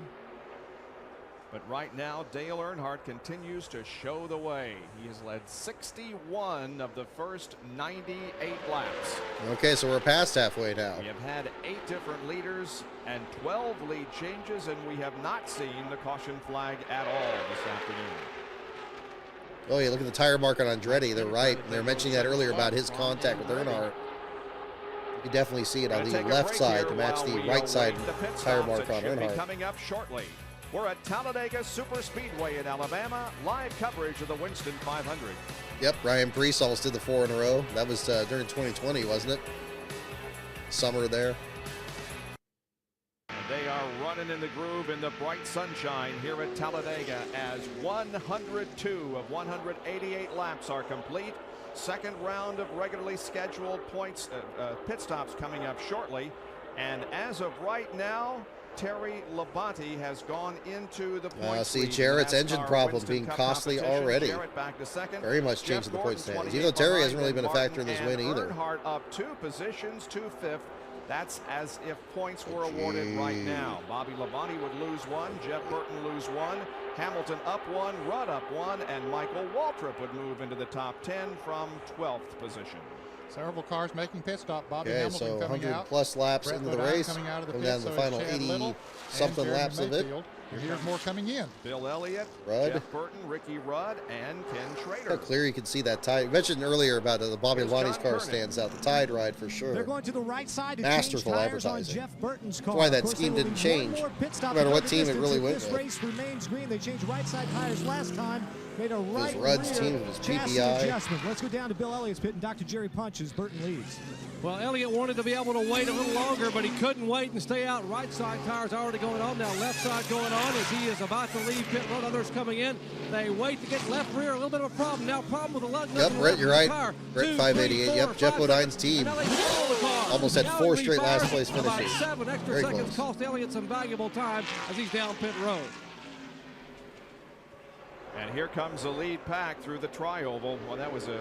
S3: But right now, Dale Earnhardt continues to show the way. He has led 61 of the first 98 laps.
S1: Okay, so we're past halfway now.
S3: We have had 8 different leaders and 12 lead changes, and we have not seen the caution flag at all this afternoon.
S1: Oh, yeah, look at the tire mark on Andretti. They're right. They were mentioning that earlier about his contact with Earnhardt. You definitely see it on the left side to match the right side tire mark on Earnhardt.
S3: Coming up shortly. We're at Talladega Super Speedway in Alabama. Live coverage of the Winston 500.
S1: Yep, Ryan Preece almost did the 4 in a row. That was during 2020, wasn't it? Summer there.
S3: They are running in the groove in the bright sunshine here at Talladega as 102 of 188 laps are complete. Second round of regularly scheduled pit stops coming up shortly. And as of right now, Terry Labonte has gone into the points.
S1: See Jarrett's engine problem being costly already. Very much changing the point standings. Even though Terry hasn't really been a factor in this win either.
S3: Earnhardt up 2 positions to 5th. That's as if points were awarded right now. Bobby Labonte would lose 1, Jeff Burton lose 1, Hamilton up 1, Rudd up 1, and Michael Waltrip would move into the top 10 from 12th position.
S7: Several cars making pit stop. Bobby
S1: Okay,
S7: Hamilton
S1: so
S7: coming
S1: 100
S7: out.
S1: plus laps
S7: Brett
S1: into the
S7: Bodine
S1: race.
S7: coming out of the
S1: Coming
S7: pit,
S1: down to the
S7: so
S1: final
S7: it's Chad
S1: 80
S7: Little
S1: something
S7: and Jeremy
S1: laps of it.
S7: Mayfield. Here's more coming in.
S3: Bill Elliott,
S1: Rudd.
S3: Jeff Burton, Ricky Rudd, and Ken Schrader.
S1: How clear you can see that tide. You mentioned earlier about the Bobby
S3: Here's
S1: Lonnie's
S3: John
S1: car
S3: Kernan.
S1: stands out. The tide ride for sure.
S5: They're going to the right side to
S1: Masterful
S5: change tires on
S1: advertising.
S5: Jeff Burton's car.
S1: That's why that
S5: Of course,
S1: scheme
S5: there will
S1: didn't
S5: be one
S1: change.
S5: more pit stop
S1: No matter
S5: to
S1: what
S5: go
S1: team it
S5: the
S1: really
S5: distance.
S1: went
S5: This
S1: with.
S5: race remains green. They changed right side tires last time. Made a right
S1: Rudd's
S5: rear
S1: team, it was
S5: chassis
S1: PPI.
S5: adjustment. Let's go down to Bill Elliott's pit and Dr. Jerry punches. Burton leads.
S4: Well, Elliott wanted to be able to wait a little longer, but he couldn't wait and stay out. Right side tires already going on now. Left side going on as he is about to leave pit road. Others coming in. They wait to get left rear. A little bit of a problem. Now problem with the lug.
S1: Yep, Brett, you're right. Brett 588. Yep, Jeff Bodine's team. Almost had 4 straight last place
S4: About
S1: finishes.
S4: 7 extra
S1: Very
S4: seconds
S1: close.
S4: cost Elliott some valuable time as he's down pit road.
S3: And here comes the lead pack through the tri-oval. Well, that was a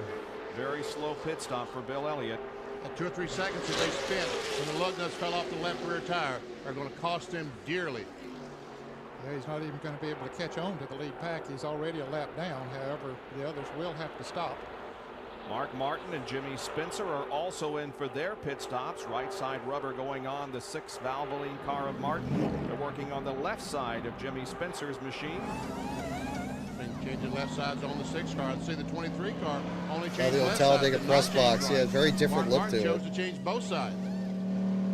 S3: very slow pit stop for Bill Elliott.
S8: And 2 or 3 seconds that they spent when the lug nuts fell off the left rear tire are going to cost him dearly.
S7: Yeah, he's not even going to be able to catch on to the lead pack. He's already a lap down. However, the others will have to stop.
S3: Mark Martin and Jimmy Spencer are also in for their pit stops. Right side rubber going on the 6 Valvoline car of Martin. They're working on the left side of Jimmy Spencer's machine.
S8: Changing left sides on the 6 car. Let's see the 23 car only
S1: Oh,
S8: changed
S1: the old
S8: left
S1: Talladega
S8: sides,
S1: press
S8: did not change
S1: box.
S8: right.
S1: Yeah, very different
S8: Mark
S1: look to
S8: Martin chose
S1: it.
S8: to change both sides.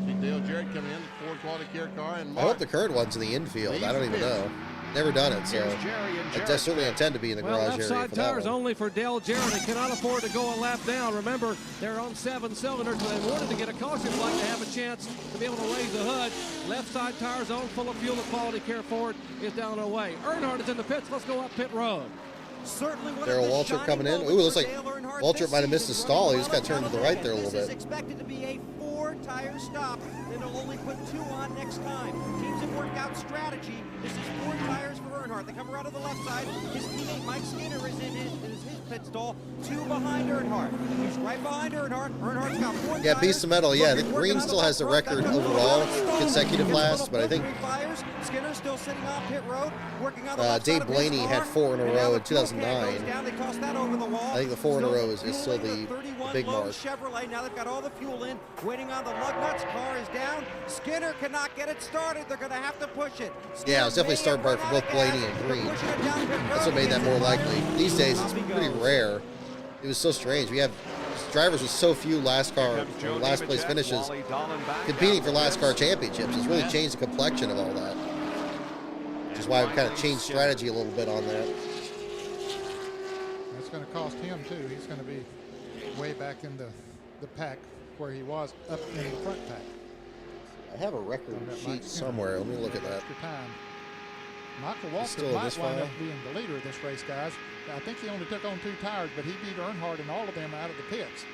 S8: See Dale Jarrett coming in, the Ford Quality Care car, and
S1: I
S8: Mark.
S1: hope the current one's in the infield. I don't even know. Never done it, so
S3: Here's Jerry and
S1: I
S3: Jarrett.
S1: certainly intend to be in the
S4: Well,
S1: garage
S4: left
S1: area
S4: side
S1: for that
S4: tires
S1: one.
S4: only for Dale Jarrett. They cannot afford to go a lap down. Remember, they're on 7 cylinders, but they wanted to get a caution flag to have a chance to be able to raise the hood. Left side tires on, full of fuel. The Quality Care Ford is down away. Earnhardt is in the pits. Let's go up pit road.
S6: Certainly one
S1: Darrell
S6: of the
S1: Waltrip
S6: shining
S1: coming in.
S6: moments
S1: Ooh, looks
S6: for
S1: like
S6: Dale Earnhardt
S1: Waltrip
S6: this
S1: might have missed
S6: season,
S1: his stall. He
S6: running
S1: just got turned to the right there a little
S6: This is
S1: bit.
S6: expected to be a 4-tire stop. Then he'll only put 2 on next time. Teams have worked out strategy. This is 4 tires for Earnhardt. They come around to the left side. His teammate Mike Skinner is in his pit stall. 2 behind Earnhardt. He's right behind Earnhardt. Earnhart's got 4
S1: Yeah,
S6: tires.
S1: Beast of Metal. Yeah, I
S6: Look,
S1: think
S6: he's working
S1: Green
S6: on
S1: still has the
S6: front.
S1: record
S6: Got two
S1: overall,
S6: Stones.
S1: consecutive
S6: Gets a
S1: lasts,
S6: little
S1: but I think
S6: victory fires. Skinner's still sitting on pit road, working on the left
S1: Dave
S6: side of his
S1: Blaney
S6: car.
S1: had 4 in a
S6: And
S1: row
S6: now
S1: in
S6: the fuel can
S1: 2009.
S6: goes down. They toss that over the wall.
S1: I think the 4 in a
S6: Still
S1: row is still
S6: fueling
S1: the
S6: 31
S1: big
S6: low
S1: mark.
S6: Chevrolet. Now they've got all the fuel in, waiting on the lug nuts. Car is down. Skinner cannot get it started. They're going to have to push it.
S1: Yeah, it was definitely start part for both Blaney and Green. That's what made that more likely. These days, it's pretty rare. It was so strange. We have drivers with so few last car or last place finishes competing for last car championships. It's really changed the complexion of all that. Which is why we kind of changed strategy a little bit on that.
S7: That's going to cost him, too. He's going to be way back in the pack where he was up in the front pack.
S1: I have a record
S7: On that
S1: sheet
S7: Mike Skinner.
S1: somewhere. Let me look at that.
S7: Extra time. Michael
S1: Still
S7: Waltrip
S1: in
S7: might
S1: this
S7: wind
S1: file?
S7: up being the leader of this race, guys. I think he only took on 2 tires, but he beat Earnhardt and all of them out of the pits.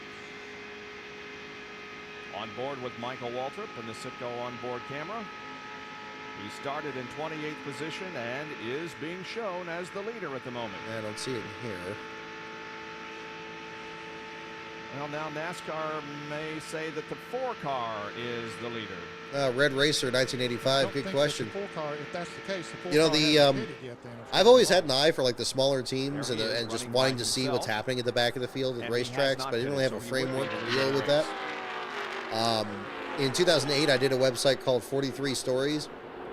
S3: On board with Michael Waltrip and the Citgo onboard camera. He started in 28th position and is being shown as the leader at the moment.
S1: I don't see it in here.
S3: Well, now NASCAR may say that the 4 car is the leader.
S1: Red Racer,
S7: I
S1: 1985.
S7: don't
S1: Good
S7: think
S1: question.
S7: that the 4 car, if that's the case, the 4
S1: You know,
S7: car
S1: the,
S7: hasn't pitted yet then, if
S1: I've always had an eye for like the smaller teams
S3: There he is,
S1: and just
S3: running
S1: wanting
S3: by
S1: to see
S3: himself.
S1: what's happening at the back of the field at
S3: And he has
S1: racetracks,
S3: not
S1: but I didn't
S3: been,
S1: really have a
S3: so he wouldn't
S1: framework
S3: be
S1: to
S3: the
S1: deal
S3: leader.
S1: with that. In 2008, I did a website called 43 Stories,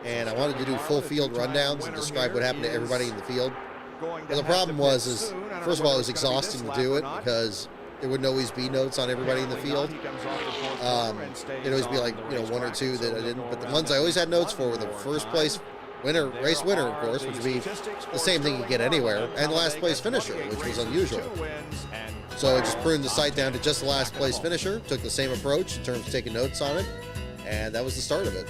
S1: and I wanted to do full field rundowns and describe what happened to everybody in the field.
S3: Going to
S1: But the
S3: have
S1: problem
S3: to pit
S1: was,
S3: soon. I don't
S1: first of
S3: know
S1: all, it
S3: whether
S1: was
S3: it's gonna be
S1: exhausting
S3: this
S1: to do
S3: lap
S1: it
S3: or not.
S1: because there wouldn't always be notes on everybody in the
S3: Apparently
S1: field.
S3: not. He comes off the fourth corner and stays
S1: It'd always be
S3: on
S1: like,
S3: the
S1: 1 or
S3: racetrack,
S1: 2
S3: so
S1: that I
S3: he'll
S1: didn't.
S3: go
S1: But the
S3: around
S1: ones I
S3: that
S1: always had notes for
S3: one
S1: were the
S3: more
S1: first
S3: time.
S1: place winner,
S3: There
S1: race winner, of
S3: are
S1: course,
S3: the
S1: which would be
S3: statistics
S1: the
S3: for
S1: same thing you get
S3: Sterling
S1: anywhere,
S3: Marlin.
S1: and the last place
S3: Talladega,
S1: finisher,
S3: 28
S1: which was
S3: races,
S1: unusual.
S3: 2 wins, and
S1: So I just pruned the
S3: top
S1: site down to
S3: 10.
S1: just the last place finisher, took the same approach in terms of taking notes on it, and that was the start of it.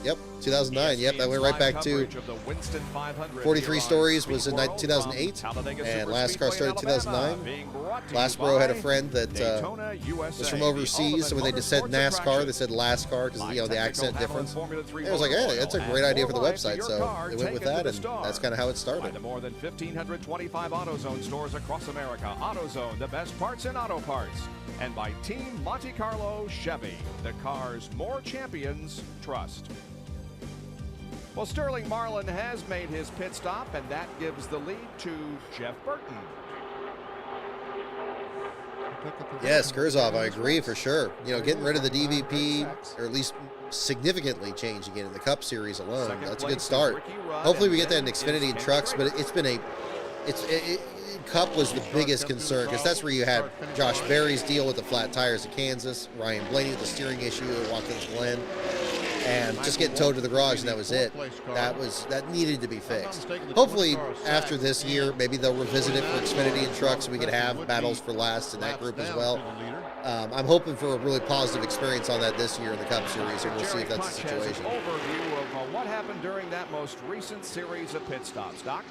S1: Yep, 2009. Yep, that went right back to 43 Stories was in 2008, and Last Car started 2009. Last Bro had a friend that was from overseas, so when they just said NASCAR, they said Last Car because the accent difference. And it was like, hey, that's a great idea for the website, so they went with that, and that's kind of how it
S3: By
S1: started.
S3: the more than 1,525 AutoZone stores across America. AutoZone, the best parts in auto parts. And by Team Monte Carlo Chevy, the cars more champions trust. Well, Sterling Marlin has made his pit stop, and that gives the lead to Jeff Burton.
S1: Yes, Kurzov, I agree for sure. You know, getting rid of the DVP, or at least significantly changing it in the Cup Series alone, that's a good start. Hopefully we get that in Xfinity and trucks, but it's been Cup was the biggest concern because that's where you had Josh Berry's deal with the flat tires at Kansas, Ryan Blaney with the steering issue at Watkins Glen, and just getting towed to the garage, and that was it. That needed to be fixed. Hopefully after this year, maybe they'll revisit it for Xfinity and trucks so we can have battles for last in that group as well. I'm hoping for a really positive experience on that this year in the Cup Series, and we'll see if that's the situation.
S3: Overview of what happened during that most recent series of pit stops. Doc?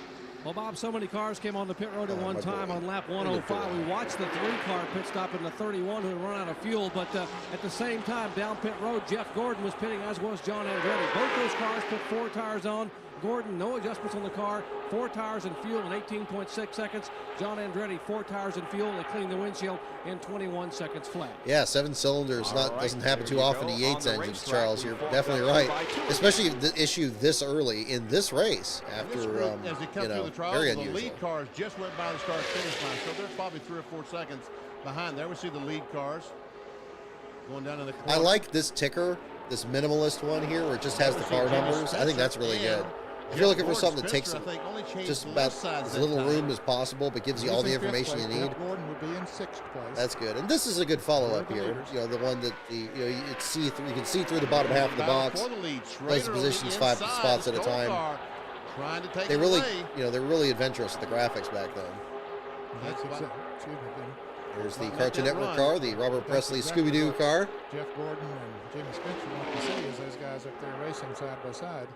S4: Well, Bob, so many cars came on the pit road at one time on lap 105. We watched the 3-car pit stop in the 31 who had run out of fuel, but at the same time, down pit road, Jeff Gordon was pitting, as was John Andretti. Both those cars put 4 tires on. Gordon, no adjustments on the car, 4 tires and fuel in 18.6 seconds. John Andretti, 4 tires and fuel. They cleaned the windshield in 21 seconds flat.
S1: Yeah, 7 cylinders doesn't happen too often to Yates engines, Charles. You're definitely right, especially the issue this early in this race after, you know, very unusual.
S8: The lead cars just went by the start finish line, so they're probably 3 or 4 seconds behind. There we see the lead cars going down in the corner.
S1: I like this ticker, this minimalist one here, where it just has the car numbers. I think that's really good. If you're looking for something that takes just about as little room as possible, but gives you all the information you need, that's good. And this is a good follow-up here. You know, the one that you can see through the bottom half of the box. Place the positions 5 spots at a time. They really, they're really adventurous with the graphics back then. There's the Cartoon Network car, the Robert Presley Scooby-Doo car.
S7: Jeff Gordon and Jimmy Spencer want to see is those guys up there racing side by side.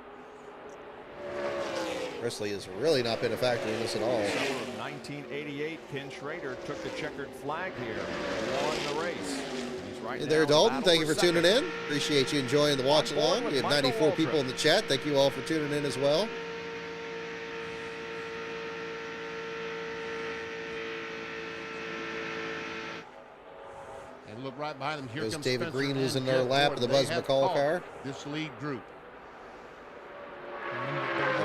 S1: Presley has really not been a factor in this at all.
S3: Summer of 1988, Ken Schrader took the checkered flag here, won the race. He's right
S1: Hey there,
S3: now
S1: Dalton. Thank you for
S3: second.
S1: tuning in. Appreciate you enjoying the watch along. We have 94 people in the chat. Thank you all for tuning in as well.
S8: And look right behind him. Here
S1: There's
S8: comes
S1: David
S8: Spencer
S1: Green
S8: and
S1: losing
S8: Jeff
S1: their lap
S8: Gordon.
S1: of the Buzz
S8: They have
S1: McCall
S8: caught
S1: car.
S8: This lead group.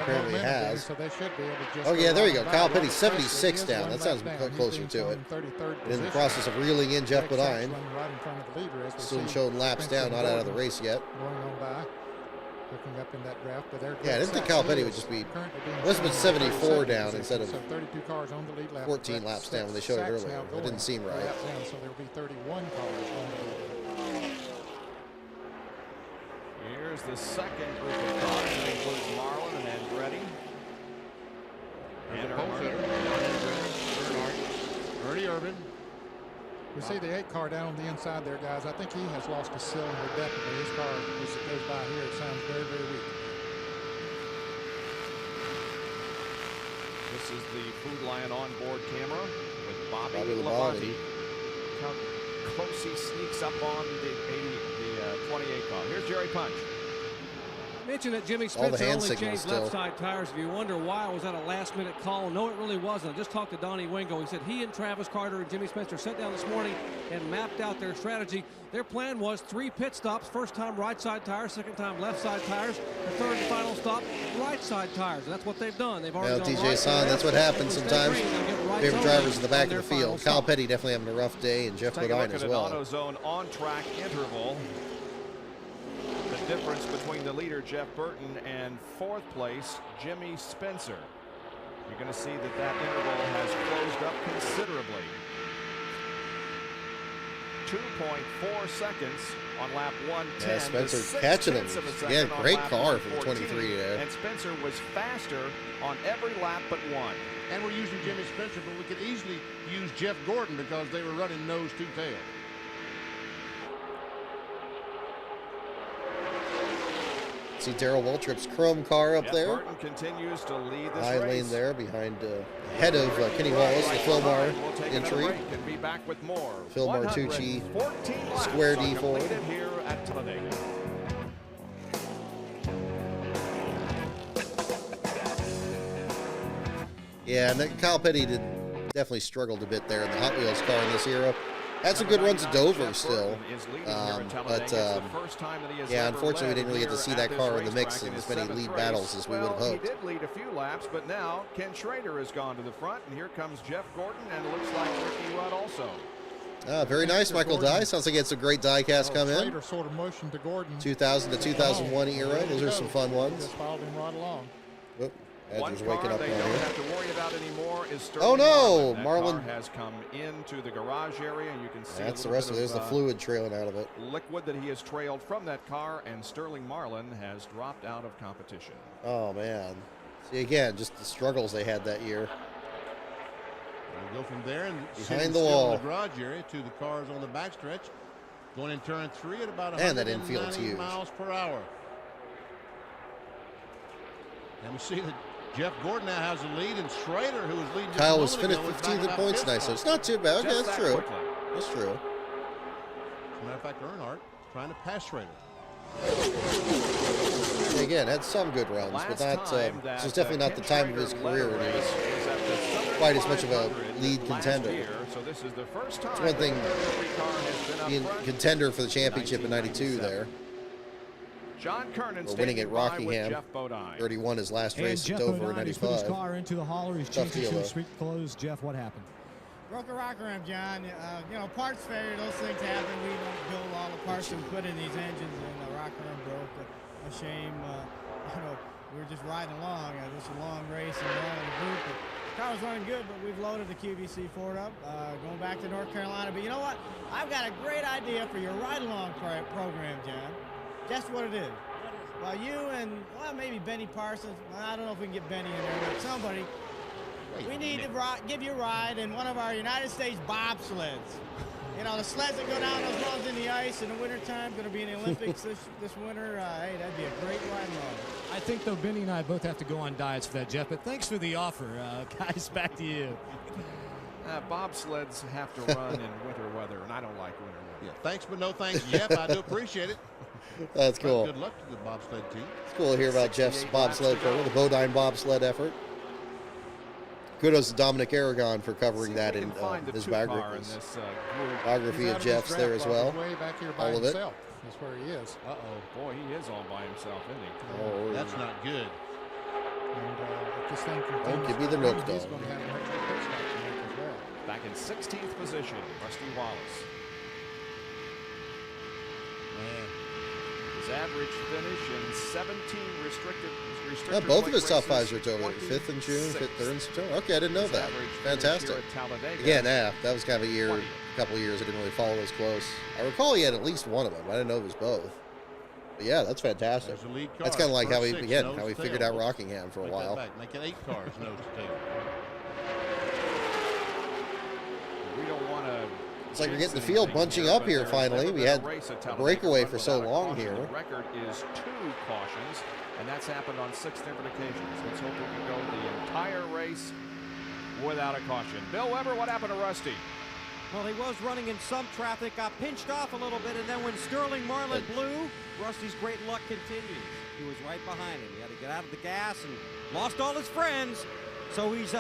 S1: Apparently has.
S7: So they should be able to just
S1: Oh, yeah, there you go.
S7: by
S1: Kyle
S7: Robert
S1: Petty,
S7: Presley.
S1: 76
S7: He is
S1: down.
S7: one
S1: That sounds
S7: lap down.
S1: closer
S7: He's
S1: to it.
S7: in 33rd
S1: And in the
S7: position.
S1: process of reeling in Jeff
S7: Greg Sachs
S1: Bodine.
S7: running right in front of the leader as we
S1: Still
S7: see
S1: showing laps
S7: Spencer
S1: down, not out of the
S7: Gordon
S1: race yet.
S7: Going on by, looking up in that draft. But there,
S1: Yeah, I didn't think Kyle Petty would just be. Must have been 74 down instead of
S7: 32 cars on the lead lap.
S1: 14 laps down when they showed it earlier. It didn't seem right.
S7: Down, so there will be 31 cars on the lead.
S3: Here's the second group of cars. It includes Marlin and Andretti. And
S8: Ernie Irvin.
S7: We see the 8 car down on the inside there, guys. I think he has lost a cylinder, definitely. His car, as it goes by here, it sounds very, very weak.
S3: This is the Food Lion onboard camera with Bobby
S1: Bobby
S3: Labonte. How close he sneaks up on the 28 car. Here's Jerry Punch.
S4: Mentioned that Jimmy
S1: All the
S4: Spencer
S1: hand
S4: only
S1: signals
S4: changed
S1: still.
S4: left side tires. If you wonder why, was that a last-minute call? No, it really wasn't. I just talked to Donnie Wingo. He said he and Travis Carter and Jimmy Spencer sat down this morning and mapped out their strategy. Their plan was 3 pit stops. First time right side tires, second time left side tires. The third and final stop, right side tires. And that's what they've done. They've already
S1: Well,
S4: gone
S1: TJ
S4: right
S1: Son,
S4: to
S1: that's what
S4: left.
S1: happens
S4: And with
S1: sometimes.
S4: Green, they'll get right
S1: Favorite
S4: to
S1: drivers
S4: left
S1: in the back
S4: on
S1: of the
S4: their
S1: field.
S4: final
S1: Kyle
S4: stop.
S1: Petty definitely having a rough day, and Jeff
S3: Take a
S1: Bodine
S3: look at
S1: as
S3: an
S1: well.
S3: AutoZone on-track interval. The difference between the leader, Jeff Burton, and 4th place, Jimmy Spencer. You're going to see that that interval has closed up considerably. 2.4 seconds on lap 110.
S1: Yeah, Spencer
S3: to 6
S1: catching him.
S3: tenths of a second
S1: Again,
S3: on
S1: great
S3: lap
S1: car for the
S3: 114.
S1: 23 there.
S3: And Spencer was faster on every lap but one.
S8: And we're using Jimmy Spencer, but we could easily use Jeff Gordon because they were running nose to tail.
S1: See Darrell Waltrip's chrome car up
S3: Jeff
S1: there.
S3: Burton continues to lead this
S1: High
S3: race.
S1: lane there behind ahead of Kenny Wallace, the Philmar
S3: We'll take another
S1: entry.
S3: break and be back with more.
S1: Phil Martucci,
S3: 114 laps
S1: Square D
S3: are
S1: Ford.
S3: completed here at Talladega.
S1: Yeah, and Kyle Petty definitely struggled a bit there in the Hot Wheels car in this era. Had some good runs at Dover still, but yeah, unfortunately we didn't really get to see that car in the mix in as many lead battles as we would have hoped.
S3: He did lead a few laps, but now Ken Schrader has gone to the front, and here comes Jeff Gordon, and it looks like Ricky Rudd also.
S1: Very nice, Michael Dye. Sounds like he had some great die cast come in.
S7: Schrader sort of motioned to Gordon.
S1: 2000 to 2001 era. Those are some fun ones.
S7: Just followed him right along.
S1: Oop,
S3: One
S1: Edgar's
S3: car
S1: waking up
S3: they
S1: down
S3: don't
S1: here.
S3: have to worry about anymore is Sterling
S1: Oh no,
S3: That
S1: Marlin.
S3: car has come into the garage area. You can see
S1: That's
S3: a
S1: the rest of it.
S3: little
S1: There's
S3: bit
S1: the fluid trailing out of it.
S3: liquid that he has trailed from that car, and Sterling Marlin has dropped out of competition.
S1: Oh man. See again, just the struggles they had that year.
S8: We'll go from there and
S1: Behind
S8: sitting
S1: the
S8: still
S1: wall.
S8: in the garage area to the cars on the backstretch. Going in turn 3 at about
S1: Man, that infield's
S8: 190
S1: huge.
S8: miles per hour. And we see that Jeff Gordon now has the lead, and Schrader, who was leading.
S1: Kyle
S8: just
S1: was
S8: a moment
S1: finished
S8: ago, is
S1: 15th
S8: back
S1: in
S8: about
S1: points
S8: fifth
S1: tonight, so
S8: spot.
S1: it's not too bad. Okay,
S3: Just
S1: that's
S3: that
S1: true.
S3: quickly.
S1: That's true.
S8: As a matter of fact, Earnhardt trying to pass Schrader.
S1: Again, had some good runs, but not. This was definitely not the time of his career when he was quite as much of a lead contender.
S3: So this is the first time
S1: It's one thing
S3: every car has been up
S1: being
S3: front.
S1: contender for the championship in '92 there.
S3: John Kernan
S1: Or winning at
S3: standing by with
S1: Rockingham.
S3: Jeff Bodine.
S1: 31 his last
S5: And
S1: race
S5: Jeff
S1: at Dover in
S5: Bodine, he's put his
S1: 95.
S5: car into the hauler. He's
S1: Tough
S5: changed it
S1: deal,
S5: to
S1: though.
S5: a street clothes. Jeff, what happened?
S10: Broke a rocker arm, John. You know, parts failure, those things happen. We don't build all the parts we put in these engines, and the rocker arm broke. A shame. You know, we were just riding along. This was a long race and all in the group. The car was running good, but we've loaded the QBC Ford up, going back to North Carolina. But you know what? I've got a great idea for your ride-along program, John. Guess what it is? Well, you and, well, maybe Benny Parsons. I don't know if we can get Benny in there, but somebody. We need to give you a ride in one of our United States bobsleds. You know, the sleds that go down those runs in the ice in the wintertime, going to be in the Olympics this winter. Hey, that'd be a great ride along.
S5: I think, though, Benny and I both have to go on diets for that, Jeff, but thanks for the offer. Guys, back to you.
S3: Bobsleds have to run in winter weather, and I don't like winter weather.
S8: Yeah, thanks, but no thanks. Yep, I do appreciate it.
S1: That's cool.
S8: Good luck to the bobsled team.
S1: It's cool to hear about Jeff's bobsled program, the Bodine bobsled effort. Kudos to Dominic Aragon for covering that in his biography. Biography of Jeff's there as well.
S7: Way back here by
S1: All of it.
S7: himself. That's where he is.
S3: Uh-oh. Boy, he is all by himself, isn't he?
S1: Oh,
S8: That's not good.
S7: And if this thing
S1: Don't
S7: continues
S1: give me the
S7: to
S1: milk
S7: run, he's
S1: dog.
S7: going to have an extra pit stop to make as well.
S3: Back in 16th position, Rusty Wallace.
S8: Man.
S3: His average finish in 17 restricted
S1: Yeah, both of his top
S3: races,
S1: fives are October. 5th in June, 5th, 3rd in
S3: 26th.
S1: September. Okay, I didn't know
S3: His
S1: that.
S3: average finish here
S1: Fantastic.
S3: at Talladega.
S1: Again, that was kind of a year,
S3: 20th.
S1: a couple of years I didn't really follow as close. I recall he had at least one of them. I didn't know it was both. But yeah, that's fantastic.
S8: There's a lead car.
S1: That's kind of like how
S8: First
S1: he,
S8: six,
S1: again,
S8: nose
S1: how he
S8: to
S1: figured
S8: tail.
S1: out Rockingham for a
S8: Take that
S1: while.
S8: back. Make it 8 cars nose to tail.
S3: We don't want to.
S1: It's like we're getting the field bunching up here finally. We had a breakaway for so long here.
S3: The record is 2 cautions, and that's happened on 6 different occasions. Let's hope we can go the entire race without a caution. Bill Weber, what happened to Rusty?
S6: Well, he was running in some traffic, got pinched off a little bit, and then when Sterling Marlin blew, Rusty's great luck continues. He was right behind him. He had to get out of the gas and lost all his friends. So he's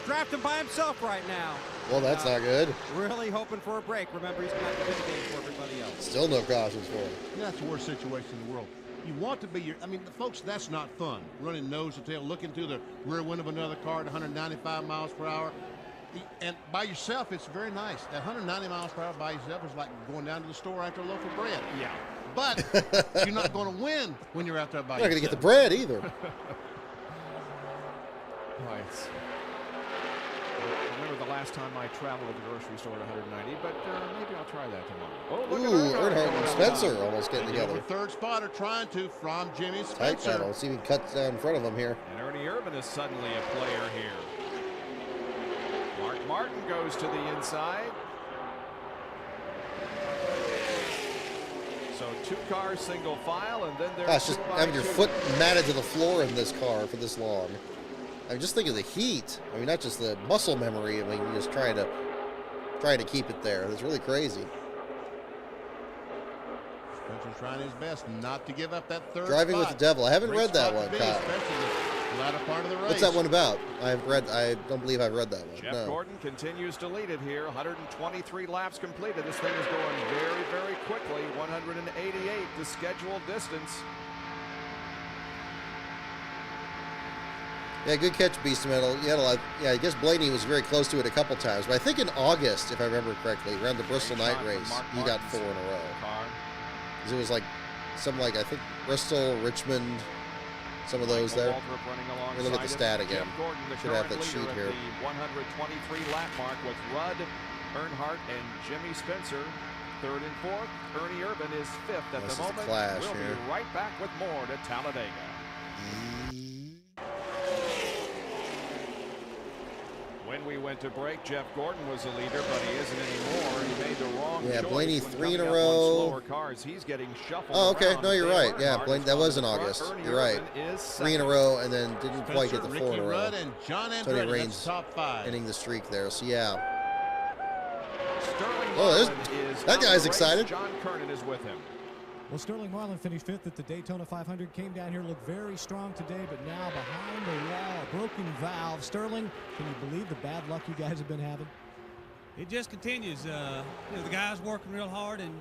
S6: drafting by himself right now.
S1: Well, that's not good.
S6: Really hoping for a break. Remember, he's got the big game for everybody else.
S1: Still no cautions for him.
S8: That's the worst situation in the world. You want to be folks, that's not fun. Running nose to tail, looking through the rear window of another car at 195 miles per hour. And by yourself, it's very nice. At 190 miles per hour by yourself is like going down to the store after a loaf of bread.
S3: Yeah.
S8: But you're not going to win when you're out there by
S1: You're not
S8: yourself.
S1: going to get the bread either.
S3: Right. I remember the last time I traveled to the grocery store at 190, but maybe I'll try that tomorrow. Oh, look
S1: Ooh,
S3: at
S1: Earnhardt and Spencer almost getting
S8: Over
S1: together.
S8: third spot are trying to from Jimmy
S1: Tight
S8: Spencer.
S1: battle. See if he cuts down in front of him here.
S3: And Ernie Irvin is suddenly a player here. Mark Martin goes to the inside. So 2 cars single file, and then there's
S1: Gosh, just
S3: 2 by
S1: having your
S3: 2.
S1: foot matted to the floor in this car for this long. I mean, just think of the heat. I mean, not just the muscle memory. I mean, you're just trying to keep it there. It's really crazy.
S8: Spencer's trying his best not to give up that third
S1: Driving with
S8: spot.
S1: the Devil. I haven't
S8: Great
S1: read that
S8: spot
S1: one,
S8: to be,
S1: Kyle.
S8: especially the latter part of the race.
S1: What's that one about? I don't believe I've read that one.
S3: Jeff
S1: No.
S3: Gordon continues to lead it here. 123 laps completed. This thing is going very, very quickly. 188 the scheduled distance.
S1: Yeah, good catch, Beast Metal. You had a lot. Yeah, I guess Blaney was very close to it a couple times, but I think in August, if I remember correctly, around the Bristol night race, he got 4 in a row. 'Cause it was like some I think Bristol, Richmond, some of those there. Let me look at the stat again. Should have that sheet here.
S3: The 123 lap mark with Rudd, Earnhardt, and Jimmy Spencer. 3rd and 4th. Ernie Irvan is 5th at the moment. We'll be right back with more to Talladega. When we went to break, Jeff Gordon was the leader, but he isn't anymore. He made the wrong choice.
S1: Blaney
S3: when
S1: 3 in a
S3: coming up on
S1: row.
S3: slower cars. He's getting shuffled.
S1: Oh, okay.
S3: around.
S1: No, you're right. Yeah,
S3: Earnhardt
S1: Blaney, that was in August.
S3: Ernie
S1: You're right.
S3: Irvan is
S1: 3 in a
S3: second.
S1: row, and then didn't quite get the 4 in a row.
S8: Rudd and John
S1: Tony
S8: Andretti,
S1: Raines
S8: that's top 5.
S1: ending the streak there. So yeah.
S3: Sterling
S1: Oh,
S3: Marlin is
S1: that
S3: out
S1: guy's
S3: of the race.
S1: excited.
S3: John Kernan is with him.
S5: Well, Sterling Marlin finished 5th at the Daytona 500. Came down here, looked very strong today, but now behind the wall, broken valve. Sterling, can you believe the bad luck you guys have been having?
S4: It just continues. You know, the guys working real hard, and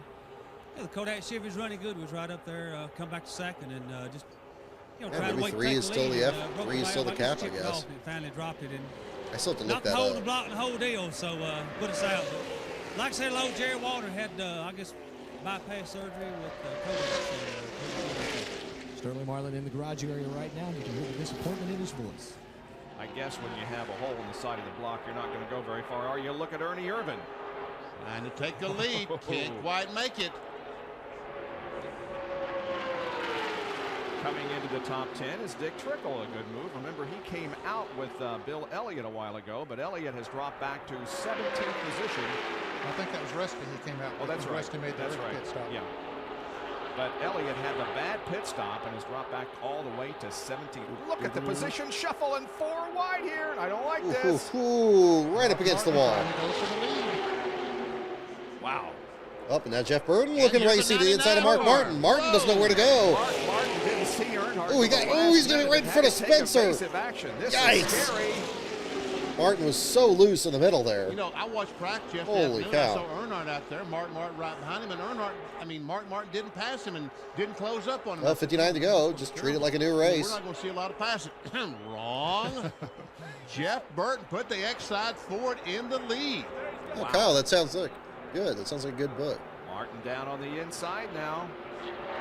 S4: the Kodak Chevy's running good. Was right up there. Come back to second, and just trying to
S1: maybe
S4: wait.
S1: 3 is still the
S4: broke
S1: 3 is still the
S4: valve,
S1: cap, I
S4: chipped it
S1: guess.
S4: off, and finally dropped it, and
S1: I still have to look
S4: not the
S1: that
S4: whole
S1: up.
S4: the block, the whole deal. So put us out. But like I said, old Jerry Walter had, I guess, bypass surgery with Kodak.
S5: Sterling Marlin in the garage area right now. You can hear the disappointment in his voice.
S3: I guess when you have a hole in the side of the block, you're not going to go very far, are you? Look at Ernie Irvan.
S8: Trying to take the lead. Can't quite make it.
S3: Coming into the top 10 is Dick Trickle, a good move. Remember, he came out with Bill Elliott a while ago, but Elliott has dropped back to 17th position.
S7: I think that was Rusty he came out with.
S3: Oh, that's right.
S7: Rusty made the
S3: That's
S7: pit
S3: right.
S7: stop.
S3: Yeah. But Elliott had the bad pit stop and has dropped back all the way to 17th. Look at the position shuffle and 4 wide here. And I don't like this.
S1: Ooh, right up against the wall.
S3: Wow.
S1: Up, and now Jeff Burton looking
S8: here's
S1: racy
S8: the
S1: to the inside of Mark
S8: 99
S1: Martin. Martin doesn't know where to go.
S3: Martin didn't see Earnhardt.
S1: Oh, he's getting right in front of Spencer.
S3: This
S1: Yikes.
S3: is scary.
S1: Martin was so loose in the middle there.
S8: You know, I watched practice
S1: Holy
S8: yesterday.
S1: cow.
S8: I saw Earnhardt out there. Martin right behind him. And Martin Martin didn't pass him and didn't close up on him.
S1: Well, 59 to go. Just treat it like a new race.
S8: We're not going to see a lot of passing. Wrong. Jeff Burton put the X-Side Ford in the lead.
S1: Oh,
S3: Wow.
S1: Kyle, that sounds like good. That sounds like a good book.
S3: Martin down on the inside now.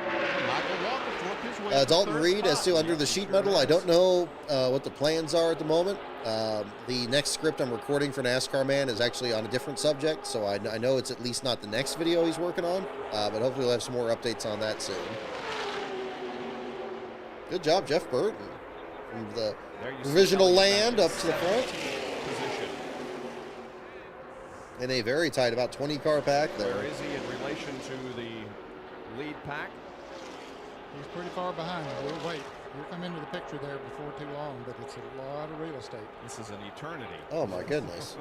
S8: Michael Walker flipped his way to
S1: Dalton
S8: third
S1: Reed as
S8: spot.
S1: to under the sheet metal. I don't know what the plans are at the moment. The next script I'm recording for NASCAR Man is actually on a different subject, so I know it's at least not the next video he's working on, but hopefully we'll have some more updates on that soon. Good job, Jeff Burton. From the provisional land up to the front.
S3: Position.
S1: In a very tight, about 20 car pack there.
S3: Where is he in relation to the lead pack?
S7: He's pretty far behind. We'll wait. We'll come into the picture there before too long, but it's a lot of real estate.
S3: This is an eternity.
S1: Oh my goodness.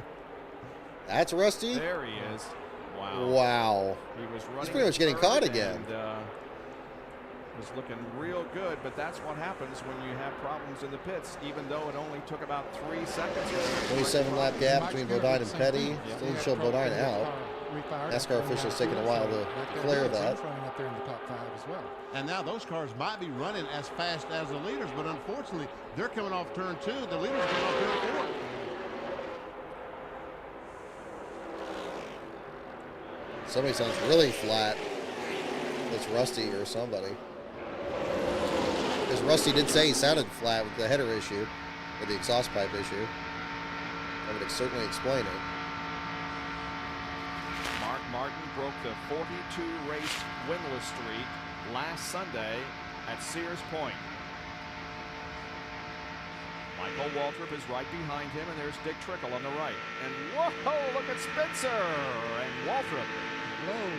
S1: That's Rusty.
S3: There he is. Wow.
S1: Wow.
S3: He was running.
S1: He's pretty much getting caught again.
S3: And, was looking real good, but that's what happens when you have problems in the pits, even though it only took about 3 seconds.
S1: 27 lap gap between Bodine and Petty. Still show Bodine out. NASCAR officials taking a while to declare that.
S7: Running up there in the top 5 as well.
S8: And now those cars might be running as fast as the leaders, but unfortunately, they're coming off turn 2. The leaders are coming off turn 4.
S1: Somebody sounds really flat. It's Rusty or somebody. Because Rusty did say he sounded flat with the header issue, or the exhaust pipe issue. That would certainly explain it.
S3: Mark Martin broke the 42-race winless streak last Sunday at Sears Point. Michael Waltrip is right behind him, and there's Dick Trickle on the right. And whoa, look at Spencer and Waltrip. Whoa.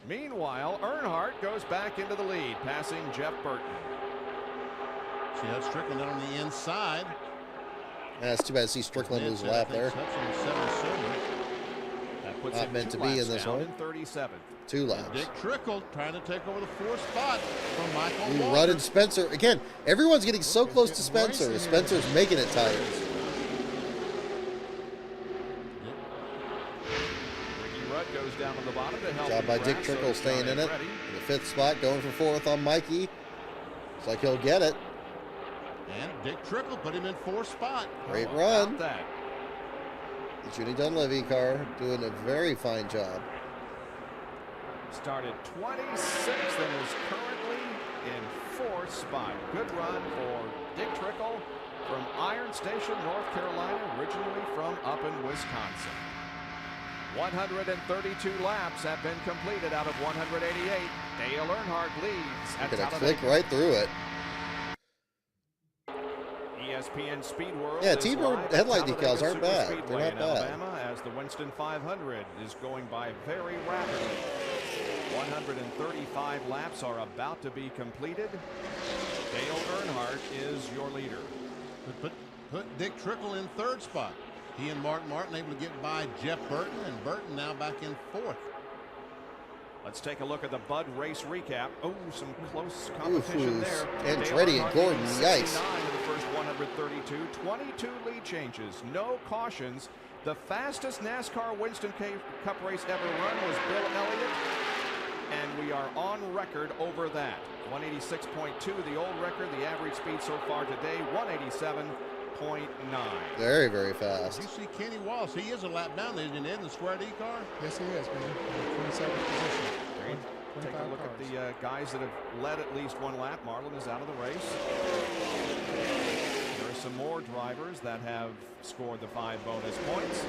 S3: Meanwhile, Earnhardt goes back into the lead, passing Jeff Burton.
S8: See, that's Strickland on the inside.
S1: Yeah, it's too bad to see Strickland lose a lap there.
S3: That puts
S1: Not
S3: him
S1: meant
S3: 2
S1: to be
S3: laps
S1: in this
S3: down
S1: one.
S3: in 37th.
S1: 2 laps.
S8: Dick Trickle trying to take over the 4th spot from Michael
S1: Ooh,
S8: Walker.
S1: Rudd and Spencer. Again, everyone's getting so close to Spencer. Spencer's making it tight.
S3: Rudd goes down on the bottom to help.
S1: Job by Dick
S3: Brad,
S1: Trickle
S3: so
S1: staying in it.
S3: ready.
S1: In the 5th spot, going for 4th on Mikey. Looks like he'll get it.
S8: And Dick Trickle put him in 4th spot.
S1: Great
S3: How
S1: run.
S3: about that?
S1: The Judy Dunleavy car doing a very fine job.
S3: Started 26th and is currently in 4th spot. Good run for Dick Trickle from Iron Station, North Carolina, originally from up in Wisconsin. 132 laps have been completed out of 188. Dale Earnhardt leads at
S1: Gonna
S3: Talladega.
S1: click right through it.
S3: ESPN Speed World.
S1: Yeah,
S3: is
S1: T-Bird
S3: live at
S1: headlight
S3: Talladega
S1: decals aren't bad. They're
S3: Superspeedway
S1: not
S3: in
S1: bad.
S3: Alabama, as the Winston 500 is going by very rapidly. 135 laps are about to be completed. Dale Earnhardt is your leader.
S8: Put Dick Trickle in 3rd spot. He and Mark Martin able to get by Jeff Burton, and Burton now back in 4th.
S3: Let's take a look at the Bud race recap. Oh, some close competition there.
S1: Andretti and Gordon, yikes.
S3: In the first 132, 22 lead changes, no cautions. The fastest NASCAR Winston Cup race ever run was Bill Elliott, and we are on record over that. 186.2, the old record. The average speed so far today, 187.9.
S1: Very, very fast.
S8: You see Kenny Wallace. He is a lap down there, isn't he, in the Square D car?
S7: Yes, he is, man. 27th position.
S3: Take a look at the guys that have led at least one lap. Marlin is out of the race. There are some more drivers that have scored the 5 bonus points.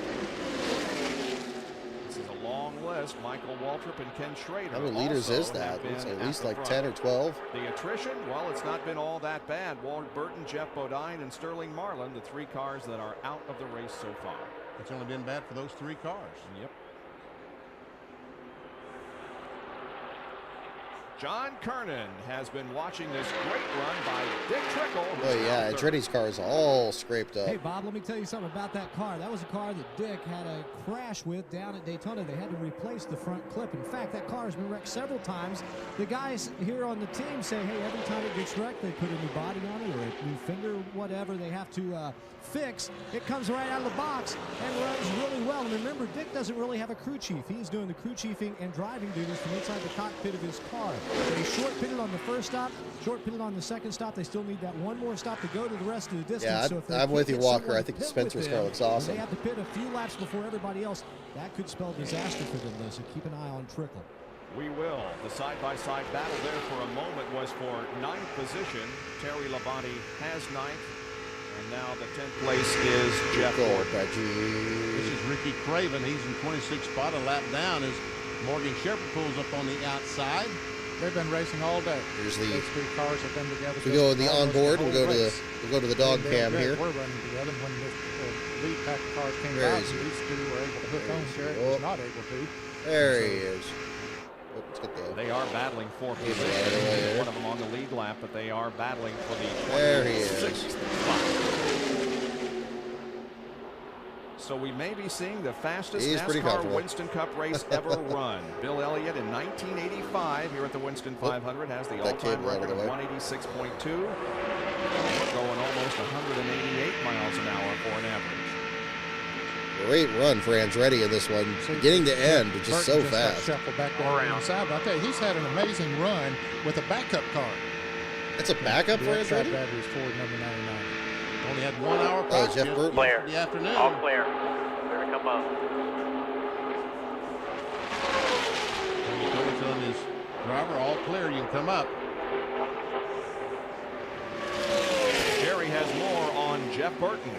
S3: This is a long list. Michael Waltrip and Ken Schrader.
S1: How many leaders
S3: also
S1: is that?
S3: have been
S1: It's at
S3: at
S1: least
S3: the
S1: like
S3: front.
S1: 10 or 12.
S3: The attrition, well, it's not been all that bad. Walt Burton, Jeff Bodine, and Sterling Marlin, the 3 cars that are out of the race so far.
S8: It's only been bad for those 3 cars.
S3: Yep. John Kernan has been watching this great run by Dick Trickle.
S1: Oh, yeah. Andretti's car is all scraped up.
S5: Hey, Bob, let me tell you something about that car. That was a car that Dick had a crash with down at Daytona. They had to replace the front clip. In fact, that car has been wrecked several times. The guys here on the team say, hey, every time it gets wrecked, they put a new body on it or a new fender, whatever they have to fix. It comes right out of the box and runs really well. And remember, Dick doesn't really have a crew chief. He's doing the crew chiefing and driving duties from inside the cockpit of his car. They short pitted on the first stop, short pitted on the second stop. They still need that one more stop to go to the rest of the distance.
S1: Yeah,
S5: So if they
S1: I'm with you,
S5: can't get
S1: Walker.
S5: someone
S1: I
S5: to
S1: think
S5: pit
S1: Spencer's
S5: with
S1: car
S5: them,
S1: looks awesome.
S5: They have to pit a few laps before everybody else. That could spell disaster for them, though, so keep an eye on Trickle.
S3: We will. The side-by-side battle there for a moment was for 9th position. Terry Labonte has 9th. And now the 10th place is Jeff Gordon.
S8: This is Ricky Craven. He's in 26th spot, a lap down as Morgan Shepherd pulls up on the outside.
S7: They've been racing all day.
S1: Here's
S7: Those 2 cars have been together.
S1: We go in the onboard. We'll go to the dog
S7: And
S1: cam
S7: they
S1: here.
S7: We're running together. When the lead pack of cars came
S1: There
S7: out,
S1: he is.
S7: these 2 were able to hook on. Sherrick
S1: Oh.
S7: was not able to.
S1: There he is. Oh, let's get the.
S3: They are battling for
S1: He's
S3: position.
S1: out of the way there.
S3: One of them on the lead lap, but they are battling for the
S1: There he is.
S3: 26th spot. So we may be seeing the fastest
S1: He's pretty
S3: NASCAR
S1: comfortable.
S3: Winston Cup race ever run. Bill Elliott in 1985 here at the Winston 500 has the
S1: that
S3: all-time
S1: cable out of
S3: record
S1: the
S3: of
S1: way.
S3: 186.2. Going almost 188 miles an hour for an average.
S1: Great run for Andretti in this one. Beginning to end, it's just so
S7: Burton got
S1: fast.
S7: shuffled back down the inside. But I'll tell you, he's had an amazing run with a backup car.
S1: That's a backup for
S7: The outside
S1: Andretti?
S7: battery's Ford number 99.
S8: Only had 1 hour
S1: Oh,
S8: practice
S1: Jeff Burton.
S9: Clear.
S8: the afternoon.
S9: All clear. Clear to come up.
S8: Tony Coates telling his driver, all clear, you can come up.
S3: Jerry has more on Jeff Burton.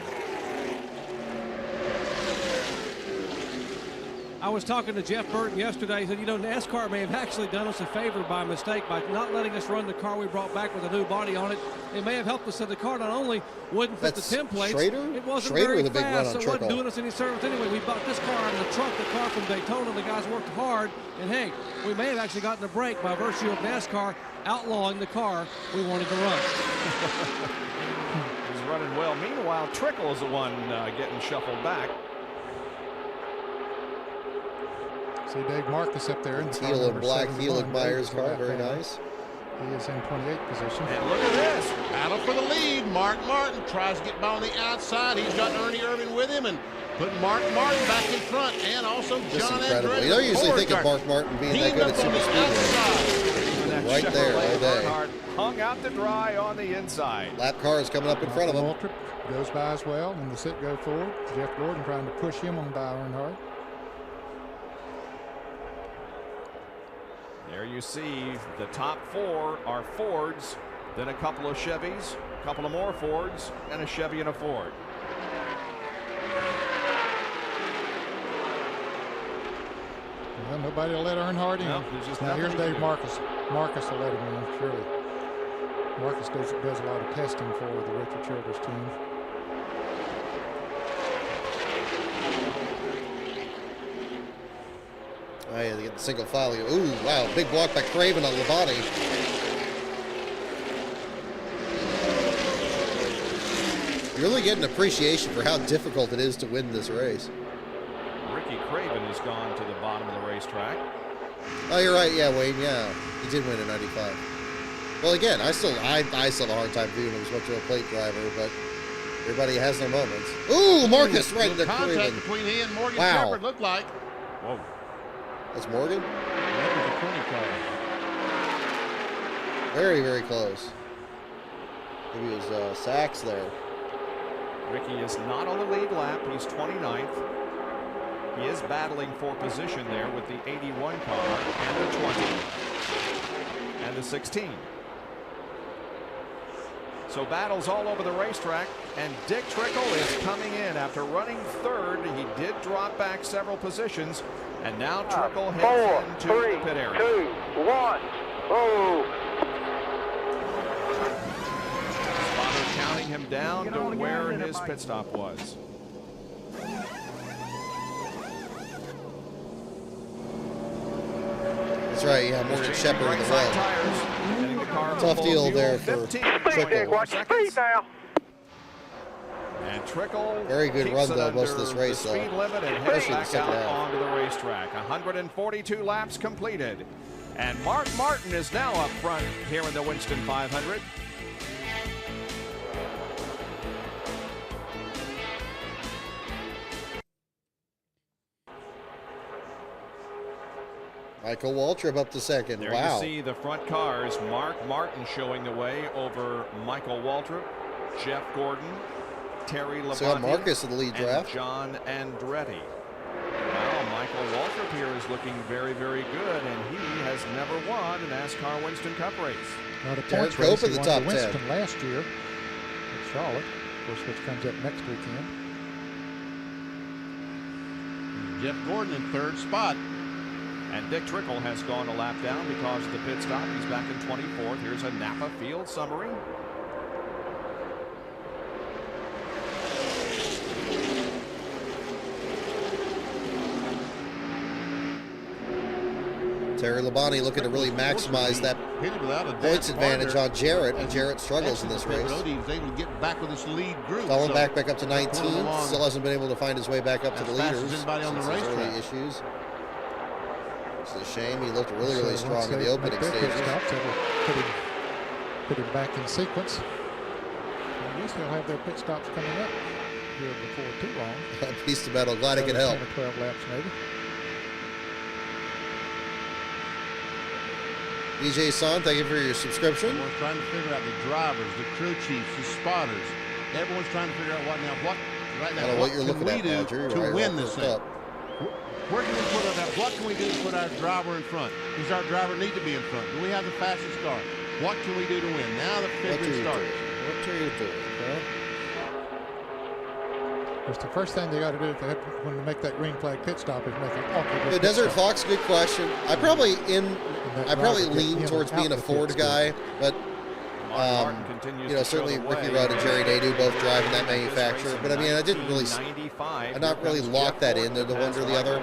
S4: I was talking to Jeff Burton yesterday. He said, you know, NASCAR may have actually done us a favor by mistake by not letting us run the car we brought back with a new body on it. It may have helped us so the car not only wouldn't fit
S1: That's
S4: the templates,
S1: Schrader?
S4: it wasn't
S1: Schrader
S4: very
S1: with a big run
S4: fast,
S1: on
S4: so it wasn't
S1: Trickle.
S4: doing us any service anyway. We bought this car out of the trunk, the car from Daytona. The guys worked hard, and hey, we may have actually gotten a break by virtue of NASCAR outlawing the car we wanted to run.
S3: He's running well. Meanwhile, Trickle is the one getting shuffled back.
S7: See Dave Marcus up there in the
S1: Teal and black Helig Myers car,
S7: car.
S1: very nice.
S7: He is in 28th position.
S8: And look at this. Battle for the lead. Mark Martin tries to get by on the outside. He's got Ernie Irvin with him and putting Mark Martin back in front, and also
S1: Just
S8: John
S1: incredible.
S8: Andretti.
S1: You don't usually
S8: Ford
S1: think of
S8: car.
S1: Mark Martin being that
S8: Heating
S1: good at
S8: up on
S1: super
S8: the
S1: speedway.
S8: outside.
S3: Even that
S1: right there all day.
S3: Earnhardt hung out to dry on the inside.
S1: Lap car is coming up in front of him.
S7: Waltrip goes by as well, and the sit go forward. Jeff Gordon trying to push him on by Earnhardt.
S3: There you see the top 4 are Fords, then a couple of Chevys, a couple of more Fords, and a Chevy and a Ford.
S7: Well, nobody will let Earnhardt in.
S3: No, there's just
S7: now
S3: nothing
S7: here's
S3: to
S7: Dave
S3: do.
S7: Marcus. Marcus will let him in, surely. Marcus does a lot of testing for the Richard Childress team.
S1: Oh, yeah, they get the single file. Ooh, wow, big block by Craven on Labonte. You really get an appreciation for how difficult it is to win this race.
S3: Ricky Craven has gone to the bottom of the racetrack.
S1: Oh, you're right. Yeah, Wayne. Yeah, he did win in '95. Well, again, I still have a hard time viewing him as much of a plate driver, but everybody has their moments. Ooh, Marcus right in the
S8: contact
S1: Craven.
S8: between he and Morgan
S1: Wow.
S8: Shepherd looked like.
S3: Whoa.
S1: That's Morgan.
S7: That was a 20 car.
S1: Very, very close. Maybe it was Sachs there.
S3: Ricky is not on the lead lap. He's 29th. He is battling for position there with the 81 car and the 20 and the 16. So battles all over the racetrack, and Dick Trickle is coming in after running third. He did drop back several positions, and now Trickle heads
S2: 4,
S3: into
S2: 3,
S3: the pit area.
S2: 2, 1. Oh.
S3: Spotter counting him down to where his pit stop was.
S1: That's right. Yeah, Morgan Shepherd in the
S3: Right
S1: red.
S3: tires, getting the car
S1: Tough
S3: full
S1: deal
S3: fuel,
S1: there for
S3: 15
S2: Speed, Dick. Watch your speed now.
S3: And Trickle
S1: Very good
S3: keeps
S1: run,
S3: it
S1: though,
S3: under
S1: most of this race,
S3: the
S1: though.
S3: speed limit and heads
S1: Especially in the
S3: back
S1: second
S3: out
S1: half.
S3: onto the racetrack. 142 laps completed. And Mark Martin is now up front here in the Winston 500.
S1: Michael Waltrip up to second.
S3: There
S1: Wow.
S3: you see the front cars. Mark Martin showing the way over Michael Waltrip, Jeff Gordon, Terry Labonte,
S1: So Marcus in the lead
S3: and
S1: draft.
S3: John Andretti. Well, Michael Waltrip here is looking very, very good, and he has never won a NASCAR Winston Cup race.
S7: Now the
S1: Derek
S7: points race,
S1: Cope in
S7: he
S1: the
S7: won
S1: top
S7: to
S1: 10.
S7: Winston last year at Charlotte, of course, which comes up next weekend.
S8: Jeff Gordon in third spot.
S3: And Dick Trickle has gone a lap down because of the pit stop. He's back in 24th. Here's a Napa field summary.
S1: Terry Labonte looking to really maximize that
S8: Pitted without a
S1: points
S8: dead
S1: advantage
S8: partner.
S1: on Jarrett, and Jarrett struggles in this
S8: Exit the pit
S1: race.
S8: road, he was able to get back with his lead group.
S1: Falling
S8: so
S1: back up to 19th.
S8: along
S1: Still hasn't been able to find his way back up to the
S8: as fast as
S1: leaders
S8: anybody on the
S1: since his early
S8: racetrack.
S1: issues. It's a shame. He looked really, really
S7: So
S1: strong
S7: once
S1: in
S7: they
S1: the opening
S7: make their pit
S1: stages.
S7: stops, that'll put him back in sequence. I guess they'll have their pit stops coming up here before too long.
S1: A piece of metal. Glad I could help.
S7: 10 or 12 laps maybe.
S1: DJ Son, thank you for your subscription.
S8: Everyone's trying to figure out the drivers, the crew chiefs, the spotters. Everyone's trying to figure out what right
S1: I
S8: now
S1: don't know what you're
S8: can
S1: looking
S8: we
S1: at,
S8: do
S1: Roger. You're
S8: to
S1: right,
S8: win
S1: right
S8: this
S1: first
S8: thing?
S1: up.
S8: Where can we put our, what can we do to put our driver in front? Does our driver need to be in front? Do we have the fastest car? What can we do to win? Now the
S1: What are
S8: figuring
S1: you
S8: starts.
S1: doing? What are you doing? Huh?
S7: Because the first thing they got to do when they make that green flag pit stop is make an awfully good
S1: The
S7: pit
S1: Desert
S7: stop.
S1: Fox, good question. I probably lean towards being a Ford guy, but certainly Ricky Rudd and Jerry Nadeau both driving that manufacturer. But I mean, I didn't really, I not really lock that into the one or the other.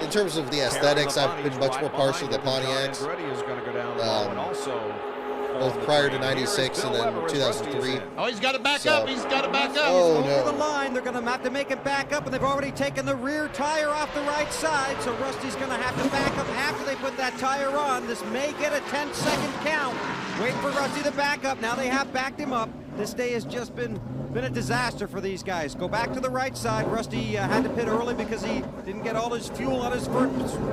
S1: In terms of the aesthetics, I've been much more partial to the Pontiacs. Both prior to '96 and then 2003.
S8: Oh, he's got to back up. He's got to back up.
S1: Oh,
S6: Over
S1: no.
S6: the line, they're going to have to make it back up, and they've already taken the rear tire off the right side, so Rusty's going to have to back up after they put that tire on. This may get a 10-second count. Wait for Rusty to back up. Now they have backed him up. This day has just been been a disaster for these guys. Go back to the right side. Rusty had to pit early because he didn't get all his fuel on his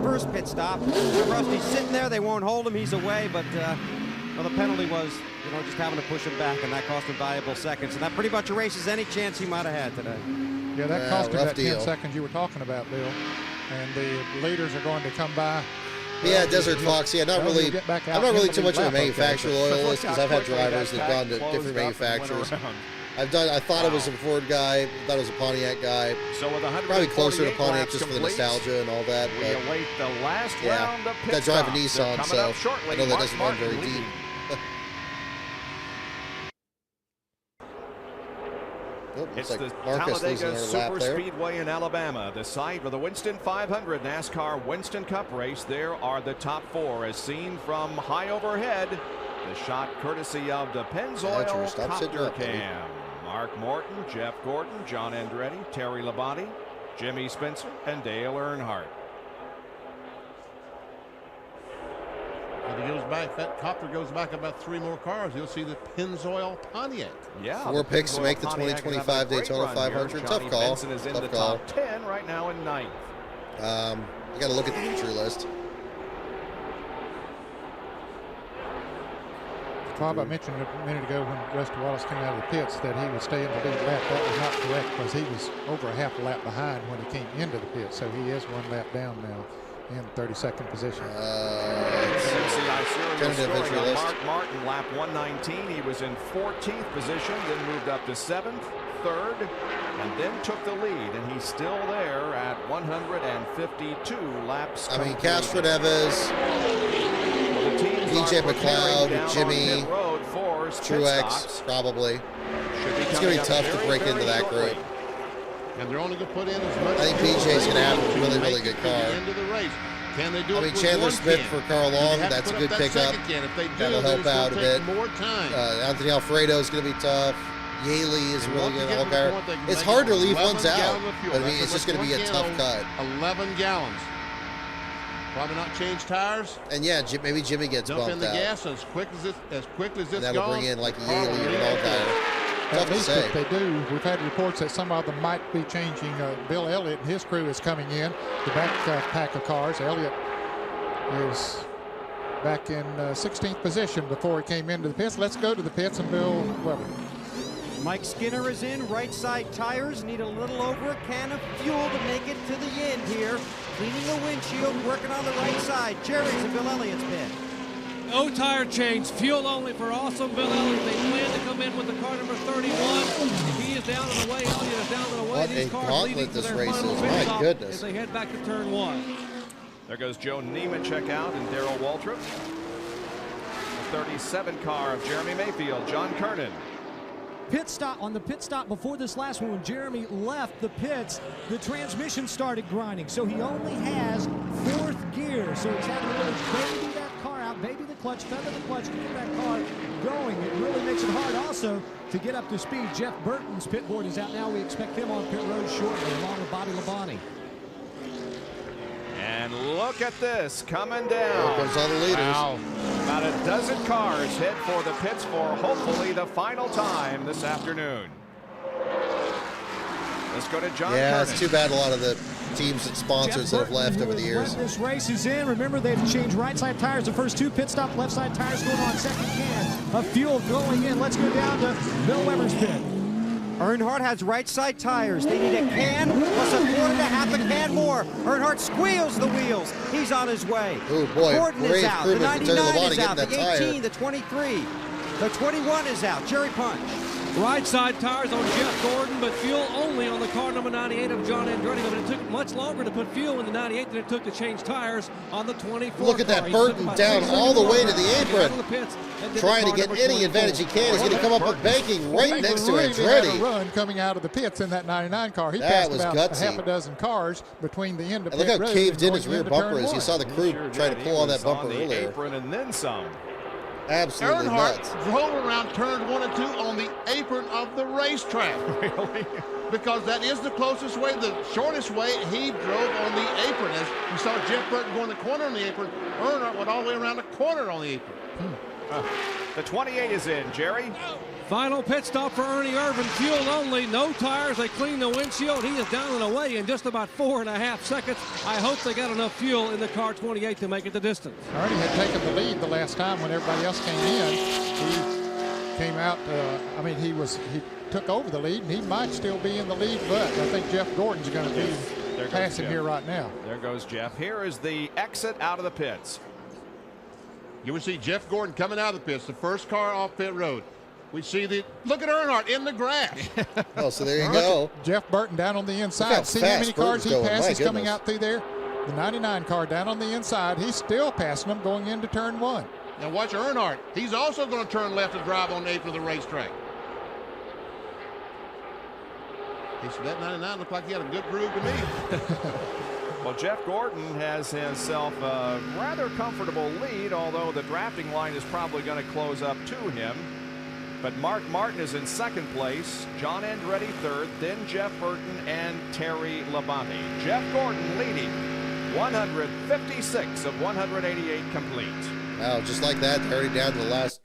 S6: first pit stop. Rusty's sitting there. They won't hold him. He's away, but well, the penalty was, just having to push him back, and that cost him valuable seconds. And that pretty much erases any chance he might have had today.
S7: Yeah, that cost him that
S1: deal.
S7: 10 seconds you were talking about, Bill. And the leaders are going to come by.
S1: Yeah, Desert Fox. Yeah, I'm not really too much of a manufacturer loyalist because I've had drivers that've gone to different manufacturers. I thought it was a Ford guy. I thought it was a Pontiac guy.
S3: So with
S1: probably closer to Pontiac just for the nostalgia and all that.
S3: We await the last round of pit
S1: I drive a
S3: stops.
S1: Nissan, so I know that doesn't run very deep.
S3: It's
S1: like
S3: the
S1: Marcus
S3: Talladega Super
S1: there.
S3: Speedway in Alabama, the site for the Winston 500 NASCAR Winston Cup race. There are the top 4 as seen from high overhead. The shot courtesy of the Pennzoil Copter Cam. Mark Morton, Jeff Gordon, John Andretti, Terry Labonte, Jimmy Spencer, and Dale Earnhardt.
S8: If he goes back, if that copter goes back about 3 more cars, you'll see the Pennzoil Pontiac.
S3: Yeah,
S1: 4 picks to make the 2025 Daytona 500. Tough call.
S3: Benson is in the top 10 right now in 9th.
S1: You got to look at the entry list.
S7: Bob, I mentioned a minute ago when Rusty Wallace came out of the pits that he would stay in the lead lap. That was not correct because he was over a half a lap behind when he came into the pit. So he is 1 lap down now in 32nd position.
S1: Tentative entry list.
S3: Mark Martin, lap 119. He was in 14th position, then moved up to 7th, 3rd, and then took the lead. And he's still there at 152 laps.
S1: I mean, Castro Neves, DJ McLeod, Jimmy, Truex, probably. It's going to be tough to break into that group.
S8: And they're only going to put in as much.
S1: I think BJ's going to have a really, really good car.
S8: Into the race. Can they do
S1: I mean, Chandler Smith for Carl Long, that's a good pickup. That'll help out a bit. Anthony Alfredo is going to be tough. Yaley is really good. It's hard to leave ones out. I mean, it's just going to be a tough cut.
S8: 11 gallons. Probably not change tires.
S1: And yeah, maybe Jimmy gets bumped out.
S8: Dump in the gas as quickly as this
S1: that'll bring in like a Yaley or an all-guy.
S7: At least if they do, we've had reports that some of them might be changing. Bill Elliott and his crew is coming in, the back pack of cars. Elliott is back in 16th position before he came into the pits. Let's go to the pits and Bill Weber.
S6: Mike Skinner is in, right side tires, need a little over a can of fuel to make it to the end here. Cleaning the windshield, working on the right side. Jerry's in Bill Elliott's pit.
S4: No tire change, fuel only for awesome Bill Elliott. They plan to come in with the car number 31. He is down and away, Elliott is down and away.
S1: What
S4: These
S1: a
S4: cars
S1: gauntlet this race is, my goodness.
S4: As they head back to turn 1.
S3: There goes Joe Nemechek out and Darrell Waltrip. The 37 car of Jeremy Mayfield, John Kernan.
S5: On the pit stop before this last one, when Jeremy left the pits, the transmission started grinding. So he only has 4th gear. So it's having to really baby that car out, baby the clutch, feather the clutch to get that car going. It really makes it hard also to get up to speed. Jeff Burton's pit board is out now. We expect him on pit road shortly, along with Bobby Labonte.
S3: And look at this, coming down.
S1: There goes all the leaders.
S3: Wow. About a dozen cars head for the pits for hopefully the final time this afternoon. Let's go to John Kernan.
S1: It's too bad a lot of the teams and sponsors that have left over the years.
S5: This race is in. Remember, they've changed right side tires the first 2 pit stop, left side tires going on, second can of fuel going in. Let's go down to Bill Weber's pit.
S6: Earnhardt has right side tires. They need a can plus a quarter to half a can more. Earnhardt squeals the wheels. He's on his way.
S1: Oh boy,
S6: Gordon is out. The 99 is out. The 18,
S1: tire.
S6: the 23, the 21 is out. Jerry Punch.
S4: Right side tires on Jeff Gordon, but fuel only on the car number 98 of John Andretti. But it took much longer to put fuel in the 98 than it took to change tires on the 24.
S1: Look at that Burton down all the way to the apron, trying to get any advantage he can. He's going to come up with banking right next to Andretti.
S7: Had a run coming out of the pits in that 99 car. He passed about a half a dozen cars between the end of
S1: pit road. Look how caved in his rear bumper is. You saw the crew trying to pull on that bumper earlier.
S3: Apron and then some.
S1: Absolutely
S8: Earnhardt
S1: nuts.
S8: drove around turn 1 and 2 on the apron of the racetrack.
S3: Really?
S8: Because that is the closest way, the shortest way. He drove on the apron. As you saw Jeff Burton going the corner on the apron, Earnhardt went all the way around the corner on the apron.
S3: The 28 is in, Jerry.
S4: Final pit stop for Ernie Irvin, fuel only, no tires. They clean the windshield. He is down and away in just about 4.5 seconds. I hope they got enough fuel in the car 28 to make it the distance.
S7: Ernie had taken the lead the last time when everybody else came in. He came out, he took over the lead, and he might still be in the lead, but I think Jeff Gordon's going to be passing here right now.
S3: There goes Jeff. Here is the exit out of the pits.
S8: You would see Jeff Gordon coming out of the pits, the first car off pit road. We see look at Earnhardt in the grass.
S1: Oh, so there you go.
S7: Jeff Burton down on the inside. See how many cars he passes coming out through there? The 99 car down on the inside. He's still passing them going into turn 1.
S8: Now watch Earnhardt. He's also going to turn left and drive on 8th of the racetrack. He said that 99 looked like he had a good groove to me.
S3: Well, Jeff Gordon has himself a rather comfortable lead, although the drafting line is probably going to close up to him. But Mark Martin is in second place, John Andretti third, then Jeff Burton and Terry Labonte. Jeff Gordon leading 156 of 188 complete.
S1: Wow, just like that, they're already down to the last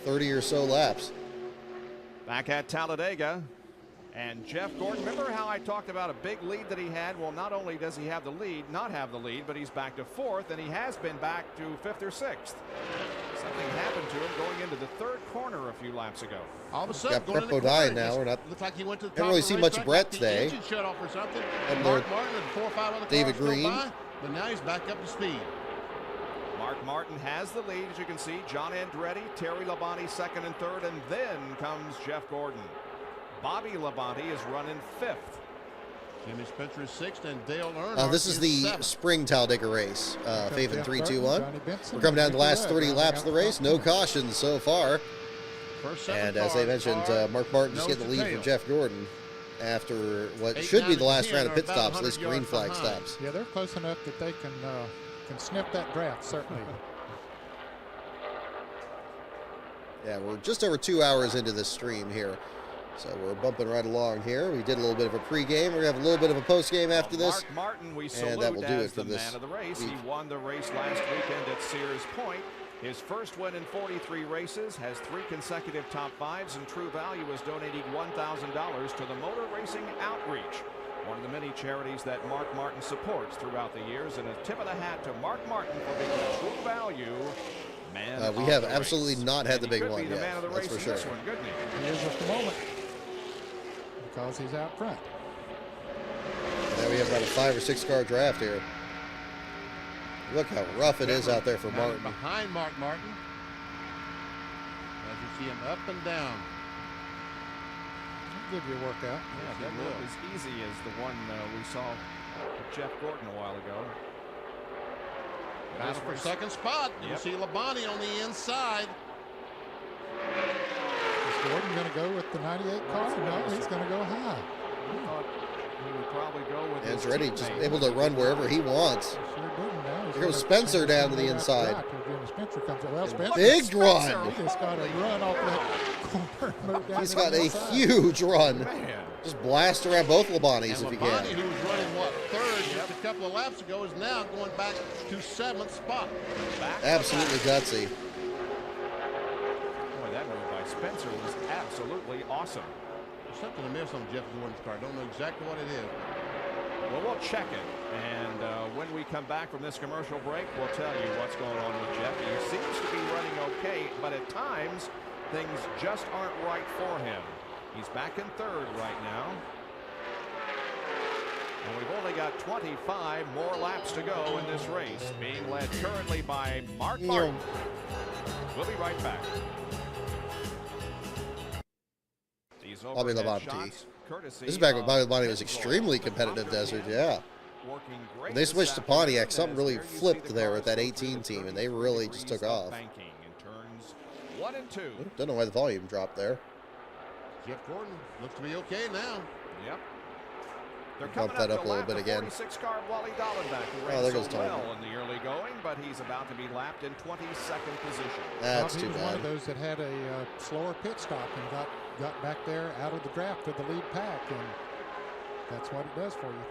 S1: 30 or so laps.
S3: Back at Talladega. And Jeff Gordon, remember how I talked about a big lead that he had? Well, not only does he have the lead, not have the lead, but he's back to 4th, and he has been back to 5th or 6th. Something happened to him going into the 3rd corner a few laps ago.
S8: All of a sudden,
S1: got Brett Bodine now. We're not.
S8: Looks like he went to the top.
S1: Haven't really seen much of Brett today.
S8: Engine shut off or something.
S1: And
S8: Mark Martin and 4 or 5 other
S1: David
S8: cars
S1: Green.
S8: by, but now he's back up to speed.
S3: Mark Martin has the lead, as you can see. John Andretti, Terry Labonte second and third, and then comes Jeff Gordon. Bobby Labonte is running 5th.
S8: Jimmy Spencer is 6th, and Dale Earnhardt
S1: This is the
S8: 7th.
S1: spring Talladega race. Faven 3, 2, 1. We're coming down to the last 30 laps of the race. No cautions so far. And as I mentioned, Mark Martin just getting the lead from Jeff Gordon after what should be the last round of pit stops, at least green flag stops.
S7: Yeah, they're close enough that they can sniff that draft, certainly.
S1: Yeah, we're just over 2 hours into this stream here. So we're bumping right along here. We did a little bit of a pregame. We're going to have a little bit of a postgame after this.
S3: Mark Martin, we salute
S1: and that will do
S3: as
S1: it for
S3: the
S1: this
S3: man of the race.
S1: week.
S3: He won the race last weekend at Sears Point. His first win in 43 races, has 3 consecutive top 5s, and True Value is donating $1,000 to the Motor Racing Outreach, one of the many charities that Mark Martin supports throughout the years. And a tip of the hat to Mark Martin for being a True Value man.
S1: We have absolutely not had the big one
S3: yet.
S1: that's for sure.
S7: He is at the moment because he's out front.
S1: Now we have about a 5 or 6 car draft here. Look how rough it is out there for Martin.
S8: Behind Mark Martin. As you see him up and down.
S7: That'll give you a workout.
S3: Yeah, that look as easy as the one we saw with Jeff Gordon a while ago.
S8: Battle for second spot. You see Labonte on the inside.
S7: Is Gordon going to go with the 98 car? No, he's going to go high.
S3: I thought he would probably go with
S1: And
S3: his
S1: ready, just able to run wherever he wants.
S7: Here
S1: goes Spencer down to the inside.
S7: Spencer comes up. Well, Spencer,
S1: Big run.
S7: He just got a run off that corner.
S1: He's got a huge run. Just blast around both Labontes if you
S8: Labonte,
S1: can.
S8: who was running, what, 3rd just a couple of laps ago, is now going back to 7th spot.
S1: Absolutely gutsy.
S3: Boy, that move by Spencer was absolutely awesome.
S8: There's something amiss on Jeff Gordon's car. Don't know exactly what it is.
S3: Well, we'll check it. And when we come back from this commercial break, we'll tell you what's going on with Jeff. He seems to be running okay, but at times, things just aren't right for him. He's back in 3rd right now. And we've only got 25 more laps to go in this race, being led currently by Mark Martin. We'll be right back. These
S1: Bobby
S3: overhead
S1: Labonte.
S3: shots, courtesy
S1: This is back when
S3: of
S1: Bobby Labonte was extremely competitive desert, yeah.
S3: working
S1: When
S3: great
S1: they
S3: this
S1: switched to
S3: afternoon,
S1: Pontiac, something
S3: as
S1: really
S3: there you see
S1: flipped
S3: the
S1: there with that
S3: cars go
S1: 18
S3: through
S1: team,
S3: the
S1: and they really just took
S3: degrees of
S1: off.
S3: banking in turns 1 and 2.
S1: Don't know why the volume dropped there.
S8: Jeff Gordon looks to be okay now.
S3: Yep. They're
S1: Bump
S3: coming
S1: that up
S3: to
S1: a little
S3: lap
S1: bit
S3: the
S1: again.
S3: 46 car Wally Dallenbach, who
S1: Oh,
S3: ran
S1: there
S3: so
S1: goes Tom.
S3: well in the early going, but he's about to be lapped in 22nd position.
S1: That's
S7: He
S1: too
S7: was one
S1: bad.
S7: of those that had a slower pit stop and got back there out of the draft with the lead pack, and that's what it does for you.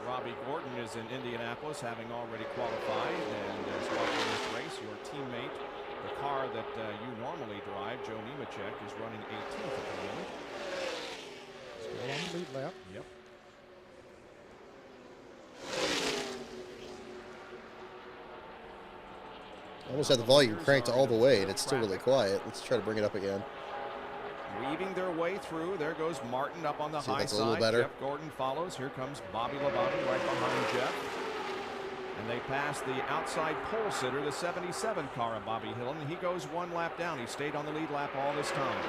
S3: Robbie Gordon is in Indianapolis, having already qualified, and is watching this race. Your teammate, the car that that you normally drive. Joe Nemechek is running 18th at the moment.
S7: Still on the lead lap.
S3: Yep.
S1: I almost had the volume cranked all the way, and it's still really quiet. Let's try to bring it up again.
S3: Weaving their way through. There goes Martin up on the high
S1: that's
S3: side.
S1: a little better.
S3: Jeff Gordon follows. Here comes Bobby Labonte right behind Jeff. And they pass the outside pole sitter, the 77 car of Bobby Hillin. He goes one lap down. He stayed on the lead lap all this time.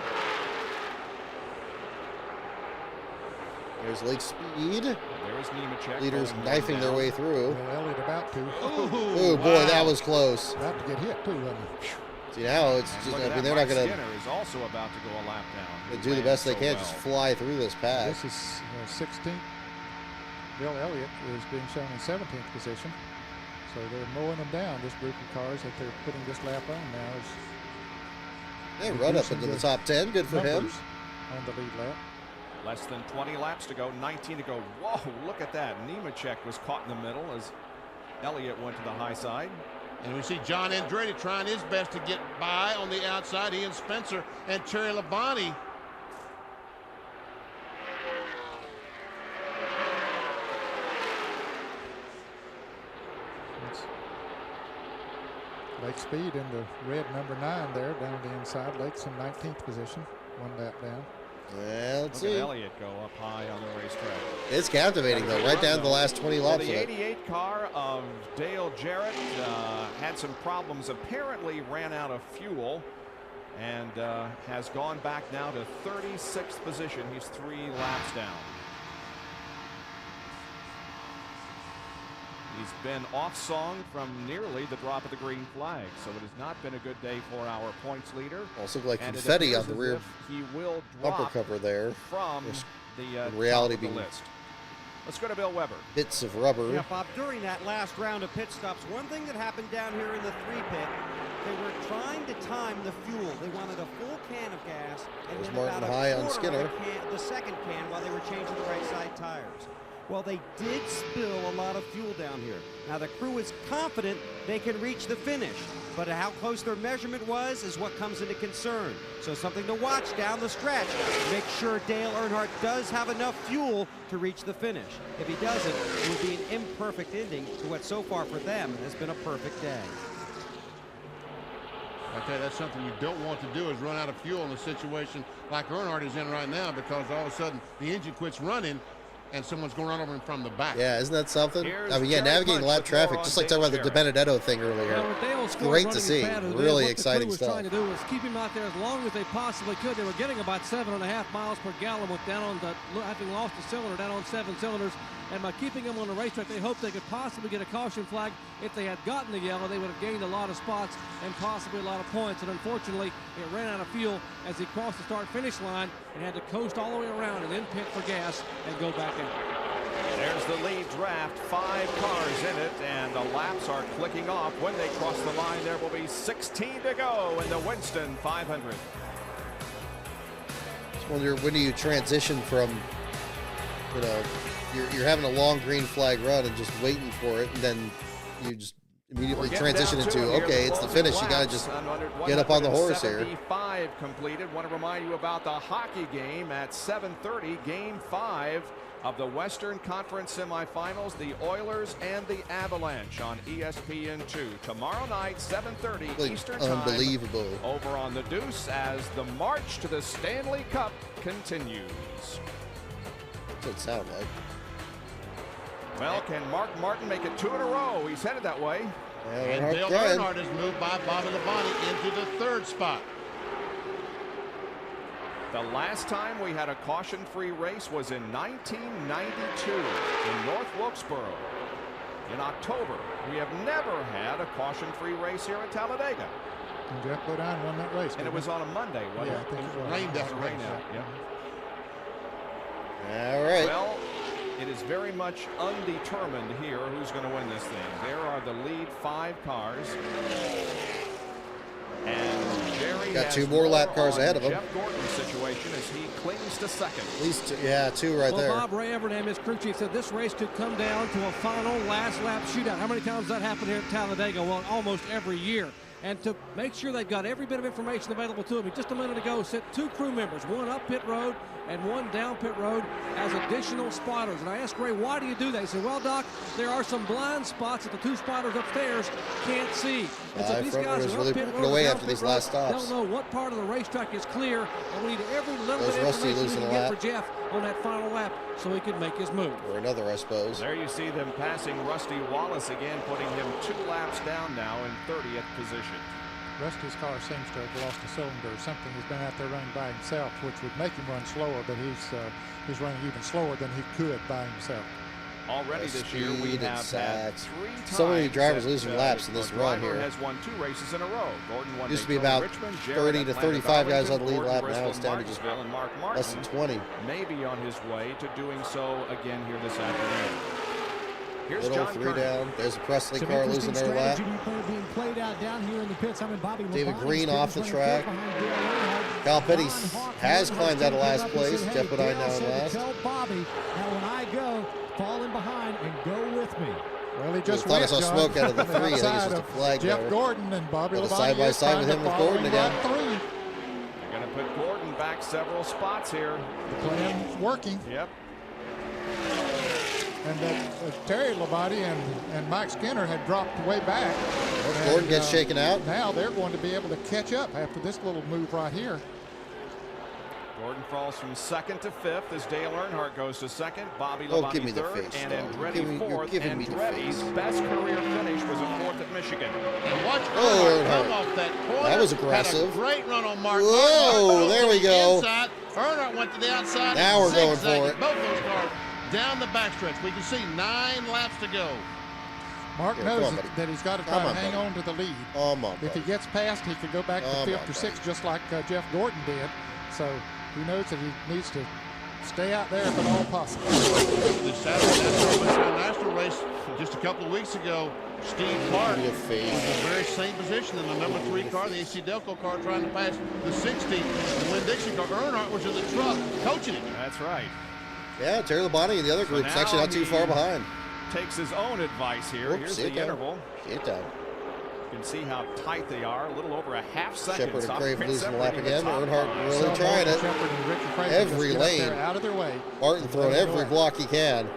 S1: There's Lake Speed.
S3: There's Nemechek.
S1: Leaders knifing their way through.
S7: Well, Elliott about to.
S1: Oh, boy, that was close.
S7: About to get hit, too, wasn't he?
S1: See, now it's just, I mean, they're not going to.
S3: Skinner is also about to go a lap down.
S1: Do the best they can, just fly through this pack.
S7: This is 16th. Bill Elliott is being shown in 17th position. So they're mowing them down, this group of cars that they're putting this lap on now.
S1: They run up into the top 10. Good for him.
S7: On the lead lap.
S3: Less than 20 laps to go, 19 to go. Whoa, look at that. Nemechek was caught in the middle as Elliott went to the high side.
S8: And we see John Andretti trying his best to get by on the outside. He and Spencer and Terry Labonte.
S7: Lake Speed in the red number 9 there down the inside. Lake's in 19th position, one lap down.
S1: Well, let's
S3: Look
S1: see.
S3: at Elliott go up high on the racetrack.
S1: It's captivating, though, right down to the last 20 laps.
S3: The 88 car of Dale Jarrett had some problems, apparently ran out of fuel, and has gone back now to 36th position. He's 3 laps down. He's been off-song from nearly the drop of the green flag, so it has not been a good day for our points leader.
S1: Also look like confetti on the rear
S3: he will
S1: bumper
S3: drop
S1: cover there.
S3: From the
S1: reality
S3: top of the
S1: being
S3: list. Let's go to Bill Weber.
S1: Bits of rubber.
S6: Yeah, Bob, during that last round of pit stops, one thing that happened down here in the 3 pit, they were trying to time the fuel. They wanted a full can of gas, and
S1: There's
S6: then
S1: Martin
S6: about
S1: high
S6: a
S1: on
S6: quarter
S1: Skinner.
S6: of the second can while they were changing the right side tires. Well, they did spill a lot of fuel down here. Now, the crew is confident they can reach the finish, but how close their measurement was is what comes into concern. So something to watch down the stretch. Make sure Dale Earnhardt does have enough fuel to reach the finish. If he doesn't, it would be an imperfect ending to what so far for them has been a perfect day.
S8: I tell you, that's something you don't want to do, is run out of fuel in a situation like Earnhardt is in right now, because all of a sudden the engine quits running and someone's going to run over him from the back.
S1: Yeah, isn't that something?
S3: Here's
S1: I mean, yeah,
S3: Jerry
S1: navigating
S3: Punch
S1: lap
S3: with
S1: traffic,
S3: more
S1: just
S3: on
S1: like talking about the
S3: Dale
S1: De Benedetto thing earlier.
S3: Yeah,
S1: Great to see. Really exciting stuff.
S4: What the crew was trying to do was keep him out there as long as they possibly could. They were getting about 7.5 miles per gallon with down on the, having lost a cylinder, down on 7 cylinders. And by keeping him on the racetrack, they hoped they could possibly get a caution flag. If they had gotten the yellow, they would have gained a lot of spots and possibly a lot of points. And unfortunately, it ran out of fuel as he crossed the start-finish line and had to coast all the way around and then pit for gas and go back out.
S3: There's the lead draft, 5 cars in it, and the laps are clicking off. When they cross the line, there will be 16 to go in the Winston 500.
S1: Just wonder, when do you transition from, you know, you're having a long green flag run and just waiting for it, and then you just immediately transition into, okay, it's the finish. You got to just get up on the horse here.
S3: 175 completed. Want to remind you about the hockey game at 7:30, Game 5 of the Western Conference semifinals, the Oilers and the Avalanche on ESPN2. Tomorrow night, 7:30 Eastern Time.
S1: Unbelievable.
S3: Over on the Deuce as the march to the Stanley Cup continues.
S1: What's it sound like?
S3: Well, can Mark Martin make it 2 in a row? He's headed that way.
S1: Yeah,
S8: And Dale Earnhardt has moved by Bobby Labonte into the 3rd spot.
S3: The last time we had a caution-free race was in 1992 in North Wilkesboro. In October, we have never had a caution-free race here at Talladega.
S7: And Jeff Bodine won that race.
S3: And it was on a Monday, wasn't
S7: Yeah,
S3: it?
S7: I think it was.
S8: Rained out.
S3: Rain out, yeah.
S1: All right.
S3: Well, it is very much undetermined here who's going to win this thing. There are the lead 5 cars. And Jerry
S1: Got
S3: has
S1: 2 more lap cars
S3: on
S1: ahead of him.
S3: Jeff Gordon's situation as he clings to second.
S1: At least 2, yeah, 2 right
S4: well,
S1: there.
S4: Bob Ray Everett and his crew chief said this race could come down to a final last lap shootout. How many times does that happen here at Talladega? Well, almost every year. And to make sure they've got every bit of information available to them, just a minute ago sent 2 crew members, one up pit road and one down pit road, as additional spotters. And I asked Ray, why do you do that? He said, well, Doc, there are some blind spots that the 2 spotters upstairs can't see. And so these guys are
S1: really
S4: up pit
S1: putting
S4: road
S1: away
S4: down
S1: after
S4: pit
S1: these
S4: road,
S1: last stops.
S4: don't know what part of the racetrack is clear, and we need every little
S1: There's
S4: bit of
S1: Rusty
S4: information we
S1: losing
S4: can
S1: a
S4: get
S1: lap.
S4: for Jeff on that final lap so he can make his move.
S1: Or another, I suppose.
S3: There you see them passing Rusty Wallace again, putting him 2 laps down now in 30th position.
S7: Rusty's car seems to have lost a cylinder or something. He's been out there running by himself, which would make him run slower, but he's running even slower than he could by himself.
S3: Already this year, we have had 3 times.
S1: So many drivers
S3: that,
S1: losing laps in this run here.
S3: Has won 2 races in a row. Gordon won
S1: Used to be
S3: Daytona,
S1: about
S3: Richmond,
S1: 30 to 35 guys on the lead lap.
S3: Bristol,
S1: Now it's down to just
S3: Martinsville, and Mark
S1: less than 20.
S3: Maybe on his way to doing so again here this afternoon. Here's
S1: Little
S3: John
S1: 3
S3: Kernan.
S1: down. There's a Presley
S5: Some
S1: car
S5: interesting
S1: losing their lap.
S5: strategy being played out down here in the pits. I'm in Bobby
S1: David
S5: Labonte's
S1: Green
S5: pit
S1: off the
S5: running
S1: track.
S5: clear behind Dale Earnhardt.
S1: Cal Petty
S5: Don Hawk
S1: has
S5: Earnhardt
S1: climbed out of
S5: came
S1: last
S5: up and
S1: place.
S5: said,
S1: Jeff
S5: hey,
S1: Bodine
S5: Dale
S1: now in
S5: said to
S1: last.
S5: Tell Bobby that when I go, fall in behind and go with me.
S7: Well, he just
S1: thought I
S7: went,
S1: saw
S7: John,
S1: smoke out of the
S7: on
S1: 3. I think it's
S7: outside
S1: just a
S7: of
S1: flag
S7: Jeff
S1: there.
S7: Gordon and Bobby
S1: Got a
S7: Labonte
S1: side-by-side with him with Gordon again.
S7: Lap 3.
S3: They're going to put Gordon back several spots here.
S7: The plan's working.
S3: Yep.
S7: And then Terry Labonte and Mike Skinner had dropped way back.
S1: Well, Gordon gets shaken out.
S7: Now they're going to be able to catch up after this little move right here.
S3: Gordon falls from 2nd to 5th as Dale Earnhardt goes to 2nd, Bobby
S1: Oh,
S3: Labonte
S1: give me the
S3: 3rd,
S1: face,
S3: and
S1: dog.
S3: Andretti
S1: You're
S3: 4th.
S1: giving me the
S3: Andretti's
S1: face.
S3: best career finish was a 4th at Michigan.
S8: And watch
S1: Oh,
S8: Earnhardt come
S1: Earnhardt.
S8: off that corner.
S1: That was aggressive.
S8: Had a great run on Mark.
S1: Whoa,
S8: Earnhardt
S1: there we
S8: went to the
S1: go.
S8: Inside. Earnhardt went to the outside.
S1: Now we're going
S8: zigzagging
S1: for it.
S8: Both those cars down the backstretch. We can see 9 laps to go.
S7: Mark
S1: Yeah,
S7: knows
S1: come on, buddy.
S7: that he's got to try
S1: Come
S7: to
S1: on,
S7: hang
S1: buddy.
S7: on to the lead.
S1: Come on,
S7: If he
S1: buddy.
S7: gets past, he could go back to
S1: Come
S7: 5th
S1: on,
S7: or 6th, just like Jeff Gordon did. So he knows that he needs to stay out there if at all possible.
S8: The Saturday National race just a couple of weeks ago, Steve Clark
S1: Give me a
S8: was
S1: face.
S8: in the very same position in the number 3 car, the AC Delco car, trying to pass the 60, the Winn-Dixie car. Earnhardt was in the truck coaching him.
S3: That's right.
S1: Yeah, Terry Labonte and the other
S3: So
S1: group's
S3: now
S1: actually not too
S3: he
S1: far behind.
S3: Takes his own advice here.
S1: Oops,
S3: Here's
S1: see
S3: the
S1: it down.
S3: interval.
S1: See it down.
S3: You can see how tight they are. A little over a half second.
S1: Shepard and
S3: Stop
S1: Crave losing the lap
S3: separating the
S1: again.
S3: top
S1: Earnhardt
S3: cars.
S1: really trying it.
S7: Shepard and Ricky Craig
S1: Every
S7: just get up there
S1: lane.
S7: out of their way.
S1: Martin throwing
S7: Let it
S1: every
S7: go.
S1: block he can.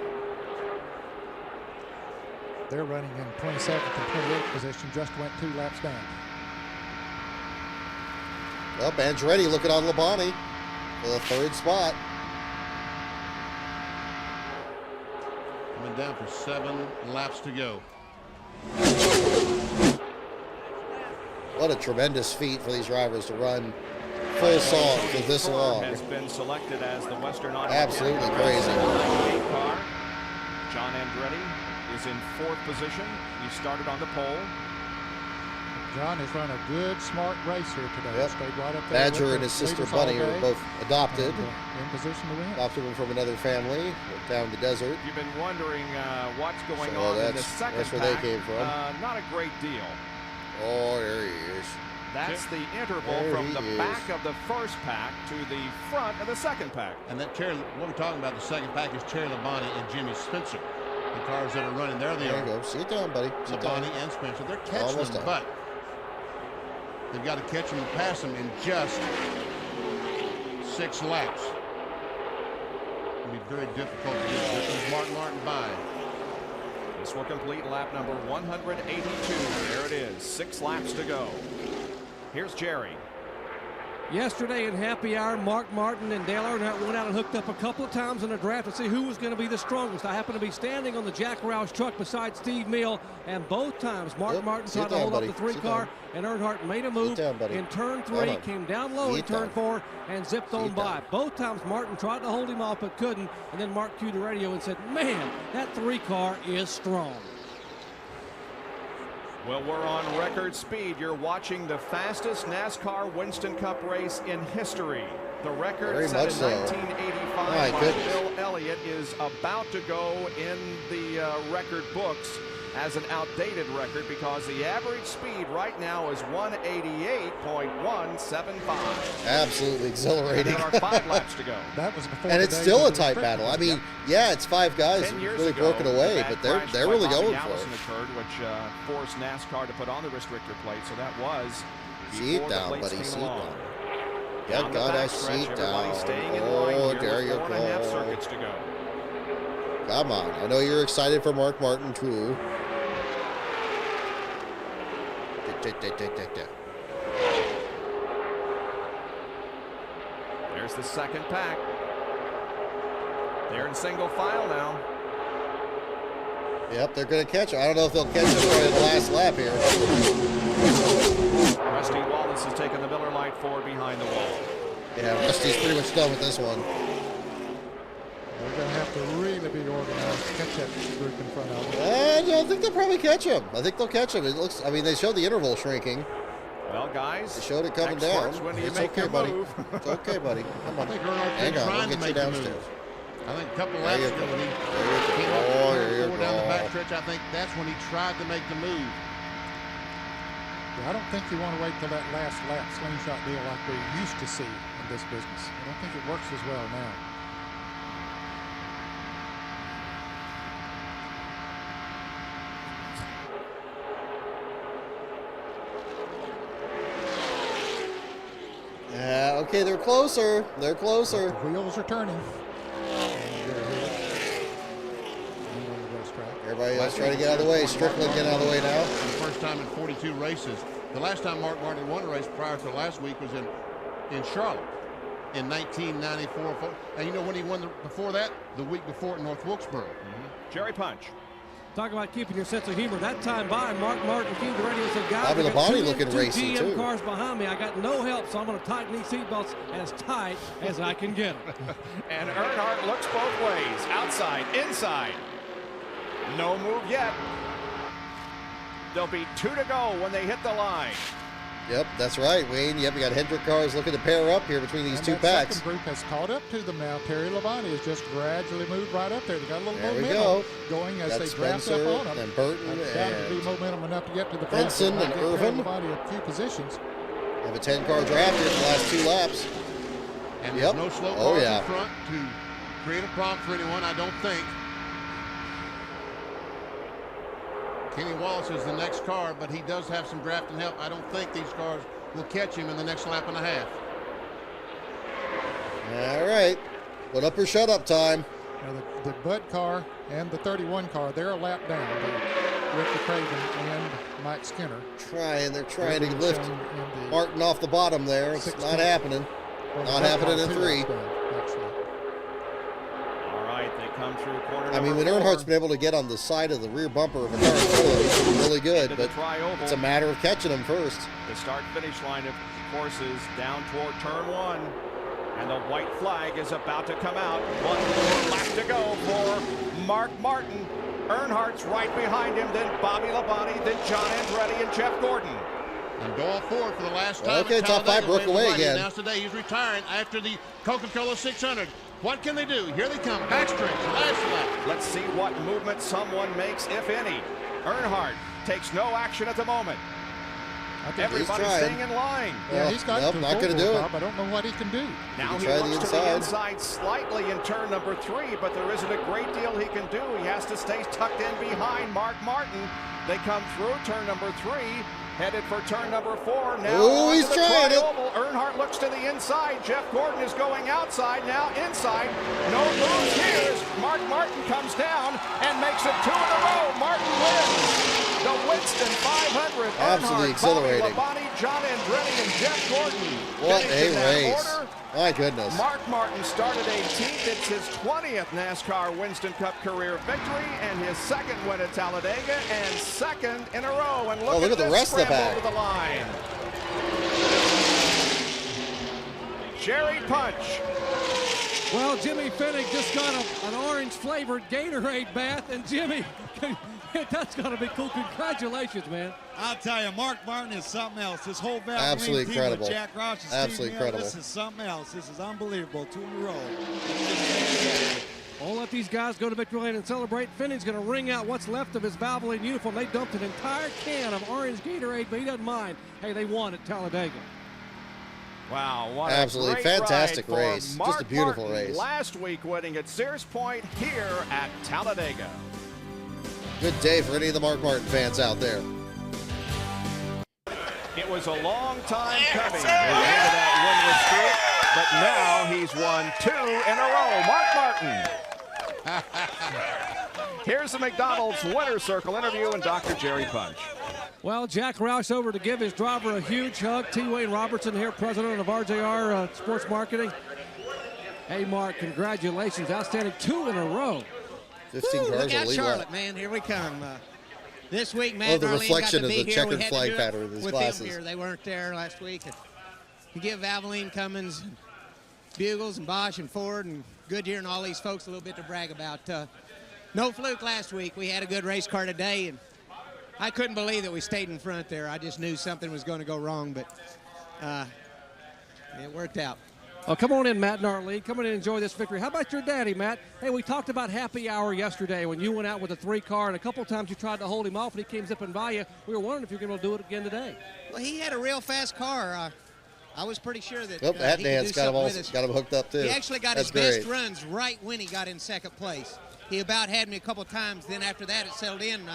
S7: They're running in 27th and 28th position, just went 2 laps down.
S1: Well, Andretti looking on Labonte for the 3rd spot.
S8: Coming down for 7 laps to go.
S1: What a tremendous feat for these drivers to run full song for this
S3: Ford
S1: long.
S3: has been selected as the Western Automobile
S1: Absolutely crazy.
S3: car. John Andretti is in 4th position. He started on the pole.
S7: John has run a good, smart race here today.
S1: Yep.
S7: Stayed right up there.
S1: Badger
S7: with
S1: and
S7: the
S1: his sister
S7: leaders all
S1: Bunny are
S7: day.
S1: both adopted.
S7: And, in position to win.
S1: Adopted them from another family down in the desert.
S3: You've been wondering what's going
S1: So
S3: on in the
S1: that's-
S3: second
S1: that's where they
S3: pack.
S1: came from.
S3: Not a great deal.
S1: Oh, there he is.
S3: That's the interval
S1: There
S3: from
S1: he
S3: the
S1: is.
S3: back of the first pack to the front of the second pack.
S8: And that Terry, what we're talking about, the second pack is Terry Labonte and Jimmy Spencer. The cars that are running there, they
S1: There you
S8: are
S1: go. See it down, buddy. See it down.
S8: Labonte and Spencer. They're catching
S1: Almost
S8: them,
S1: done.
S8: but they've got to catch them and pass them in just 6 laps. It'll be very difficult to get this Mark Martin by.
S3: This will complete lap number 182. There it is. 6 laps to go. Here's Jerry.
S4: Yesterday in happy hour, Mark Martin and Dale Earnhardt went out and hooked up a couple of times in a draft to see who was going to be the strongest. I happened to be standing on the Jack Roush truck beside Steve Mill, and both times Mark Martin
S1: Sit
S4: tried to
S1: down,
S4: hold
S1: buddy.
S4: up the 3
S1: Sit
S4: car,
S1: down.
S4: and Earnhardt made a move
S1: down, buddy.
S4: in turn
S1: Come
S4: 3,
S1: on.
S4: came down low in
S1: Sit
S4: turn
S1: down.
S4: 4, and zipped on
S1: Sit
S4: by.
S1: down.
S4: Both times Martin tried to hold him off but couldn't, and then Mark cued the radio and said, man, that 3 car is strong.
S3: Well, we're on record speed. You're watching the fastest NASCAR Winston Cup race in history. The record
S1: Very
S3: set
S1: much
S3: in
S1: so.
S3: 1985
S1: My
S3: by
S1: goodness.
S3: Bill Elliott is about to go in the record books. has an outdated record because the average speed right now is 188.175.
S1: Absolutely exhilarating.
S3: And there are 5 laps to go.
S7: That was before.
S1: And it's still a tight battle. I mean, yeah, it's 5 guys really broken away, but they're really going for it.
S3: Occurred, which forced NASCAR to put on the restrictor plate, so that was
S1: seat down, buddy. Seat down. Yeah, got a seat down.
S3: Oh,
S1: there you go.
S3: Circuits to go.
S1: Come on. I know you're excited for Mark Martin, too.
S3: There's the second pack. They're in single file now.
S1: Yep, they're going to catch him. I don't know if they'll catch him for the last lap here.
S3: Rusty Wallace has taken the Miller Lite forward behind the wall.
S1: Yeah, Rusty's pretty much done with this one.
S7: They're going to have to really be organized to catch that group in front of them.
S1: I think they'll probably catch him. I think they'll catch him. It looks. I mean, they showed the interval shrinking.
S3: Well, guys,
S1: they showed it coming down. It's okay, buddy. It's okay, buddy. Come on.
S8: I think Earnhardt's been trying to make the move. I think a couple laps ago when he came up down the backstretch, I think that's when he tried to make the move.
S7: Yeah, I don't think you want to wait till that last lap slingshot deal like we used to see in this business. I don't think it works as well now.
S1: Okay, they're closer. They're closer.
S7: The wheels are turning.
S1: Everybody else trying to get out of the way. Strickland getting out of the way now.
S8: The first time in 42 races. The last time Mark Martin won a race prior to last week was in Charlotte in 1994. And you know when he won before that? The week before at North Wilkesboro.
S3: Jerry Punch.
S4: Talk about keeping your sense of humor. That time by, Mark Martin came to radio and said, guys,
S1: Bobby Labonte looking racy,
S4: GM
S1: too.
S4: cars behind me. I got no help, so I'm going to tighten these seatbelts as tight as I can get them.
S3: And Earnhardt looks both ways. Outside, inside. No move yet. There'll be 2 to go when they hit the line.
S1: Yep, that's right, Wayne. Yep, we got Hendrick cars looking to pair up here between these 2 packs.
S7: The second group has caught up to them now. Terry Labonte has just gradually moved right up there. They got a little momentum going as they draft up on them.
S1: And Burton
S7: and to be momentum enough to get to the front.
S1: Winston and Irvin.
S7: Labonte a few positions.
S1: Have a 10-car draft here in the last 2 laps.
S8: And there's no slow cars in front to create a problem for anyone, I don't think. Kenny Wallace is the next car, but he does have some drafting help. I don't think these cars will catch him in the next lap and a half.
S1: All right. Put up or shut up time.
S7: Now the Bud car and the 31 car, they're a lap down. Ricky Craven and Mike Skinner.
S1: They're trying to lift Martin off the bottom there. It's not happening. Not happening in 3.
S3: Come through corner.
S1: I mean, when Earnhardt's been able to get on the side of the rear bumper of a car, it's really good, but it's a matter of catching him first.
S3: The start-finish line, of course, is down toward turn 1, and the white flag is about to come out. 1 more lap to go for Mark Martin. Earnhardt's right behind him, then Bobby Labonte, then John Andretti, and Jeff Gordon.
S8: And Doyle Ford for the last time.
S1: Okay, top 5 broke away again.
S8: Announced today he's retiring after the Coca-Cola 600. What can they do? Here they come. Backstretch, last lap.
S3: Let's see what movement someone makes, if any. Earnhardt takes no action at the moment. Everybody's staying in line.
S7: Yeah, he's got
S1: not going to do it.
S7: I don't know what he can do.
S3: Now he looks to the inside slightly in turn number 3, but there isn't a great deal he can do. He has to stay tucked in behind Mark Martin. They come through turn number 3. Headed for turn number 4. Now
S1: he's trying it.
S3: Earnhardt looks to the inside. Jeff Gordon is going outside, now inside. No moves here as Mark Martin comes down and makes it 2 in a row. Martin wins the Winston 500.
S1: Absolutely exhilarating.
S3: Bobby Labonte, John Andretti, and Jeff Gordon.
S1: What a race. My goodness.
S3: Mark Martin started 18th. It's his 20th NASCAR Winston Cup career victory and his 2nd win at Talladega and 2nd in a row. And look,
S1: at the rest of the pack.
S3: To the line. Jerry Punch.
S4: Well, Jimmy Finnick just got an orange-flavored Gatorade bath, and Jimmy, that's got to be cool. Congratulations, man.
S11: I'll tell you, Mark Martin is something else. This whole Valvoline
S1: absolutely
S11: team
S1: incredible.
S11: with Jack Roush's
S1: absolutely
S11: team,
S1: incredible.
S11: This is something else. This is unbelievable. 2 in a row.
S4: Won't let these guys go to victory lane and celebrate. Finney's going to wring out what's left of his Valvoline uniform. They dumped an entire can of orange Gatorade, but he doesn't mind. Hey, they won at Talladega.
S3: Wow, what
S1: absolutely
S3: a great
S1: fantastic
S3: ride for
S1: race.
S3: Mark
S1: Just a beautiful
S3: Martin
S1: race.
S3: Last week winning at Sears Point here at Talladega.
S1: Good day for any of the Mark Martin fans out there.
S3: It was a long time coming at the end of that winless streak, but now he's won 2 in a row. Mark Martin. Here's the McDonald's Winner's Circle interview and Dr. Jerry Punch.
S4: Well, Jack Roush over to give his driver a huge hug. T. Wayne Robertson here, president of RJR Sports Marketing. Hey, Mark, congratulations. Outstanding 2 in a row.
S1: 15 cars
S12: look out,
S1: lead
S12: Charlotte,
S1: lap.
S12: man. Here we come. This week, Matt
S1: Oh,
S12: and
S1: the
S12: Arlene
S1: reflection
S12: got
S1: of
S12: to be
S1: the
S12: here. We
S1: checkered
S12: had to
S1: flag
S12: do it
S1: pattern with his glasses.
S12: them here. They weren't there last week. And you give Valvoline, Cummins, and Bugles, and Bosch, and Ford, and Goodyear, and all these folks a little bit to brag about. No fluke last week. We had a good race car today, and I couldn't believe that we stayed in front there. I just knew something was going to go wrong, but it worked out.
S4: Oh, come on in, Matt and Arlene. Come on in and enjoy this victory. How about your daddy, Matt? Hey, we talked about happy hour yesterday when you went out with a 3-car, and a couple of times you tried to hold him off, and he came zipping by you. We were wondering if you were going to do it again today.
S12: Well, he had a real fast car. I was pretty sure that
S1: That
S12: he
S1: dance
S12: could do
S1: got
S12: something
S1: him hooked up, too.
S12: He actually got
S1: That's
S12: his best
S1: great.
S12: runs right when he got in second place. He about had me a couple of times. Then after that, it settled in. And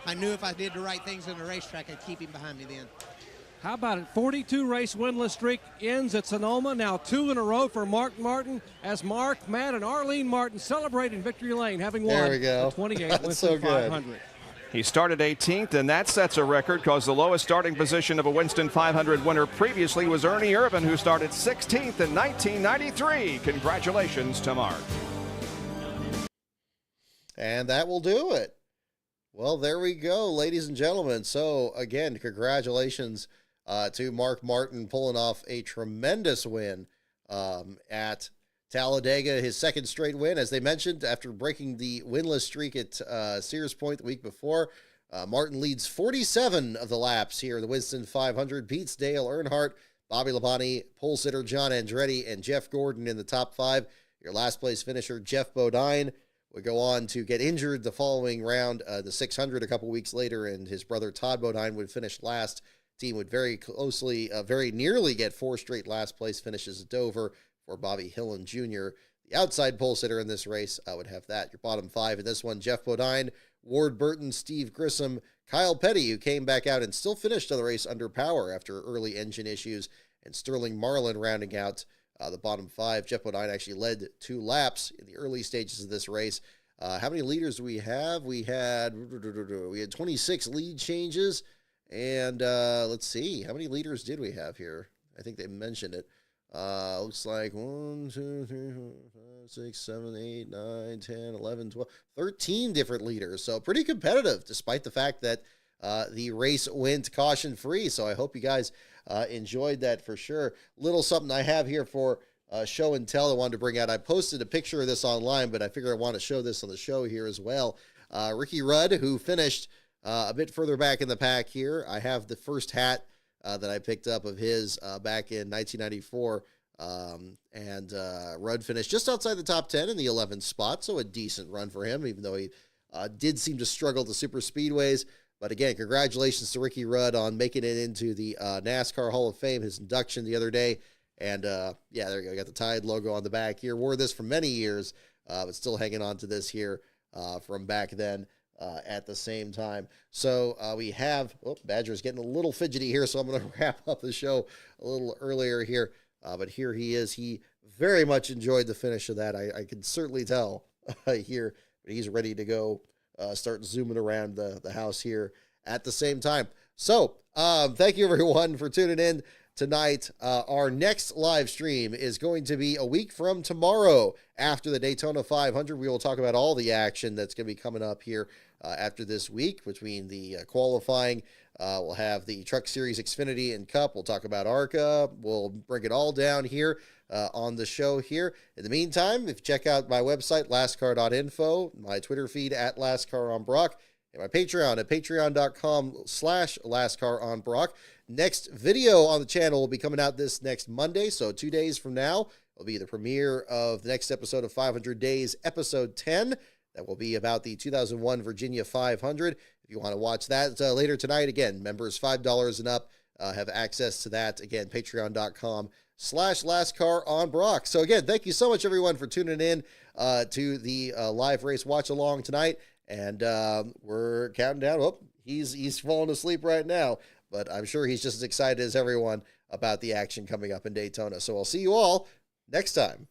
S12: I knew if I did the right things on the racetrack, I'd keep him behind me then.
S4: How about it? 42-race winless streak ends at Sonoma. Now 2 in a row for Mark Martin as Mark, Matt, and Arlene Martin celebrate in Victory Lane, having won
S1: There we go.
S4: the 28
S1: That's
S4: Winston
S1: so good.
S4: 500.
S3: He started 18th, and that sets a record because the lowest starting position of a Winston 500 winner previously was Ernie Irvin, who started 16th in 1993. Congratulations to Mark.
S1: And that will do it. Well, there we go, ladies and gentlemen. So, again, congratulations to Mark Martin pulling off a tremendous win at Talladega, his second straight win. As they mentioned, after breaking the winless streak at Sears Point the week before, Martin leads 47 of the laps here in the Winston 500. Beats Dale Earnhardt, Bobby Labonte, pole sitter John Andretti, and Jeff Gordon in the top 5. Your last place finisher, Jeff Bodine, would go on to get injured the following round, the 600 a couple weeks later, and his brother Todd Bodine would finish last. Team would very nearly get 4 straight last place finishes at Dover for Bobby Hillen Jr. The outside pole sitter in this race would have that. Your bottom 5 in this one, Jeff Bodine, Ward Burton, Steve Grissom, Kyle Petty, who came back out and still finished the race under power after early engine issues, and Sterling Marlin rounding out the bottom 5. Jeff Bodine actually led 2 laps in the early stages of this race. How many leaders do we have? We had 26 lead changes. And let's see, how many leaders did we have here? I think they mentioned it. Looks like 1, 2, 3, 4, 5, 6, 7, 8, 9, 10, 11, 12, 13 different leaders. So pretty competitive, despite the fact that the race went caution-free. So I hope you guys enjoyed that for sure. Little something I have here for show and tell I wanted to bring out. I posted a picture of this online, but I figure I want to show this on the show here as well. Ricky Rudd, who finished a bit further back in the pack here. I have the first hat that I picked up of his back in 1994. And Rudd finished just outside the top 10 in the 11th spot, so a decent run for him, even though he did seem to struggle to super speedways. But again, congratulations to Ricky Rudd on making it into the NASCAR Hall of Fame, his induction the other day. And yeah, there you go. Got the Tide logo on the back here. Wore this for many years, but still hanging on to this here from back then. At the same time. So we have, Badger's getting a little fidgety here, so I'm going to wrap up the show a little earlier here. But here he is. He very much enjoyed the finish of that. I can certainly tell here, but he's ready to go start zooming around the house here at the same time. So thank you, everyone, for tuning in tonight. Our next live stream is going to be a week from tomorrow after the Daytona 500. We will talk about all the action that's going to be coming up here after this week between the qualifying. We'll have the Truck Series Xfinity and Cup. We'll talk about ARCA. We'll bring it all down here on the show here. In the meantime, if you check out my website, lastcar.info, my Twitter feed at LastCarOnBrock, and my Patreon at patreon.com/LastCarOnBrock. Next video on the channel will be coming out this next Monday, so 2 days from now. will be the premiere of the next episode of 500 Days, episode 10. That will be about the 2001 Virginia 500. If you want to watch that later tonight, again, members $5 and up have access to that. Again, patreon.com/lastcaronbrock. So again, thank you so much, everyone, for tuning in to the live race watch along tonight. And we're counting down. Oh, he's falling asleep right now, but I'm sure he's just as excited as everyone about the action coming up in Daytona. So I'll see you all next time.